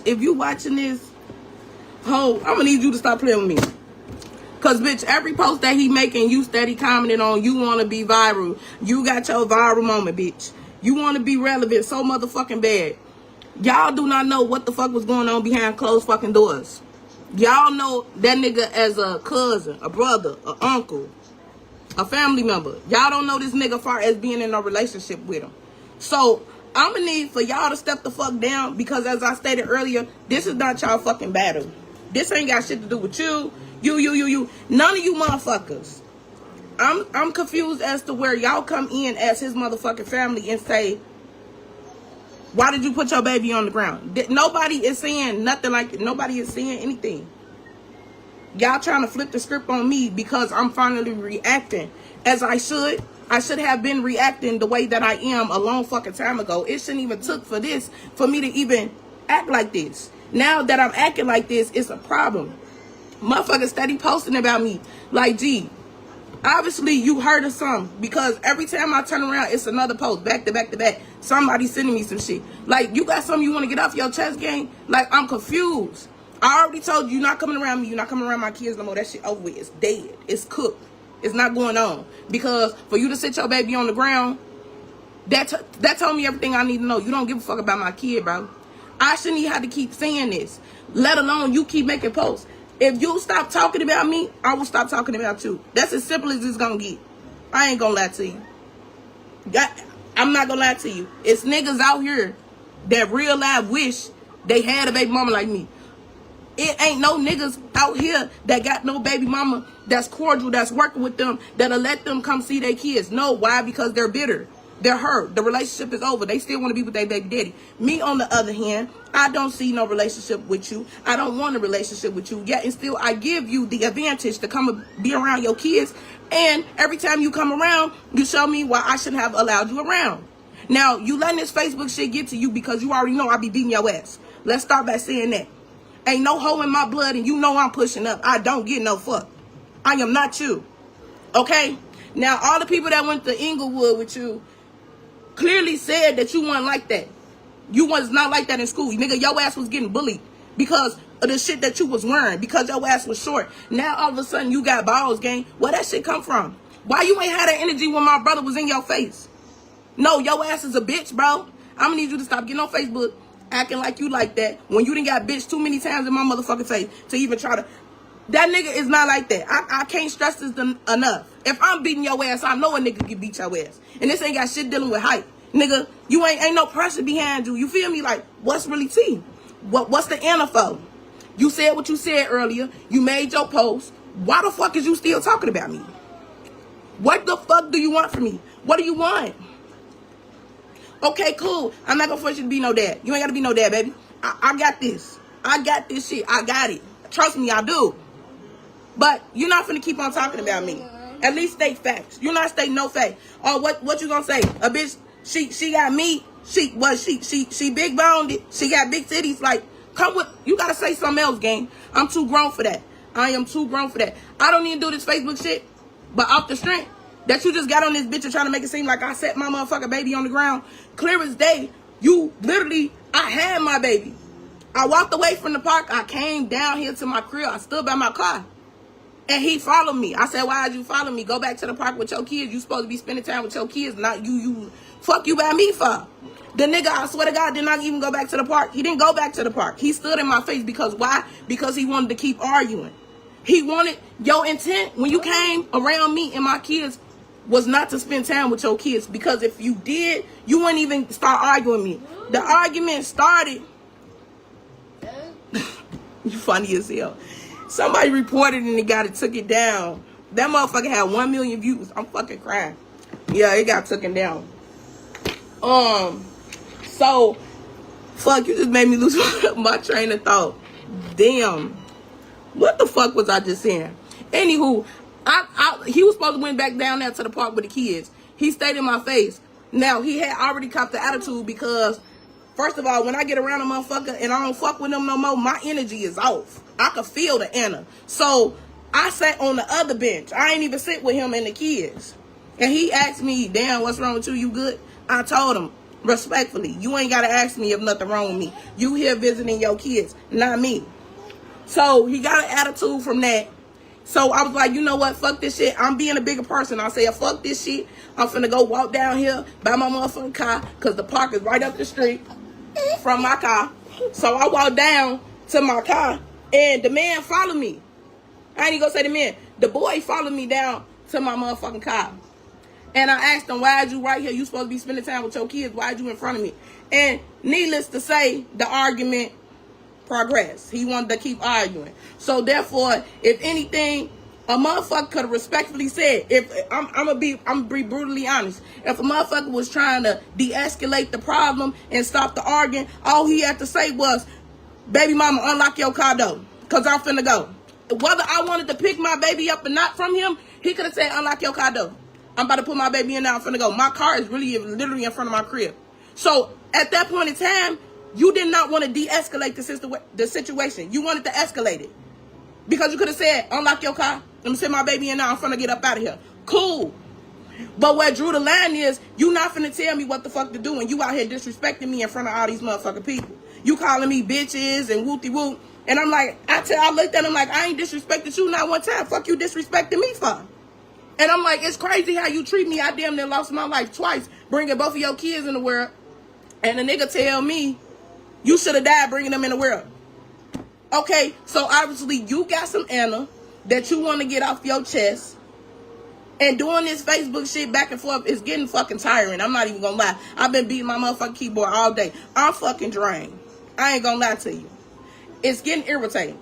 If you watching this, I'm gonna need you to stop playing with me. Cause bitch, every post that he making, you steady commenting on, you wanna be viral. You got your viral moment, bitch. You wanna be relevant so motherfucking bad. Y'all do not know what the fuck was going on behind closed fucking doors. Y'all know that nigga as a cousin, a brother, an uncle, a family member. Y'all don't know this nigga far as being in a relationship with him. So I'm gonna need for y'all to step the fuck down, because as I stated earlier, this is not y'all fucking battle. This ain't got shit to do with you. You. None of you motherfuckers. I'm confused as to where y'all come in as his motherfucking family and say, why did you put your baby on the ground? Nobody is saying nothing like it. Nobody is saying anything. Y'all trying to flip the script on me because I'm finally reacting as I should. I should have been reacting the way that I am a long fucking time ago. It shouldn't even took for this for me to even act like this. Now that I'm acting like this, it's a problem. Motherfuckers steady posting about me. Like, gee, obviously you heard of something, because every time I turn around, it's another post, back to back to back. Somebody sending me some shit. Like, you got something you want to get off your chest, gang? Like, I'm confused. I already told you, you're not coming around me. You're not coming around my kids no more. That shit over with. It's dead. It's cooked. It's not going on. Because for you to sit your baby on the ground, that told me everything I need to know. You don't give a fuck about my kid, bro. I shouldn't even have to keep saying this, let alone you keep making posts. If you stop talking about me, I will stop talking about you. That's as simple as it's gonna get. I ain't gonna lie to you. I'm not gonna lie to you. It's niggas out here that real life wish they had a baby mama like me. It ain't no niggas out here that got no baby mama that's cordial, that's working with them, that'll let them come see their kids. No, why? Because they're bitter. They're hurt. The relationship is over. They still want to be with their baby daddy. Me, on the other hand, I don't see no relationship with you. I don't want a relationship with you. Yet and still, I give you the advantage to come and be around your kids. And every time you come around, you show me why I shouldn't have allowed you around. Now, you letting this Facebook shit get to you because you already know I be beating your ass. Let's start by saying that. Ain't no hoe in my blood, and you know I'm pushing up. I don't get no fuck. I am not you. Okay? Now, all the people that went to Inglewood with you clearly said that you weren't like that. You was not like that in school. Nigga, your ass was getting bullied because of the shit that you was wearing because your ass was short. Now all of a sudden you got balls, gang. Where that shit come from? Why you ain't had that energy when my brother was in your face? No, your ass is a bitch, bro. I'm gonna need you to stop getting on Facebook acting like you like that when you done got bitch too many times in my motherfucking face to even try to. That nigga is not like that. I can't stress this enough. If I'm beating your ass, I know a nigga can beat your ass. And this ain't got shit dealing with hype. Nigga, you ain't no pressure behind you. You feel me? Like, what's really tea? What's the info? You said what you said earlier. You made your post. Why the fuck is you still talking about me? What the fuck do you want from me? What do you want? Okay, cool. I'm not gonna force you to be no dad. You ain't gotta be no dad, baby. I got this. I got this shit. I got it. Trust me, I do. But you're not finna keep on talking about me. At least state facts. You're not stating no facts. Oh, what you gonna say? A bitch, she got me. She big boned it. She got big titties. Like, come with, you gotta say something else, gang. I'm too grown for that. I am too grown for that. I don't even do this Facebook shit. But off the strength that you just got on this bitch and trying to make it seem like I set my motherfucking baby on the ground. Clear as day, you literally, I had my baby. I walked away from the park. I came down here to my crib. I stood by my car. And he followed me. I said, why did you follow me? Go back to the park with your kids. You supposed to be spending time with your kids, not you. Fuck you by me for. The nigga, I swear to God, did not even go back to the park. He didn't go back to the park. He stood in my face because why? Because he wanted to keep arguing. He wanted, your intent when you came around me and my kids was not to spend time with your kids. Because if you did, you wouldn't even start arguing with me. The argument started. You funny as hell. Somebody reported and it took it down. That motherfucker had 1 million views. I'm fucking crying. Yeah, it got taken down. So, fuck, you just made me lose my train of thought. Damn. What the fuck was I just saying? Anywho, he was supposed to went back down there to the park with the kids. He stayed in my face. Now, he had already copped the attitude because, first of all, when I get around a motherfucker and I don't fuck with them no more, my energy is off. I could feel the inner. So I sat on the other bench. I ain't even sit with him and the kids. And he asked me, damn, what's wrong with you? You good? I told him, respectfully, you ain't got to ask me if nothing wrong with me. You here visiting your kids, not me. So he got an attitude from that. So I was like, you know what? Fuck this shit. I'm being a bigger person. I said, fuck this shit. I'm finna go walk down here by my motherfucking car because the park is right up the street from my car. So I walked down to my car. And the man followed me. I ain't even gonna say the man. The boy followed me down to my motherfucking car. And I asked him, why is you right here? You supposed to be spending time with your kids. Why is you in front of me? And needless to say, the argument progressed. He wanted to keep arguing. So therefore, if anything, a motherfucker could have respectfully said, if I'm gonna be brutally honest. If a motherfucker was trying to de-escalate the problem and stop the arguing, all he had to say was, baby mama, unlock your car door, because I'm finna go. Whether I wanted to pick my baby up or not from him, he could have said, unlock your car door. I'm about to put my baby in now, I'm finna go. My car is literally in front of my crib. So at that point in time, you did not want to de-escalate the situation. You wanted to escalate it. Because you could have said, unlock your car, I'm gonna send my baby in now, I'm finna get up out of here. Cool. But where drew the line is, you not finna tell me what the fuck to do and you out here disrespecting me in front of all these motherfucking people. You calling me bitches and whoopty-whoop. And I'm like, I looked at him like, I ain't disrespected you not one time. Fuck you disrespecting me for. And I'm like, it's crazy how you treat me. I damn near lost my life twice, bringing both of your kids in the world. And the nigga tell me, you should have died bringing them in the world. Okay, so obviously you got some Anna that you want to get off your chest. And doing this Facebook shit back and forth is getting fucking tiring. I'm not even gonna lie. I've been beating my motherfucking keyboard all day. I'm fucking drained. I ain't gonna lie to you. It's getting irritating.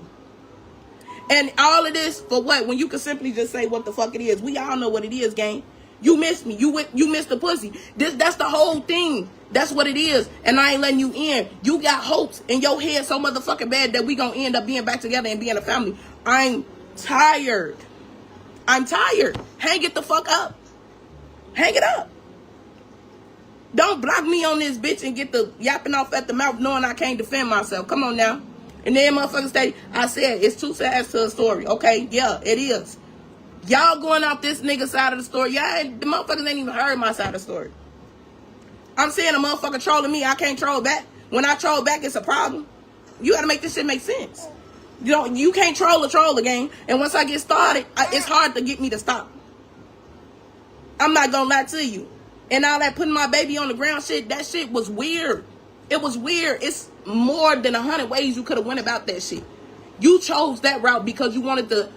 And all of this for what? When you can simply just say what the fuck it is. We all know what it is, gang. You missed me. You missed the pussy. That's the whole thing. That's what it is. And I ain't letting you in. You got hopes in your head so motherfucking bad that we gonna end up being back together and being a family. I'm tired. I'm tired. Hang it the fuck up. Hang it up. Don't block me on this bitch and get the yapping off at the mouth knowing I can't defend myself. Come on now. And then motherfuckers say, I said, it's two sides to a story. Okay, yeah, it is. Y'all going off this nigga side of the story. The motherfuckers ain't even heard my side of the story. I'm saying a motherfucker trolling me, I can't troll back. When I troll back, it's a problem. You gotta make this shit make sense. You can't troll a troll again. And once I get started, it's hard to get me to stop. I'm not gonna lie to you. And all that putting my baby on the ground shit, that shit was weird. It was weird. It's more than 100 ways you could have went about that shit. You chose that route because you wanted to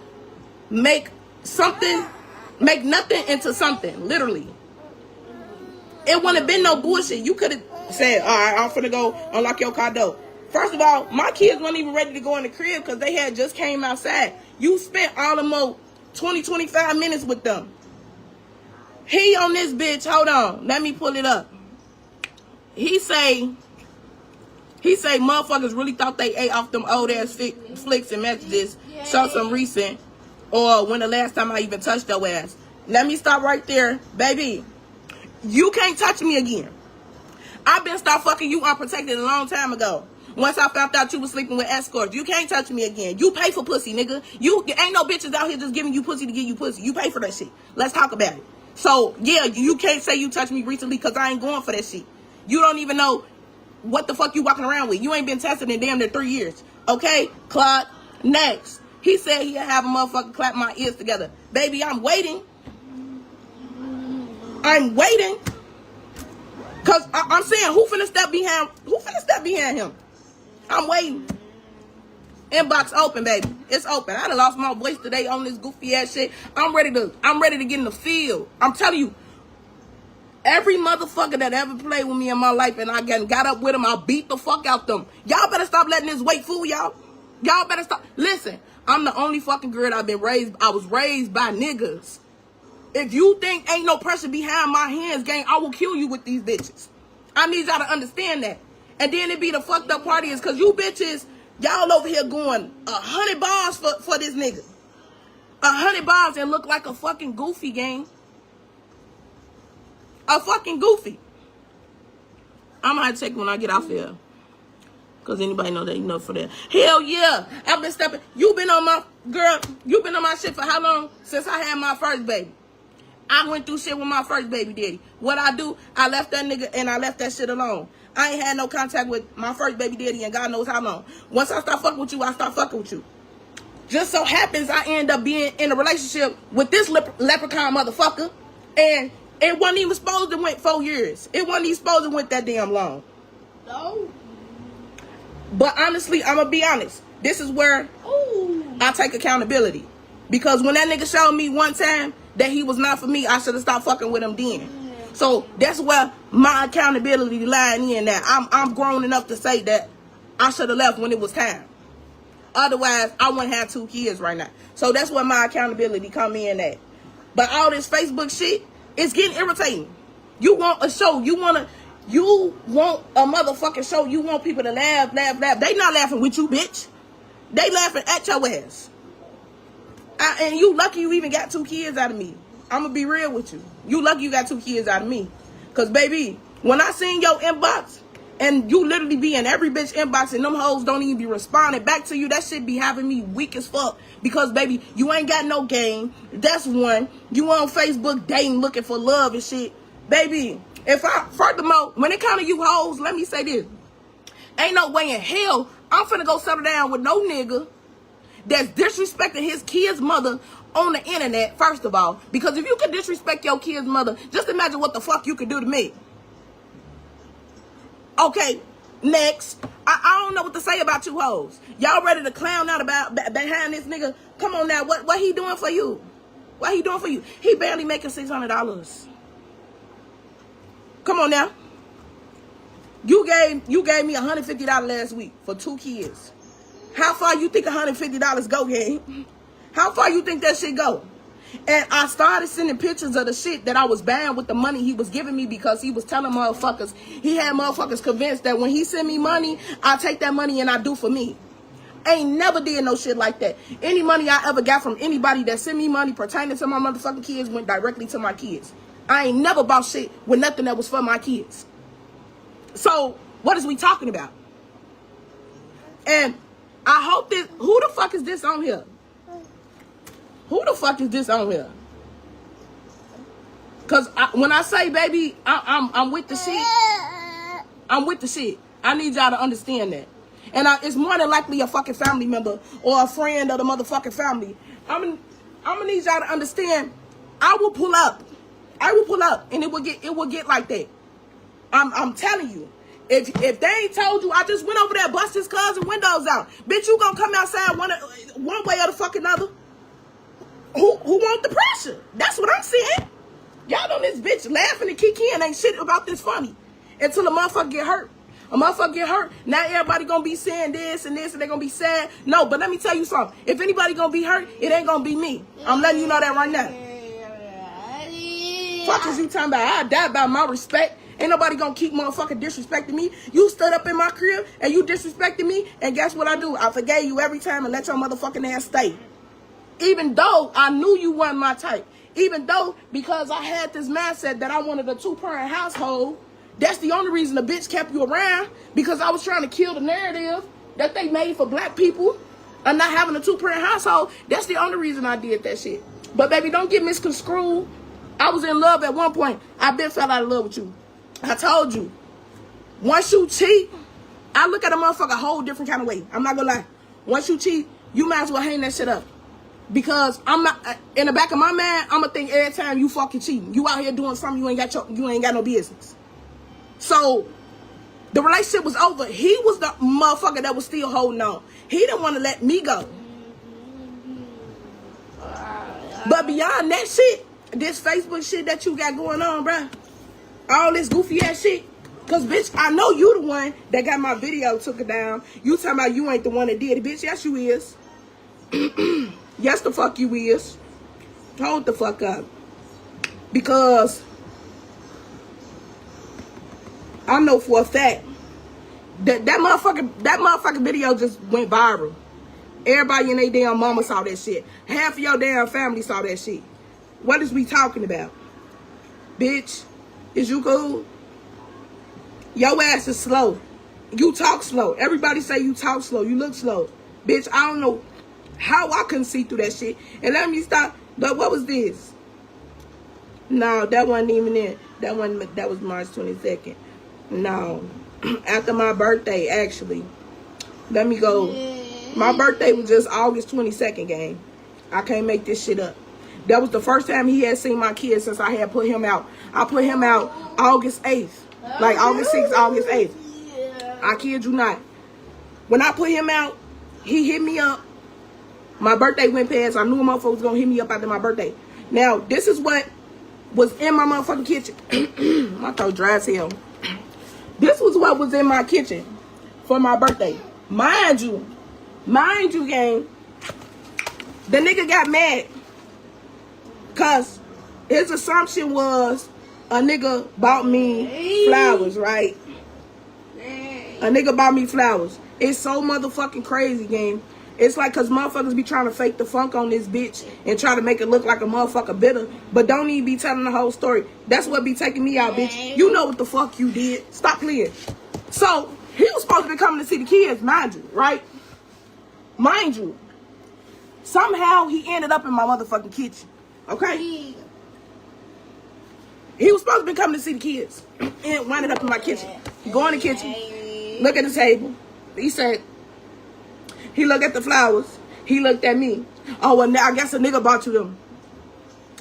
make nothing into something, literally. It wouldn't have been no bullshit. You could have said, all right, I'm finna go unlock your car door. First of all, my kids weren't even ready to go in the crib because they had just came outside. You spent all the 20, 25 minutes with them. He on this bitch, hold on, let me pull it up. He say motherfuckers really thought they ate off them old ass flicks and messages, show some recent, or when the last time I even touched your ass. Let me stop right there, baby. You can't touch me again. I've been stopped fucking you unprotected a long time ago. Once I found out you was sleeping with escorts, you can't touch me again. You pay for pussy, nigga. You ain't no bitches out here just giving you pussy to give you pussy. You pay for that shit. Let's talk about it. So, yeah, you can't say you touched me recently because I ain't going for that shit. You don't even know what the fuck you walking around with. You ain't been tested in damn near 3 years. Okay? Clock. Next. He said he'll have a motherfucker clap my ears together. Baby, I'm waiting. I'm waiting. Because I'm saying, who finna step behind him? I'm waiting. Inbox open, baby. It's open. I done lost my voice today on this goofy ass shit. I'm ready to get in the field. I'm telling you, every motherfucker that ever played with me in my life and I got up with them, I beat the fuck out them. Y'all better stop letting this weight fool y'all. Y'all better stop. Listen, I'm the only fucking girl I was raised by niggas. If you think ain't no pressure behind my hands, gang, I will kill you with these bitches. I need y'all to understand that. And then it be the fucked up party is because you bitches, y'all over here going 100 bars for this nigga. 100 bars and look like a fucking goofy, gang. A fucking goofy. I'm gonna have to take when I get off here. Cause anybody know that enough for that. Hell yeah. I've been stepping. You been on my shit for how long? Since I had my first baby. I went through shit with my first baby daddy. What I do, I left that nigga and I left that shit alone. I ain't had no contact with my first baby daddy and God knows how long. Once I start fucking with you, I start fucking with you. Just so happens I end up being in a relationship with this leprechaun motherfucker. And it wasn't even supposed to went 4 years. It wasn't even supposed to went that damn long. No. But honestly, I'm gonna be honest. This is where I take accountability. Because when that nigga showed me one time that he was not for me, I should have stopped fucking with him then. So that's where my accountability lying in that. I'm grown enough to say that I should have left when it was time. Otherwise, I wouldn't have 2 kids right now. So that's where my accountability come in at. But all this Facebook shit, it's getting irritating. You want a show. You want a motherfucking show. You want people to laugh. They not laughing with you, bitch. They laughing at your ass. And you lucky you even got 2 kids out of me. I'm going to be real with you. You lucky you got 2 kids out of me. Because, baby, when I seen your inbox, and you literally be in every bitch inbox, and them hoes don't even be responding back to you, that shit be having me weak as fuck. Because, baby, you ain't got no game. That's one. You on Facebook dating, looking for love and shit. Baby, furthermore, when it comes to you hoes, let me say this. Ain't no way in hell I'm finna go settle down with no nigga that's disrespecting his kid's mother on the internet, first of all. Because if you could disrespect your kid's mother, just imagine what the fuck you could do to me. Okay, next. I don't know what to say about you hoes. Y'all ready to clown out about behind this nigga? Come on now, what he doing for you? What he doing for you? He barely making $600. Come on now. You gave me $150 last week for 2 kids. How far you think $150 go, gang? How far you think that shit go? And I started sending pictures of the shit that I was buying with the money he was giving me because he was telling motherfuckers, he had motherfuckers convinced that when he send me money, I take that money and I do for me. Ain't never did no shit like that. Any money I ever got from anybody that sent me money pertaining to my motherfucking kids went directly to my kids. I ain't never bought shit with nothing that was for my kids. So, what is we talking about? And I hope this, who the fuck is this on here? Who the fuck is this on here? Because when I say, baby, I'm with the shit. I'm with the shit. I need y'all to understand that. And it's more than likely a fucking family member or a friend of the motherfucking family. I'm gonna need y'all to understand. I will pull up. And it will get like that. I'm telling you. If they ain't told you, I just went over there, bust his cousin windows out. Bitch, you gonna come outside one way or the fucking other. Who want the pressure? That's what I'm saying. Y'all on this bitch laughing and kikiing ain't shit about this funny. Until a motherfucker get hurt. A motherfucker get hurt. Now everybody gonna be saying this and this and they gonna be sad. No, but let me tell you something. If anybody gonna be hurt, it ain't gonna be me. I'm letting you know that right now. Fuck is you talking about? I die by my respect. Ain't nobody gonna keep motherfucking disrespecting me. You stood up in my crib and you disrespected me, and guess what I do? I forgave you every time and let your motherfucking ass stay. Even though I knew you weren't my type. Even though, because I had this mindset that I wanted a 2-parent household, that's the only reason the bitch kept you around, because I was trying to kill the narrative that they made for black people and not having a 2-parent household. That's the only reason I did that shit. But baby, don't get misconstrued. I was in love at one point. I been fell out of love with you. I told you. Once you cheat, I look at a motherfucker a whole different kind of way. I'm not gonna lie. Once you cheat, you might as well hang that shit up. Because I'm not, in the back of my mind, I'ma think every time you fucking cheating. You out here doing something you ain't got no business. So the relationship was over. He was the motherfucker that was still holding on. He didn't want to let me go. But beyond that shit, this Facebook shit that you got going on, bruh, all this goofy ass shit. Cause bitch, I know you the one that got my video took it down. You talking about you ain't the one that did it, bitch. Yes, you is. Yes, the fuck you is. Hold the fuck up. Because I know for a fact that motherfucking video just went viral. Everybody in their damn mama saw that shit. Half of your damn family saw that shit. What is we talking about? Bitch, is you cool? Your ass is slow. You talk slow. Everybody say you talk slow. You look slow. Bitch, I don't know how I couldn't see through that shit. And let me stop. But what was this? No, that wasn't even it. That was March 22nd. No. After my birthday, actually. Let me go. My birthday was just August 22nd, gang. I can't make this shit up. That was the first time he had seen my kids since I had put him out. I put him out August 8th. Like August 6th, August 8th. I kid you not. When I put him out, he hit me up. My birthday went past. I knew a motherfucker was going to hit me up after my birthday. Now, this is what was in my motherfucking kitchen. My throat dry as hell. This was what was in my kitchen for my birthday. Mind you, gang, the nigga got mad. Because his assumption was a nigga bought me flowers, right? A nigga bought me flowers. It's so motherfucking crazy, gang. It's like because motherfuckers be trying to fake the funk on this bitch and try to make it look like a motherfucker bitter, but don't even be telling the whole story. That's what be taking me out, bitch. You know what the fuck you did. Stop playing. So, he was supposed to be coming to see the kids, mind you, right? Mind you. Somehow, he ended up in my motherfucking kitchen, okay? He was supposed to be coming to see the kids and winded up in my kitchen. Go in the kitchen, look at the table. He said, he looked at the flowers. He looked at me. Oh, well, now I guess a nigga bought you them.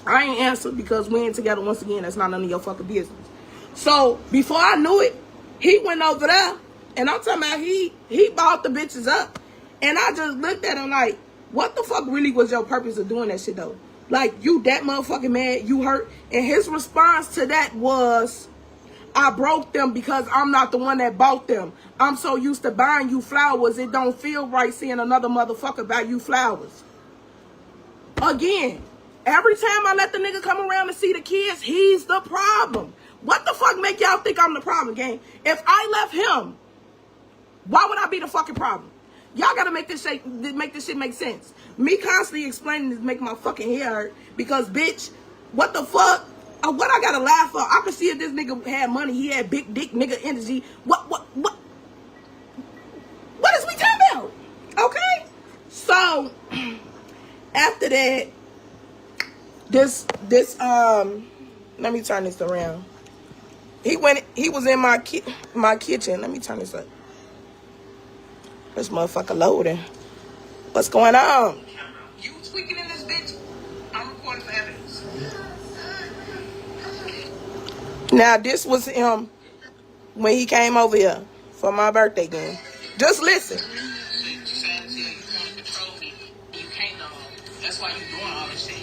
I ain't answered because we ain't together once again. That's not none of your fucking business. So, before I knew it, he went over there. And I'm talking about he bought the bitches up. And I just looked at him like, what the fuck really was your purpose of doing that shit, though? Like, you that motherfucking mad, you hurt. And his response to that was, I broke them because I'm not the one that bought them. I'm so used to buying you flowers, it don't feel right seeing another motherfucker buy you flowers. Again, every time I let the nigga come around to see the kids, he's the problem. What the fuck make y'all think I'm the problem, gang? If I left him, why would I be the fucking problem? Y'all gotta make this shit make sense. Me constantly explaining this make my fucking hair hurt because, bitch, what the fuck? What I gotta laugh for? I could see if this nigga had money, he had big dick nigga energy. What is we talking about? Okay? So, after that, this, let me turn this around. He was in my kitchen. Let me turn this up. This motherfucker loading. What's going on? You tweaking in this bitch? I'm recording for evidence. Now, this was him when he came over here for my birthday game. Just listen. That's why you doing all this shit.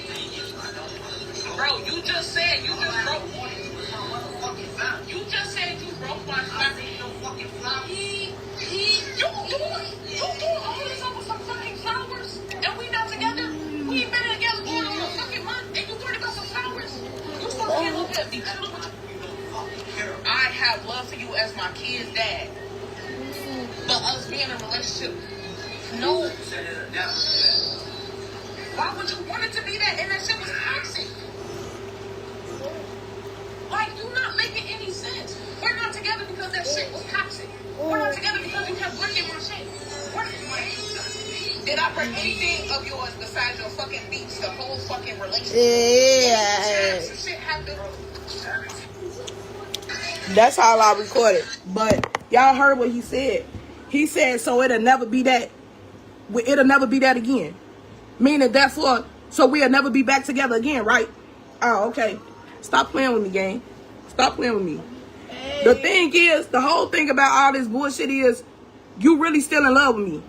Bro, you just said you just broke. You just said you broke my flowers. You doing all this over some fucking flowers? And we not together? We ain't been together for a fucking month and you worried about some flowers? You supposed to be a little bit of each other. I have love for you as my kid's dad. But us being in a relationship, no. Why would you want it to be that? And that shit was toxic. Like, you not making any sense. We're not together because that shit was toxic. We're not together because you kept breaking my shit. Did I break anything of yours besides your fucking beats? The whole fucking relationship. Yeah. Some shit happened. That's all I recorded. But y'all heard what he said. He said, so it'll never be that. It'll never be that again. Meaning, therefore, so we'll never be back together again, right? Oh, okay. Stop playing with me, gang. Stop playing with me. Hey. The thing is, the whole thing about all this bullshit is, you really still in love with me.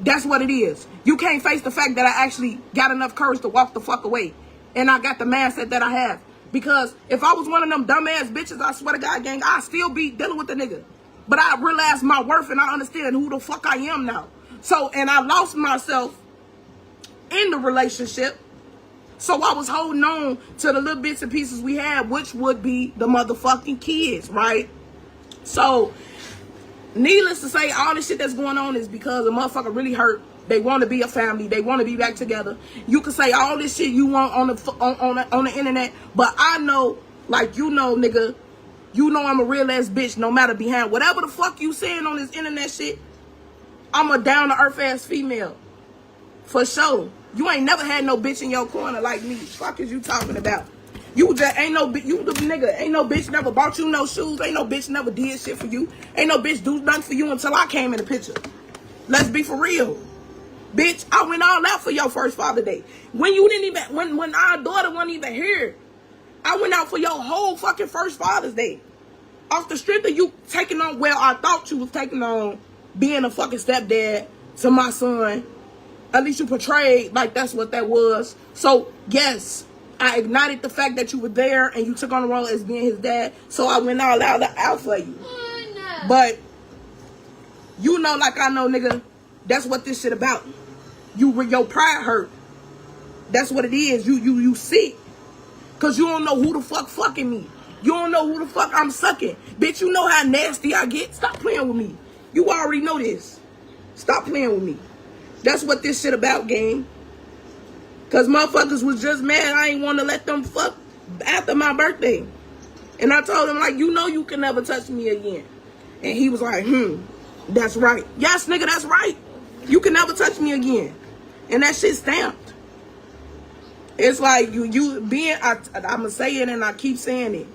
That's what it is. You can't face the fact that I actually got enough courage to walk the fuck away. And I got the mindset that I have. Because if I was one of them dumbass bitches, I swear to God, gang, I'd still be dealing with the nigga. But I realized my worth and I understand who the fuck I am now. So, and I lost myself in the relationship. So I was holding on to the little bits and pieces we had, which would be the motherfucking kids, right? So, needless to say, all this shit that's going on is because a motherfucker really hurt. They want to be a family. They want to be back together. You can say all this shit you want on the internet, but I know, like you know, nigga, you know I'm a real ass bitch. No matter behind whatever the fuck you saying on this internet shit, I'm a down to earth ass female, for sure. You ain't never had no bitch in your corner like me. Fuck is you talking about? You just ain't no you the nigga. Ain't no bitch never bought you no shoes. Ain't no bitch never did shit for you. Ain't no bitch do nothing for you until I came in the picture. Let's be for real. Bitch, I went all out for your first Father's Day. When you didn't even, when our daughter wasn't even here, I went out for your whole fucking first Father's Day. Off the strength of you taking on, well, I thought you was taking on being a fucking stepdad to my son. At least you portrayed like that's what that was. So, yes, I ignited the fact that you were there and you took on the role as being his dad. So I went all out for you. But, you know like I know, nigga, that's what this shit about. Your pride hurt. That's what it is. You sick. Cause you don't know who the fuck fucking me. You don't know who the fuck I'm sucking. Bitch, you know how nasty I get. Stop playing with me. You already know this. Stop playing with me. That's what this shit about, gang. Cause motherfuckers was just mad I ain't want to let them fuck after my birthday. And I told him, like, you know you can never touch me again. And he was like, that's right. Yes, nigga, that's right. You can never touch me again. And that shit stamped. It's like you being, I'ma say it and I keep saying it.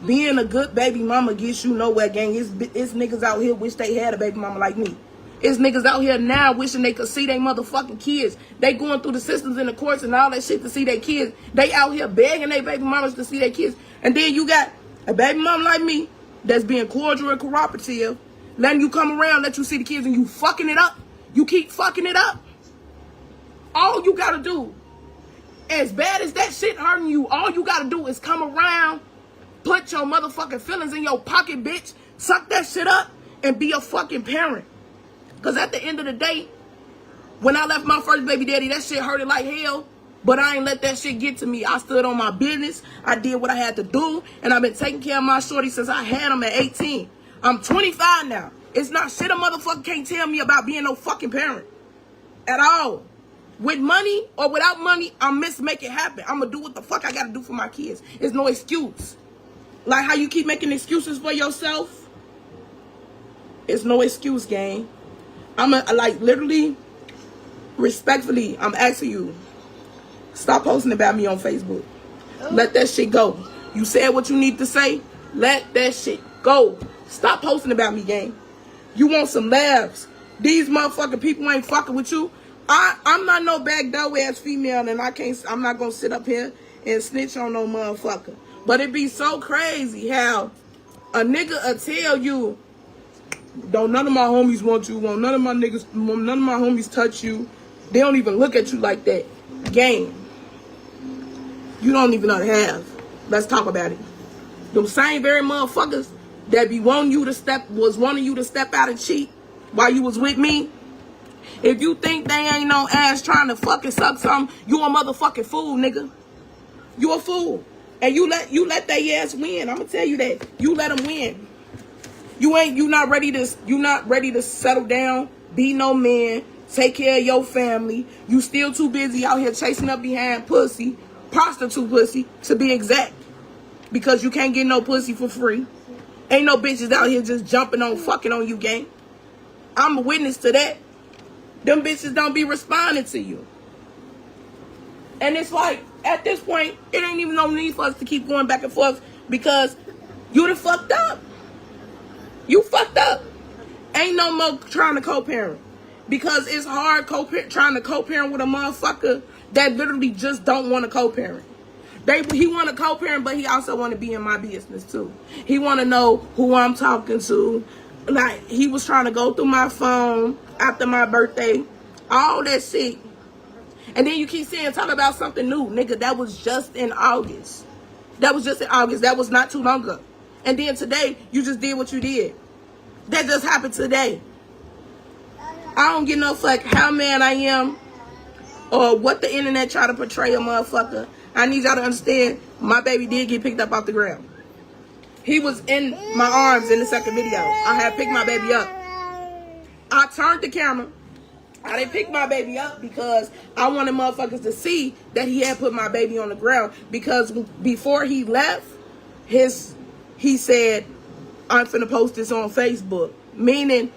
Being a good baby mama gets you nowhere, gang. It's niggas out here wish they had a baby mama like me. It's niggas out here now wishing they could see their motherfucking kids. They going through the systems and the courts and all that shit to see their kids. They out here begging their baby mamas to see their kids. And then you got a baby mama like me that's being cordial and cooperative, letting you come around, let you see the kids, and you fucking it up. You keep fucking it up. All you gotta do, as bad as that shit hurting you, all you gotta do is come around, put your motherfucking feelings in your pocket, bitch, suck that shit up, and be a fucking parent. Because at the end of the day, when I left my first baby daddy, that shit hurted like hell. But I ain't let that shit get to me. I stood on my business. I did what I had to do. And I've been taking care of my shorty since I had him at 18. I'm 25 now. It's not shit a motherfucker can't tell me about being no fucking parent. At all. With money or without money, I'm make it happen. I'm going to do what the fuck I got to do for my kids. It's no excuse. Like how you keep making excuses for yourself. It's no excuse, gang. I'm like literally, respectfully, I'm asking you, stop posting about me on Facebook. Let that shit go. You said what you need to say. Let that shit go. Stop posting about me, gang. You want some laughs. These motherfucking people ain't fucking with you. I'm not no backdoor ass female, and I'm not gonna sit up here and snitch on no motherfucker. But it be so crazy how a nigga will tell you, don't none of my homies want you, won't none of my homies touch you. They don't even look at you like that. Game. You don't even know the half. Let's talk about it. Them same very motherfuckers that be wanting you to step out and cheat while you was with me. If you think they ain't no ass trying to fucking suck something, you a motherfucking fool, nigga. You a fool. And you let they ass win. I'm gonna tell you that. You let them win. You not ready to settle down, be no man, take care of your family. You still too busy out here chasing up behind pussy, prostitute pussy to be exact. Because you can't get no pussy for free. Ain't no bitches out here just jumping on fucking on you, gang. I'm a witness to that. Them bitches don't be responding to you. And it's like, at this point, it ain't even no need for us to keep going back and forth because you done fucked up. You fucked up. Ain't no more trying to co-parent. Because it's hard trying to co-parent with a motherfucker that literally just don't want to co-parent. He want to co-parent, but he also want to be in my business too. He want to know who I'm talking to. Like, he was trying to go through my phone after my birthday. All that shit. And then you keep saying, talk about something new. Nigga, that was just in August. That was just in August. That was not too long ago. And then today, you just did what you did. That just happened today. I don't give no fuck how mad I am or what the internet try to portray a motherfucker. I need y'all to understand, my baby did get picked up off the ground. He was in my arms in the second video. I had picked my baby up. I turned the camera. I didn't pick my baby up because I wanted motherfuckers to see that he had put my baby on the ground. Because before he left, he said, I'm finna post this on Facebook. Meaning,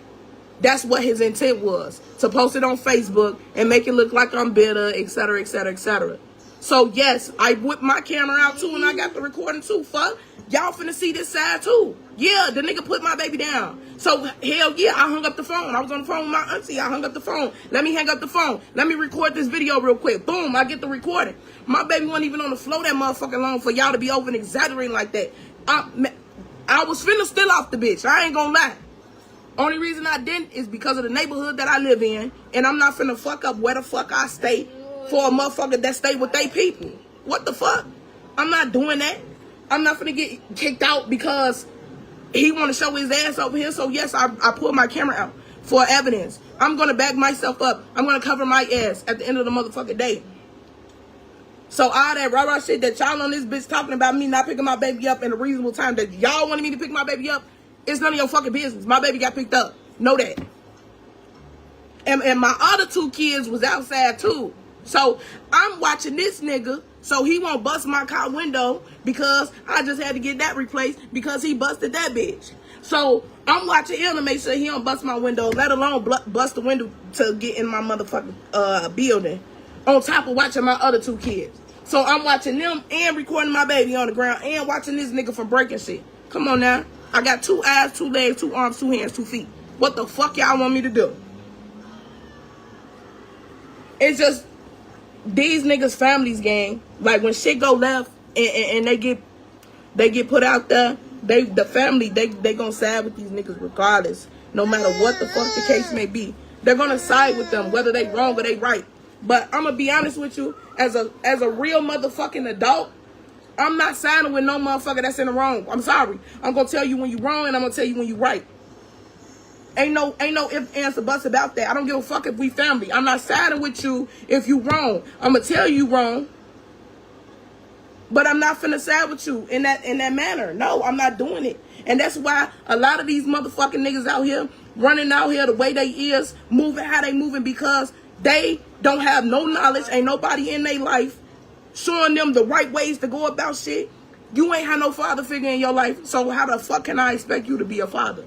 that's what his intent was. To post it on Facebook and make it look like I'm bitter, etc., etc., etc. So, yes, I whipped my camera out, too, and I got the recording, too. Fuck. Y'all finna see this side, too. Yeah, the nigga put my baby down. So, hell yeah, I hung up the phone. I was on the phone with my auntie. I hung up the phone. Let me hang up the phone. Let me record this video real quick. Boom, I get the recording. My baby wasn't even on the floor that motherfucking long for y'all to be over and exaggerating like that. I was finna still off the bitch. I ain't gonna lie. Only reason I didn't is because of the neighborhood that I live in. And I'm not finna fuck up where the fuck I stay for a motherfucker that stay with they people. What the fuck? I'm not doing that. I'm not finna get kicked out because he want to show his ass over here. So yes, I pulled my camera out for evidence. I'm gonna back myself up. I'm gonna cover my ass at the end of the motherfucking day. So all that rah-rah shit that y'all on this bitch talking about me not picking my baby up in a reasonable time that y'all wanted me to pick my baby up, it's none of your fucking business. My baby got picked up. Know that. And my other two kids was outside too. So I'm watching this nigga so he won't bust my car window because I just had to get that replaced because he busted that bitch. So I'm watching him to make sure he don't bust my window, let alone bust the window to get in my motherfucking building. On top of watching my other two kids. So I'm watching them and recording my baby on the ground and watching this nigga from breaking shit. Come on now. I got 2 eyes, 2 legs, 2 arms, 2 hands, 2 feet. What the fuck y'all want me to do? It's just these niggas' families, gang. Like when shit go left and they get put out there, the family gonna side with these niggas regardless. No matter what the fuck the case may be. They're gonna side with them, whether they wrong or they right. But I'm gonna be honest with you, as a real motherfucking adult, I'm not siding with no motherfucker that's in the wrong. I'm sorry. I'm gonna tell you when you wrong and I'm gonna tell you when you right. Ain't no ifs, ands, or buts about that. I don't give a fuck if we family. I'm not siding with you if you wrong. I'm gonna tell you wrong. But I'm not finna side with you in that manner. No, I'm not doing it. And that's why a lot of these motherfucking niggas out here running out here the way they is, moving how they moving because they don't have no knowledge. Ain't nobody in their life showing them the right ways to go about shit. You ain't had no father figure in your life. So how the fuck can I expect you to be a father?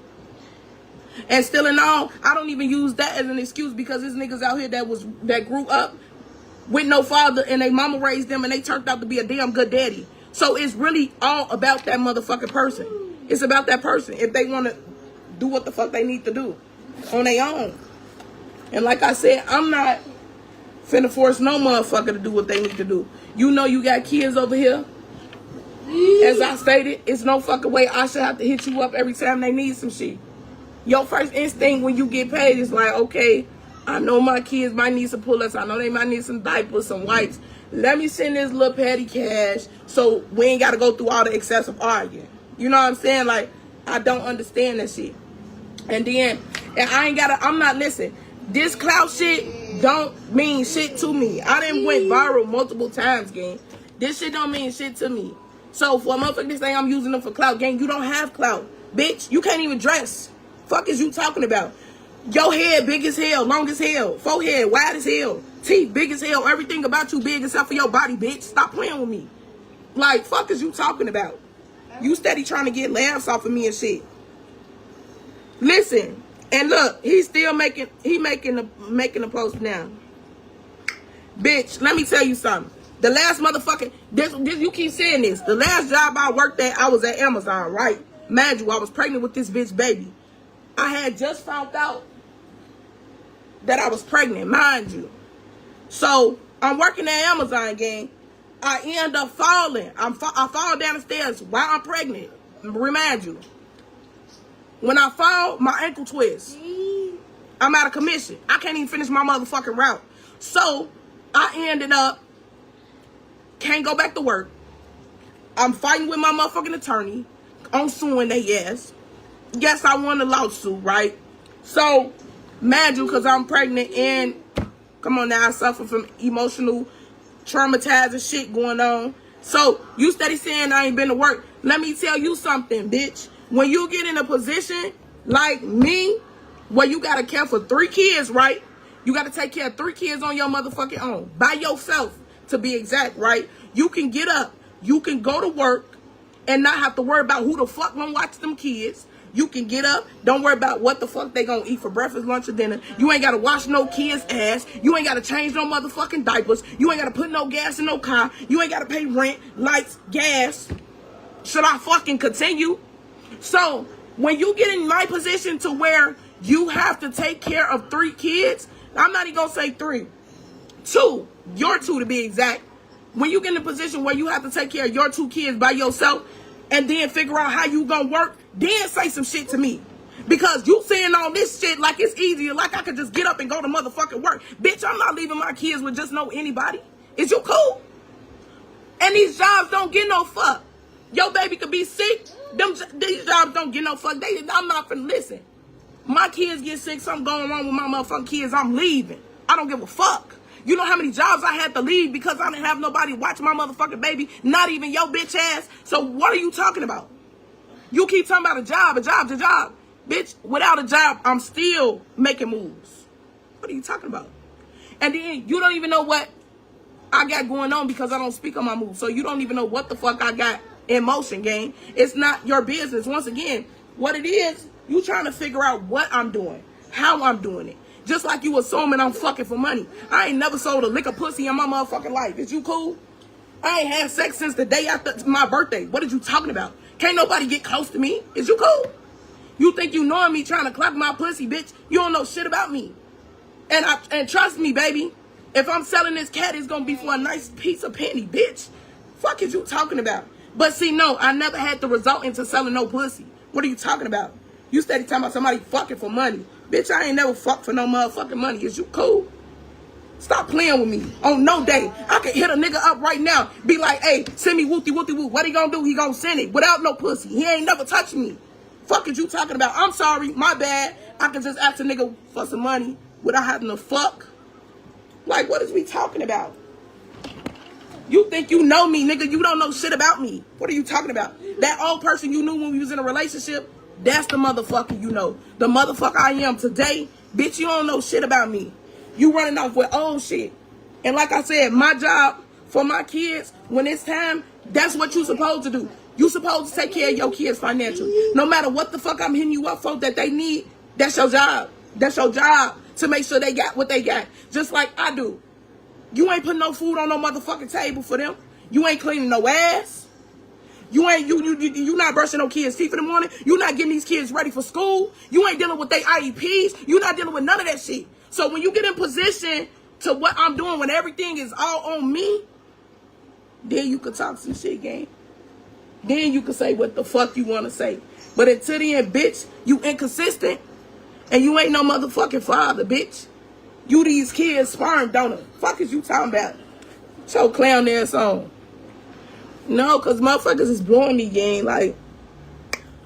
And still in all, I don't even use that as an excuse because there's niggas out here that grew up with no father and they mama raised them and they turned out to be a damn good daddy. So it's really all about that motherfucking person. It's about that person if they want to do what the fuck they need to do on their own. And like I said, I'm not finna force no motherfucker to do what they need to do. You know you got kids over here. As I stated, it's no fucking way I should have to hit you up every time they need some shit. Your first instinct when you get paid is like, okay, I know my kids might need some pull-ups. I know they might need some diapers, some wipes. Let me send this little petty cash so we ain't got to go through all the excessive arguing. You know what I'm saying? Like, I don't understand that shit. And then, I'm not listening. This clout shit don't mean shit to me. I done went viral multiple times, gang. This shit don't mean shit to me. So for a motherfucker to say I'm using them for clout, gang, you don't have clout. Bitch, you can't even dress. Fuck is you talking about? Your head big as hell, long as hell. Forehead wide as hell. Teeth big as hell. Everything about you big except for your body, bitch. Stop playing with me. Like, fuck is you talking about? You steady trying to get laughs off of me and shit. Listen, and look, he's still making the post now. Bitch, let me tell you something. The last motherfucking, this you keep saying this. The last job I worked at, I was at Amazon, right? Mind you, I was pregnant with this bitch baby. I had just found out that I was pregnant, mind you. So, I'm working at Amazon, gang. I end up falling. I fall down the stairs while I'm pregnant. Remind you. When I fall, my ankle twists. I'm out of commission. I can't even finish my motherfucking route. So, I ended up, can't go back to work. I'm fighting with my motherfucking attorney. I'm suing they ass. Yes, I won the lawsuit, right? So, mind you, because I'm pregnant and, come on now, I suffer from emotional, traumatizing shit going on. So, you steady saying I ain't been to work. Let me tell you something, bitch. When you get in a position like me, where you got to care for 3 kids, right? You got to take care of 3 kids on your motherfucking own. By yourself, to be exact, right? You can get up. You can go to work and not have to worry about who the fuck gonna watch them kids. You can get up. Don't worry about what the fuck they gonna eat for breakfast, lunch, or dinner. You ain't gotta wash no kids' ass. You ain't gotta change no motherfucking diapers. You ain't gotta put no gas in no car. You ain't gotta pay rent, lights, gas. Should I fucking continue? So, when you get in my position to where you have to take care of 3 kids, I'm not even gonna say 3. 2. Your 2 to be exact. When you get in a position where you have to take care of your 2 kids by yourself and then figure out how you gonna work, then say some shit to me. Because you saying all this shit like it's easy, like I could just get up and go to motherfucking work. Bitch, I'm not leaving my kids with just no anybody. Is you cool? And these jobs don't get no fuck. Your baby could be sick. These jobs don't get no fuck. I'm not finna listen. My kids get sick, something going wrong with my motherfucking kids, I'm leaving. I don't give a fuck. You know how many jobs I had to leave because I didn't have nobody watch my motherfucking baby? Not even your bitch ass. So what are you talking about? You keep talking about a job. Bitch, without a job, I'm still making moves. What are you talking about? And then you don't even know what I got going on because I don't speak on my moves. So you don't even know what the fuck I got in motion, gang. It's not your business. Once again, what it is, you trying to figure out what I'm doing, how I'm doing it. Just like you assuming I'm fucking for money. I ain't never sold a lick of pussy in my motherfucking life. Is you cool? I ain't had sex since the day after my birthday. What are you talking about? Can't nobody get close to me. Is you cool? You think you knowing me trying to clock my pussy, bitch? You don't know shit about me. And trust me, baby. If I'm selling this cat, it's gonna be for a nice piece of penny, bitch. Fuck is you talking about? But see, no, I never had to result into selling no pussy. What are you talking about? You steady talking about somebody fucking for money. Bitch, I ain't never fucked for no motherfucking money. Is you cool? Stop playing with me. On no day, I can hit a nigga up right now. Be like, hey, send me wooty wooty woo. What he gonna do? He gonna send it without no pussy. He ain't never touched me. Fuck is you talking about? I'm sorry, my bad. I can just ask a nigga for some money without having to fuck. Like, what is we talking about? You think you know me, nigga. You don't know shit about me. What are you talking about? That old person you knew when we was in a relationship, that's the motherfucker you know. The motherfucker I am today, bitch, you don't know shit about me. You running off with old shit. And like I said, my job for my kids, when it's time, that's what you supposed to do. You supposed to take care of your kids financially. No matter what the fuck I'm hitting you up for that they need, that's your job. That's your job to make sure they got what they got. Just like I do. You ain't putting no food on no motherfucking table for them. You ain't cleaning no ass. You not brushing no kids' teeth in the morning. You not getting these kids ready for school. You ain't dealing with their IEPs. You not dealing with none of that shit. So when you get in position to what I'm doing, when everything is all on me, then you could talk some shit, gang. Then you could say what the fuck you want to say. But until the end, bitch, you inconsistent. And you ain't no motherfucking father, bitch. You these kids sperm donor. Fuck is you talking about? Show clown ass on. No, cause motherfuckers is blowing me, gang. Like,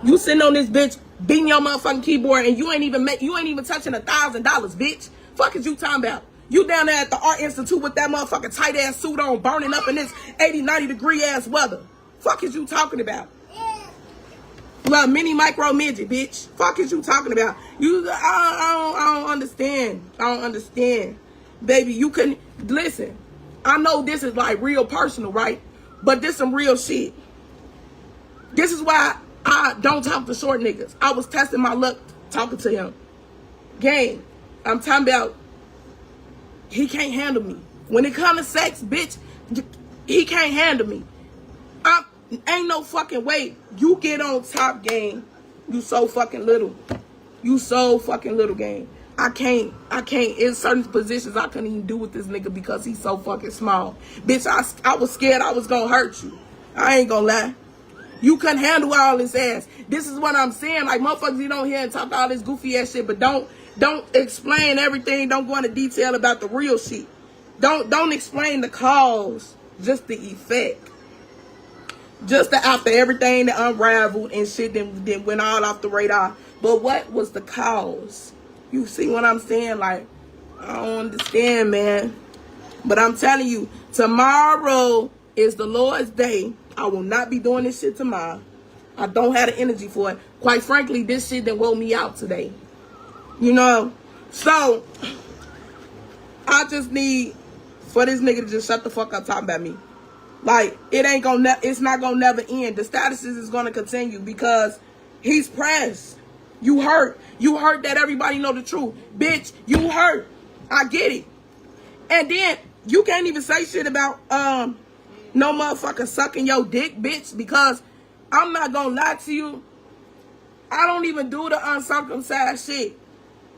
you sitting on this bitch beating your motherfucking keyboard and you ain't even touching $1,000, bitch. Fuck is you talking about? You down there at the Art Institute with that motherfucking tight ass suit on, burning up in this 80, 90 degree ass weather. Fuck is you talking about? Well, mini micro midget, bitch. Fuck is you talking about? I don't understand. I don't understand. Baby, you couldn't listen. I know this is like real personal, right? But this some real shit. This is why I don't talk to short niggas. I was testing my luck talking to him. Gang, I'm talking about he can't handle me. When it comes to sex, bitch, he can't handle me. Ain't no fucking way you get on top, gang. You so fucking little. You so fucking little, gang. I can't. In certain positions, I couldn't even do with this nigga because he's so fucking small. Bitch, I was scared I was gonna hurt you. I ain't gonna lie. You couldn't handle all this ass. This is what I'm saying. Like, motherfuckers, you don't hear and talk all this goofy ass shit, but don't explain everything. Don't go into detail about the real shit. Don't explain the cause, just the effect. Just after everything that unraveled and shit then went all off the radar. But what was the cause? You see what I'm saying? Like, I don't understand, man. But I'm telling you, tomorrow is the Lord's day. I will not be doing this shit tomorrow. I don't have the energy for it. Quite frankly, this shit done woke me out today. You know? So, I just need for this nigga to just shut the fuck up talking about me. Like, it's not gonna never end. The statuses is gonna continue because he's pressed. You hurt. You hurt that everybody know the truth. Bitch, you hurt. I get it. And then you can't even say shit about no motherfucker sucking your dick, bitch, because I'm not gonna lie to you. I don't even do the uncircumcised shit.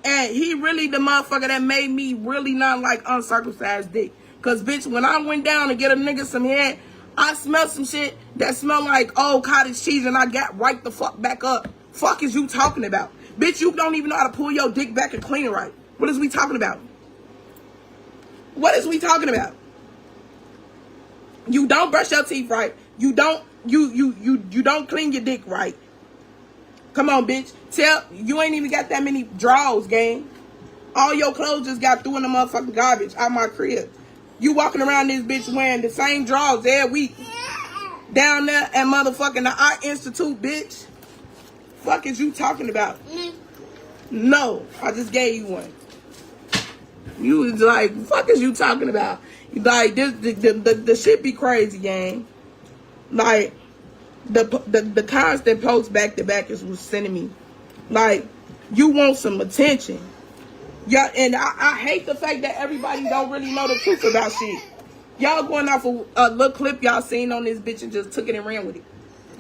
And he really the motherfucker that made me really not like uncircumcised dick. Cause bitch, when I went down to get a nigga some head, I smelled some shit that smelled like old cottage cheese and I got right the fuck back up. Fuck is you talking about? Bitch, you don't even know how to pull your dick back and clean it right. What is we talking about? What is we talking about? You don't brush your teeth right. You don't clean your dick right. Come on, bitch. You ain't even got that many drawers, gang. All your clothes just got through in the motherfucking garbage out my crib. You walking around this bitch wearing the same drawers every week. Down there at motherfucking the Art Institute, bitch. Fuck is you talking about? No, I just gave you one. You was like, fuck is you talking about? Like, the shit be crazy, gang. Like, the constant posts back to back is what's sending me. Like, you want some attention. Yeah, and I hate the fact that everybody don't really know the truth about shit. Y'all going off a little clip y'all seen on this bitch and just took it and ran with it.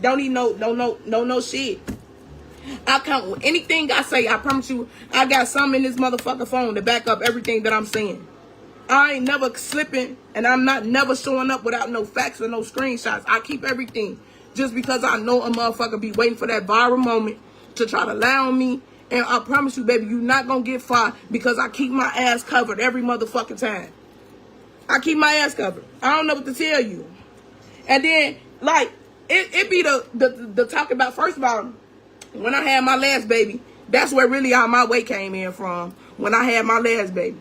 Don't even no shit. I count anything I say. I promise you, I got something in this motherfucker phone to back up everything that I'm saying. I ain't never slipping, and I'm not never showing up without no facts or no screenshots. I keep everything just because I know a motherfucker be waiting for that viral moment to try to lie on me. And I promise you, baby, you not gonna get far because I keep my ass covered every motherfucking time. I keep my ass covered. I don't know what to tell you. And then, like, it be the talk about, first of all, when I had my last baby, that's where really all my weight came in from. When I had my last baby,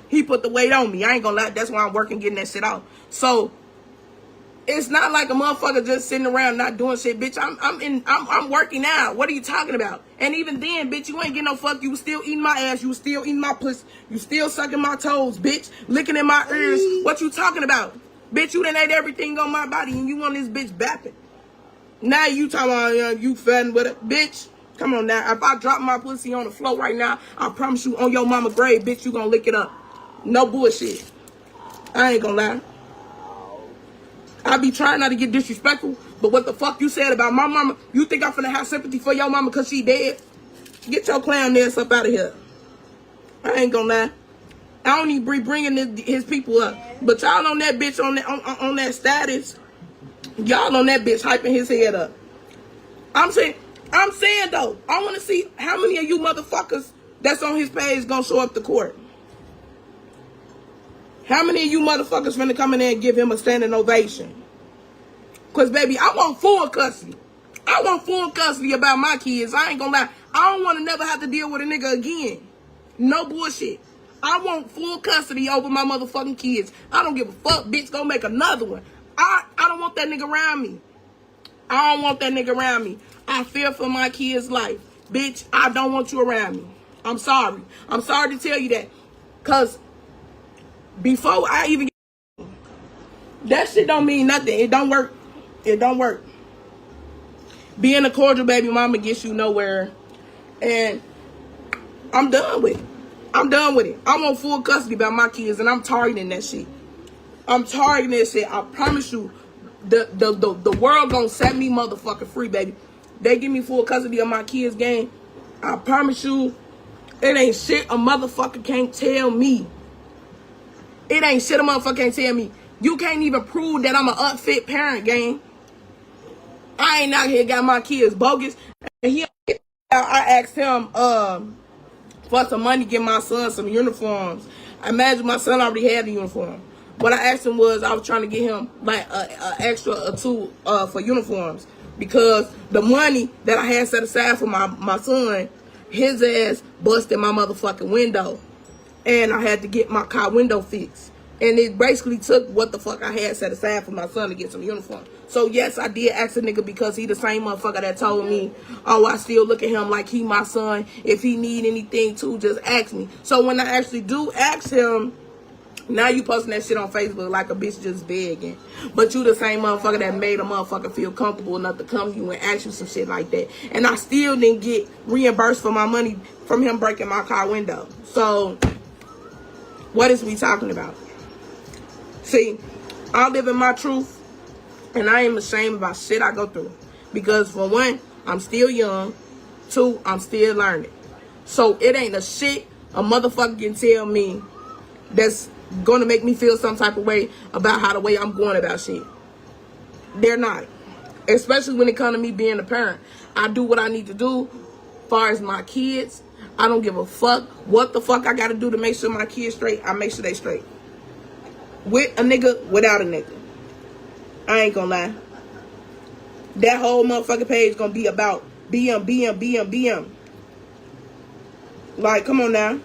he put the weight on me. I ain't gonna lie. That's why I'm working getting that shit off. So it's not like a motherfucker just sitting around not doing shit, bitch. I'm working out. What are you talking about? And even then, bitch, you ain't getting no fuck. You was still eating my ass. You was still eating my pussy. You still sucking my toes, bitch. Licking in my ears. What you talking about? Bitch, you done ate everything on my body and you want this bitch bapping. Now you talking about you fed with it. Bitch, come on now. If I drop my pussy on the floor right now, I promise you on your mama grave, bitch, you gonna lick it up. No bullshit. I ain't gonna lie. I be trying not to get disrespectful, but what the fuck you said about my mama, you think I'm finna have sympathy for your mama because she dead? Get your clown ass up out of here. I ain't gonna lie. I don't even be bringing his people up. But y'all on that bitch on that status. Y'all on that bitch hyping his head up. I'm saying though, I want to see how many of you motherfuckers that's on his page gonna show up to court. How many of you motherfuckers finna come in there and give him a standing ovation? Cause baby, I want full custody. I want full custody about my kids. I ain't gonna lie. I don't want to never have to deal with a nigga again. No bullshit. I want full custody over my motherfucking kids. I don't give a fuck, bitch. Go make another one. I don't want that nigga around me. I don't want that nigga around me. I fear for my kids' life. Bitch, I don't want you around me. I'm sorry. I'm sorry to tell you that. Cause before I even get that shit don't mean nothing. It don't work. It don't work. Being a cordial baby mama gets you nowhere. And I'm done with it. I'm done with it. I want full custody about my kids, and I'm targeting that shit. I'm targeting that shit. I promise you, the world gonna set me motherfucking free, baby. They give me full custody of my kids' game. I promise you, it ain't shit a motherfucker can't tell me. It ain't shit a motherfucker can't tell me. You can't even prove that I'm an unfit parent, gang. I ain't out here got my kids bogus. And I asked him for some money to get my son some uniforms. I imagine my son already had the uniform. What I asked him was, I was trying to get him like an extra or two for uniforms, because the money that I had set aside for my son, his ass busted my motherfucking window, and I had to get my car window fixed. And it basically took what the fuck I had set aside for my son to get some uniform. So yes, I did ask a nigga, because he the same motherfucker that told me, oh, I still look at him like he my son. If he need anything too, just ask me. So when I actually do ask him, now you posting that shit on Facebook like a bitch just begging. But you the same motherfucker that made a motherfucker feel comfortable enough to come to you and ask you some shit like that. And I still didn't get reimbursed for my money from him breaking my car window. So what is we talking about? See, I live in my truth, and I ain't ashamed about shit I go through. Because for one, I'm still young. Two, I'm still learning. So it ain't a shit a motherfucker can tell me that's gonna make me feel some type of way about how the way I'm going about shit. They're not. Especially when it comes to me being a parent. I do what I need to do as far as my kids. I don't give a fuck what the fuck I gotta do to make sure my kids straight. I make sure they straight. With a nigga, without a nigga. I ain't gonna lie. That whole motherfucking page gonna be about BM. Like, come on now.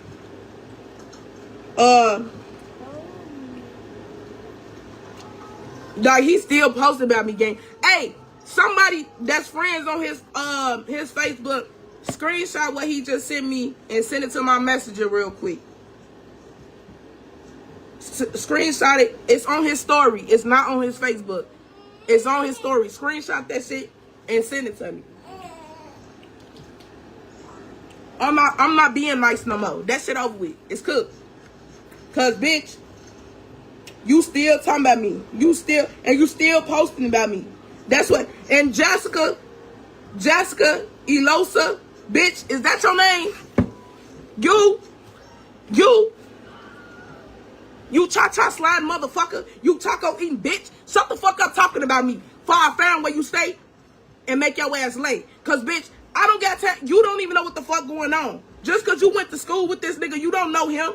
Like, he still posting about me, gang. Hey, somebody that's friends on his Facebook, screenshot what he just sent me and send it to my messenger real quick. Screenshot it. It's on his story. It's not on his Facebook. It's on his story. Screenshot that shit and send it to me. I'm not being nice no more. That shit over with. It's cooked. Cause bitch, you still talking about me. You still posting about me. That's what. And Jessica Elosa, bitch, is that your name? You cha-cha sliding motherfucker. You taco eating bitch. Shut the fuck up talking about me. Before I found where you stay and make your ass late. Cause bitch, I don't got time. You don't even know what the fuck going on. Just cause you went to school with this nigga, you don't know him.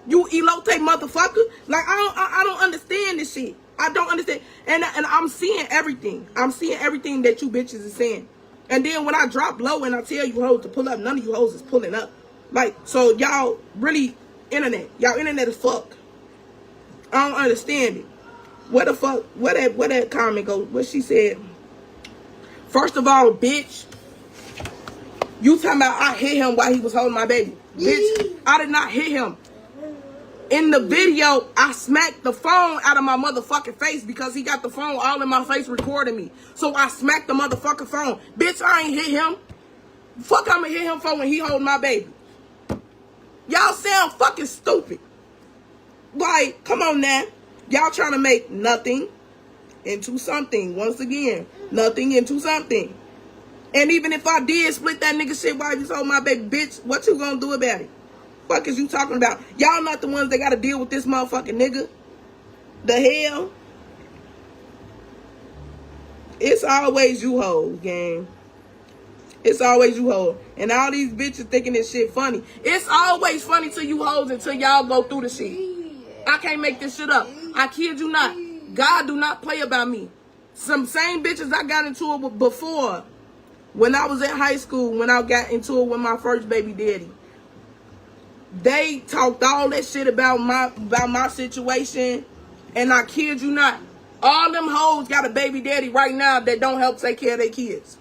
You elote motherfucker. Like, I don't understand this shit. I don't understand. And I'm seeing everything. I'm seeing everything that you bitches is saying. And then when I drop low and I tell you hoes to pull up, none of you hoes is pulling up. Like, so y'all really internet. Y'all internet is fuck. I don't understand it. What the fuck? Where that comment go? What she said? First of all, bitch, you talking about I hit him while he was holding my baby. Bitch, I did not hit him. In the video, I smacked the phone out of my motherfucking face because he got the phone all in my face recording me. So I smacked the motherfucking phone. Bitch, I ain't hit him. Fuck, I'ma hit him for when he holding my baby. Y'all sound fucking stupid. Like, come on now. Y'all trying to make nothing into something. Once again, nothing into something. And even if I did split that nigga shit while he was holding my baby, bitch, what you gonna do about it? Fuck is you talking about? Y'all not the ones that gotta deal with this motherfucking nigga. The hell? It's always you hoes, gang. It's always you hoes. And all these bitches thinking this shit funny. It's always funny to you hoes until y'all go through the shit. I can't make this shit up. I kid you not. God do not play about me. Some same bitches I got into it with before. When I was in high school, when I got into it with my first baby daddy. They talked all that shit about my situation. And I kid you not. All them hoes got a baby daddy right now that don't help take care of their kids.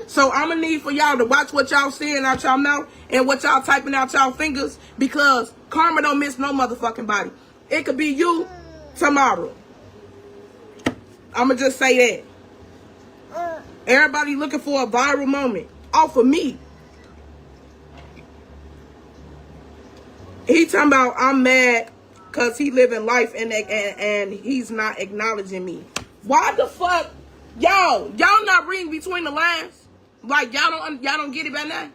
So I'm going to need for y'all to watch what y'all saying out y'all mouth and what y'all typing out y'all fingers, because karma don't miss no motherfucking body. It could be you tomorrow. I'm going to just say that. Everybody looking for a viral moment off of me. He talking about I'm mad because he living life and he's not acknowledging me. Why the fuck? Y'all not reading between the lines? Like, y'all don't get it by now?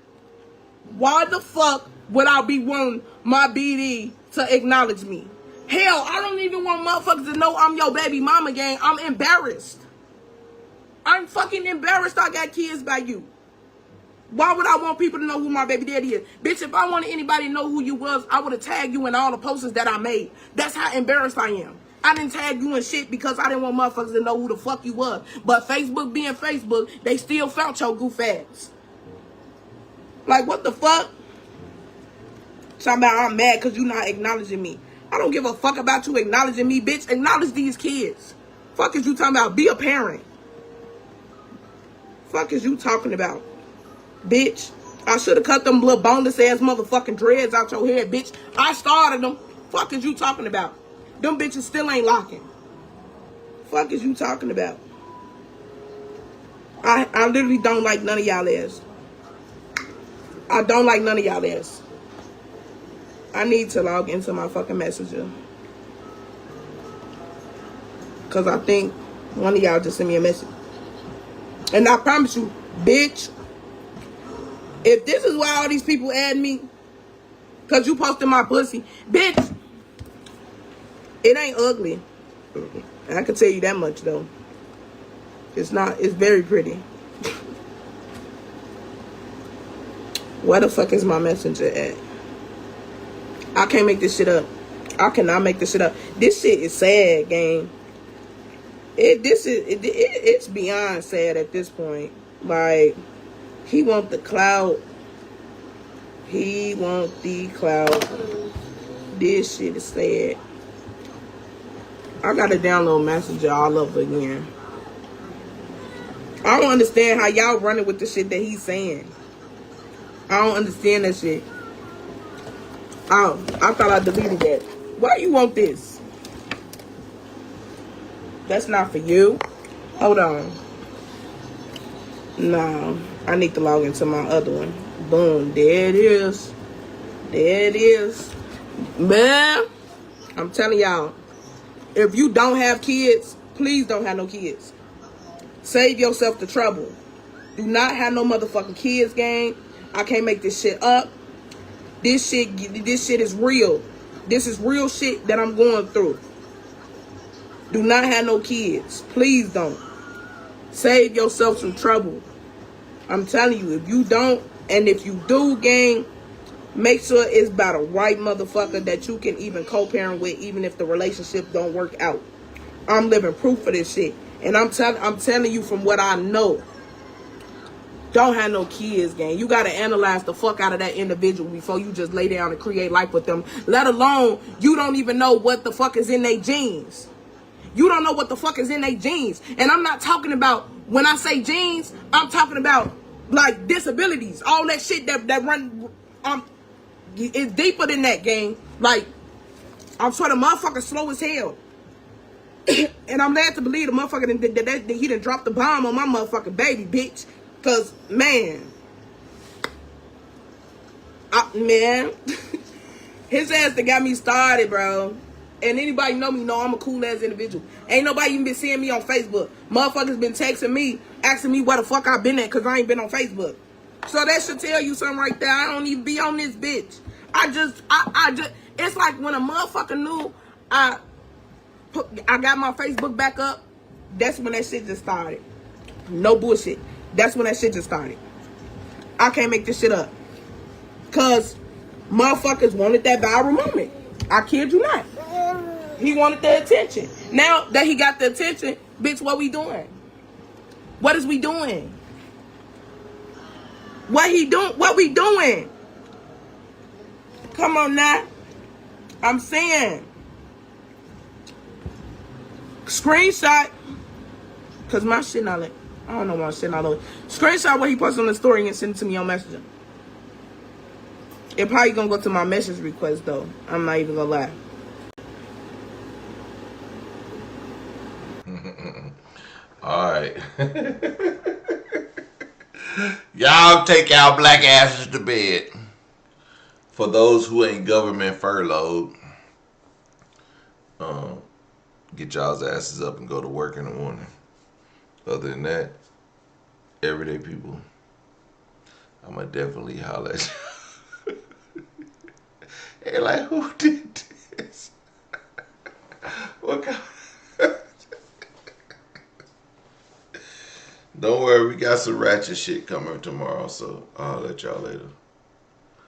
Why the fuck would I be wanting my BD to acknowledge me? Hell, I don't even want motherfuckers to know I'm your baby mama, gang. I'm embarrassed. I'm fucking embarrassed I got kids by you. Why would I want people to know who my baby daddy is? Bitch, if I wanted anybody to know who you was, I would have tagged you in all the posters that I made. That's how embarrassed I am. I didn't tag you in shit because I didn't want motherfuckers to know who the fuck you was. But Facebook being Facebook, they still found your goof ass. Like, what the fuck? Talking about I'm mad because you not acknowledging me. I don't give a fuck about you acknowledging me, bitch. Acknowledge these kids. Fuck is you talking about? Be a parent. Fuck is you talking about? Bitch, I should have cut them little boneless ass motherfucking dreads out your head, bitch. I started them. Fuck is you talking about? Them bitches still ain't locking. Fuck is you talking about? I literally don't like none of y'all ass. I don't like none of y'all ass. I need to log into my fucking messenger. Because I think one of y'all just sent me a message. And I promise you, bitch, if this is why all these people add me, because you posted my pussy, bitch, it ain't ugly. I can tell you that much, though. It's not. It's very pretty. Where the fuck is my messenger at? I can't make this shit up. I cannot make this shit up. This shit is sad, gang. It's beyond sad at this point. Like, he want the clout. He want the clout. This shit is sad. I gotta download Messenger all over again. I don't understand how y'all running with the shit that he's saying. I don't understand that shit. Oh, I thought I deleted that. Why you want this? That's not for you. Hold on. No, I need to log into my other one. Boom, there it is. There it is. Man, I'm telling y'all, if you don't have kids, please don't have no kids. Save yourself the trouble. Do not have no motherfucking kids, gang. I can't make this shit up. This shit is real. This is real shit that I'm going through. Do not have no kids. Please don't. Save yourself some trouble. I'm telling you, if you don't, and if you do, gang, make sure it's by the right motherfucker that you can even co-parent with, even if the relationship don't work out. I'm living proof of this shit. And I'm telling you from what I know. Don't have no kids, gang. You got to analyze the fuck out of that individual before you just lay down and create life with them. Let alone, you don't even know what the fuck is in their genes. You don't know what the fuck is in their genes. And I'm not talking about, when I say genes, I'm talking about, like, disabilities. All that shit that run, it's deeper than that, gang. Like, I'm sure the motherfucker slow as hell. And I'm glad to believe the motherfucker he done dropped the bomb on my motherfucking baby, bitch. Cause, man, his ass that got me started, bro. And anybody know me know I'm a cool ass individual. Ain't nobody even been seeing me on Facebook. Motherfuckers been texting me, asking me where the fuck I been at, cause I ain't been on Facebook. So that should tell you something right there. I don't even be on this bitch. I just, it's like when a motherfucker knew I got my Facebook back up, that's when that shit just started. No bullshit. That's when that shit just started. I can't make this shit up. Cause motherfuckers wanted that viral moment. I kid you not. He wanted the attention. Now that he got the attention, bitch, what we doing? What is we doing? What he doing? What we doing? Come on now. I'm saying. Screenshot. Cause my shit not like, I don't know why shit not like. Screenshot what he posted on the story and send it to me on Messenger. It probably gonna go to my message request though. I'm not even gonna lie. Alright. Y'all take y'all black asses to bed. For those who ain't government furloughed, get y'all's asses up and go to work in the morning. Other than that, everyday people, I'ma definitely holler at you. Hey, like, who did this? What kind? Don't worry, we got some ratchet shit coming tomorrow, so I'll let y'all later.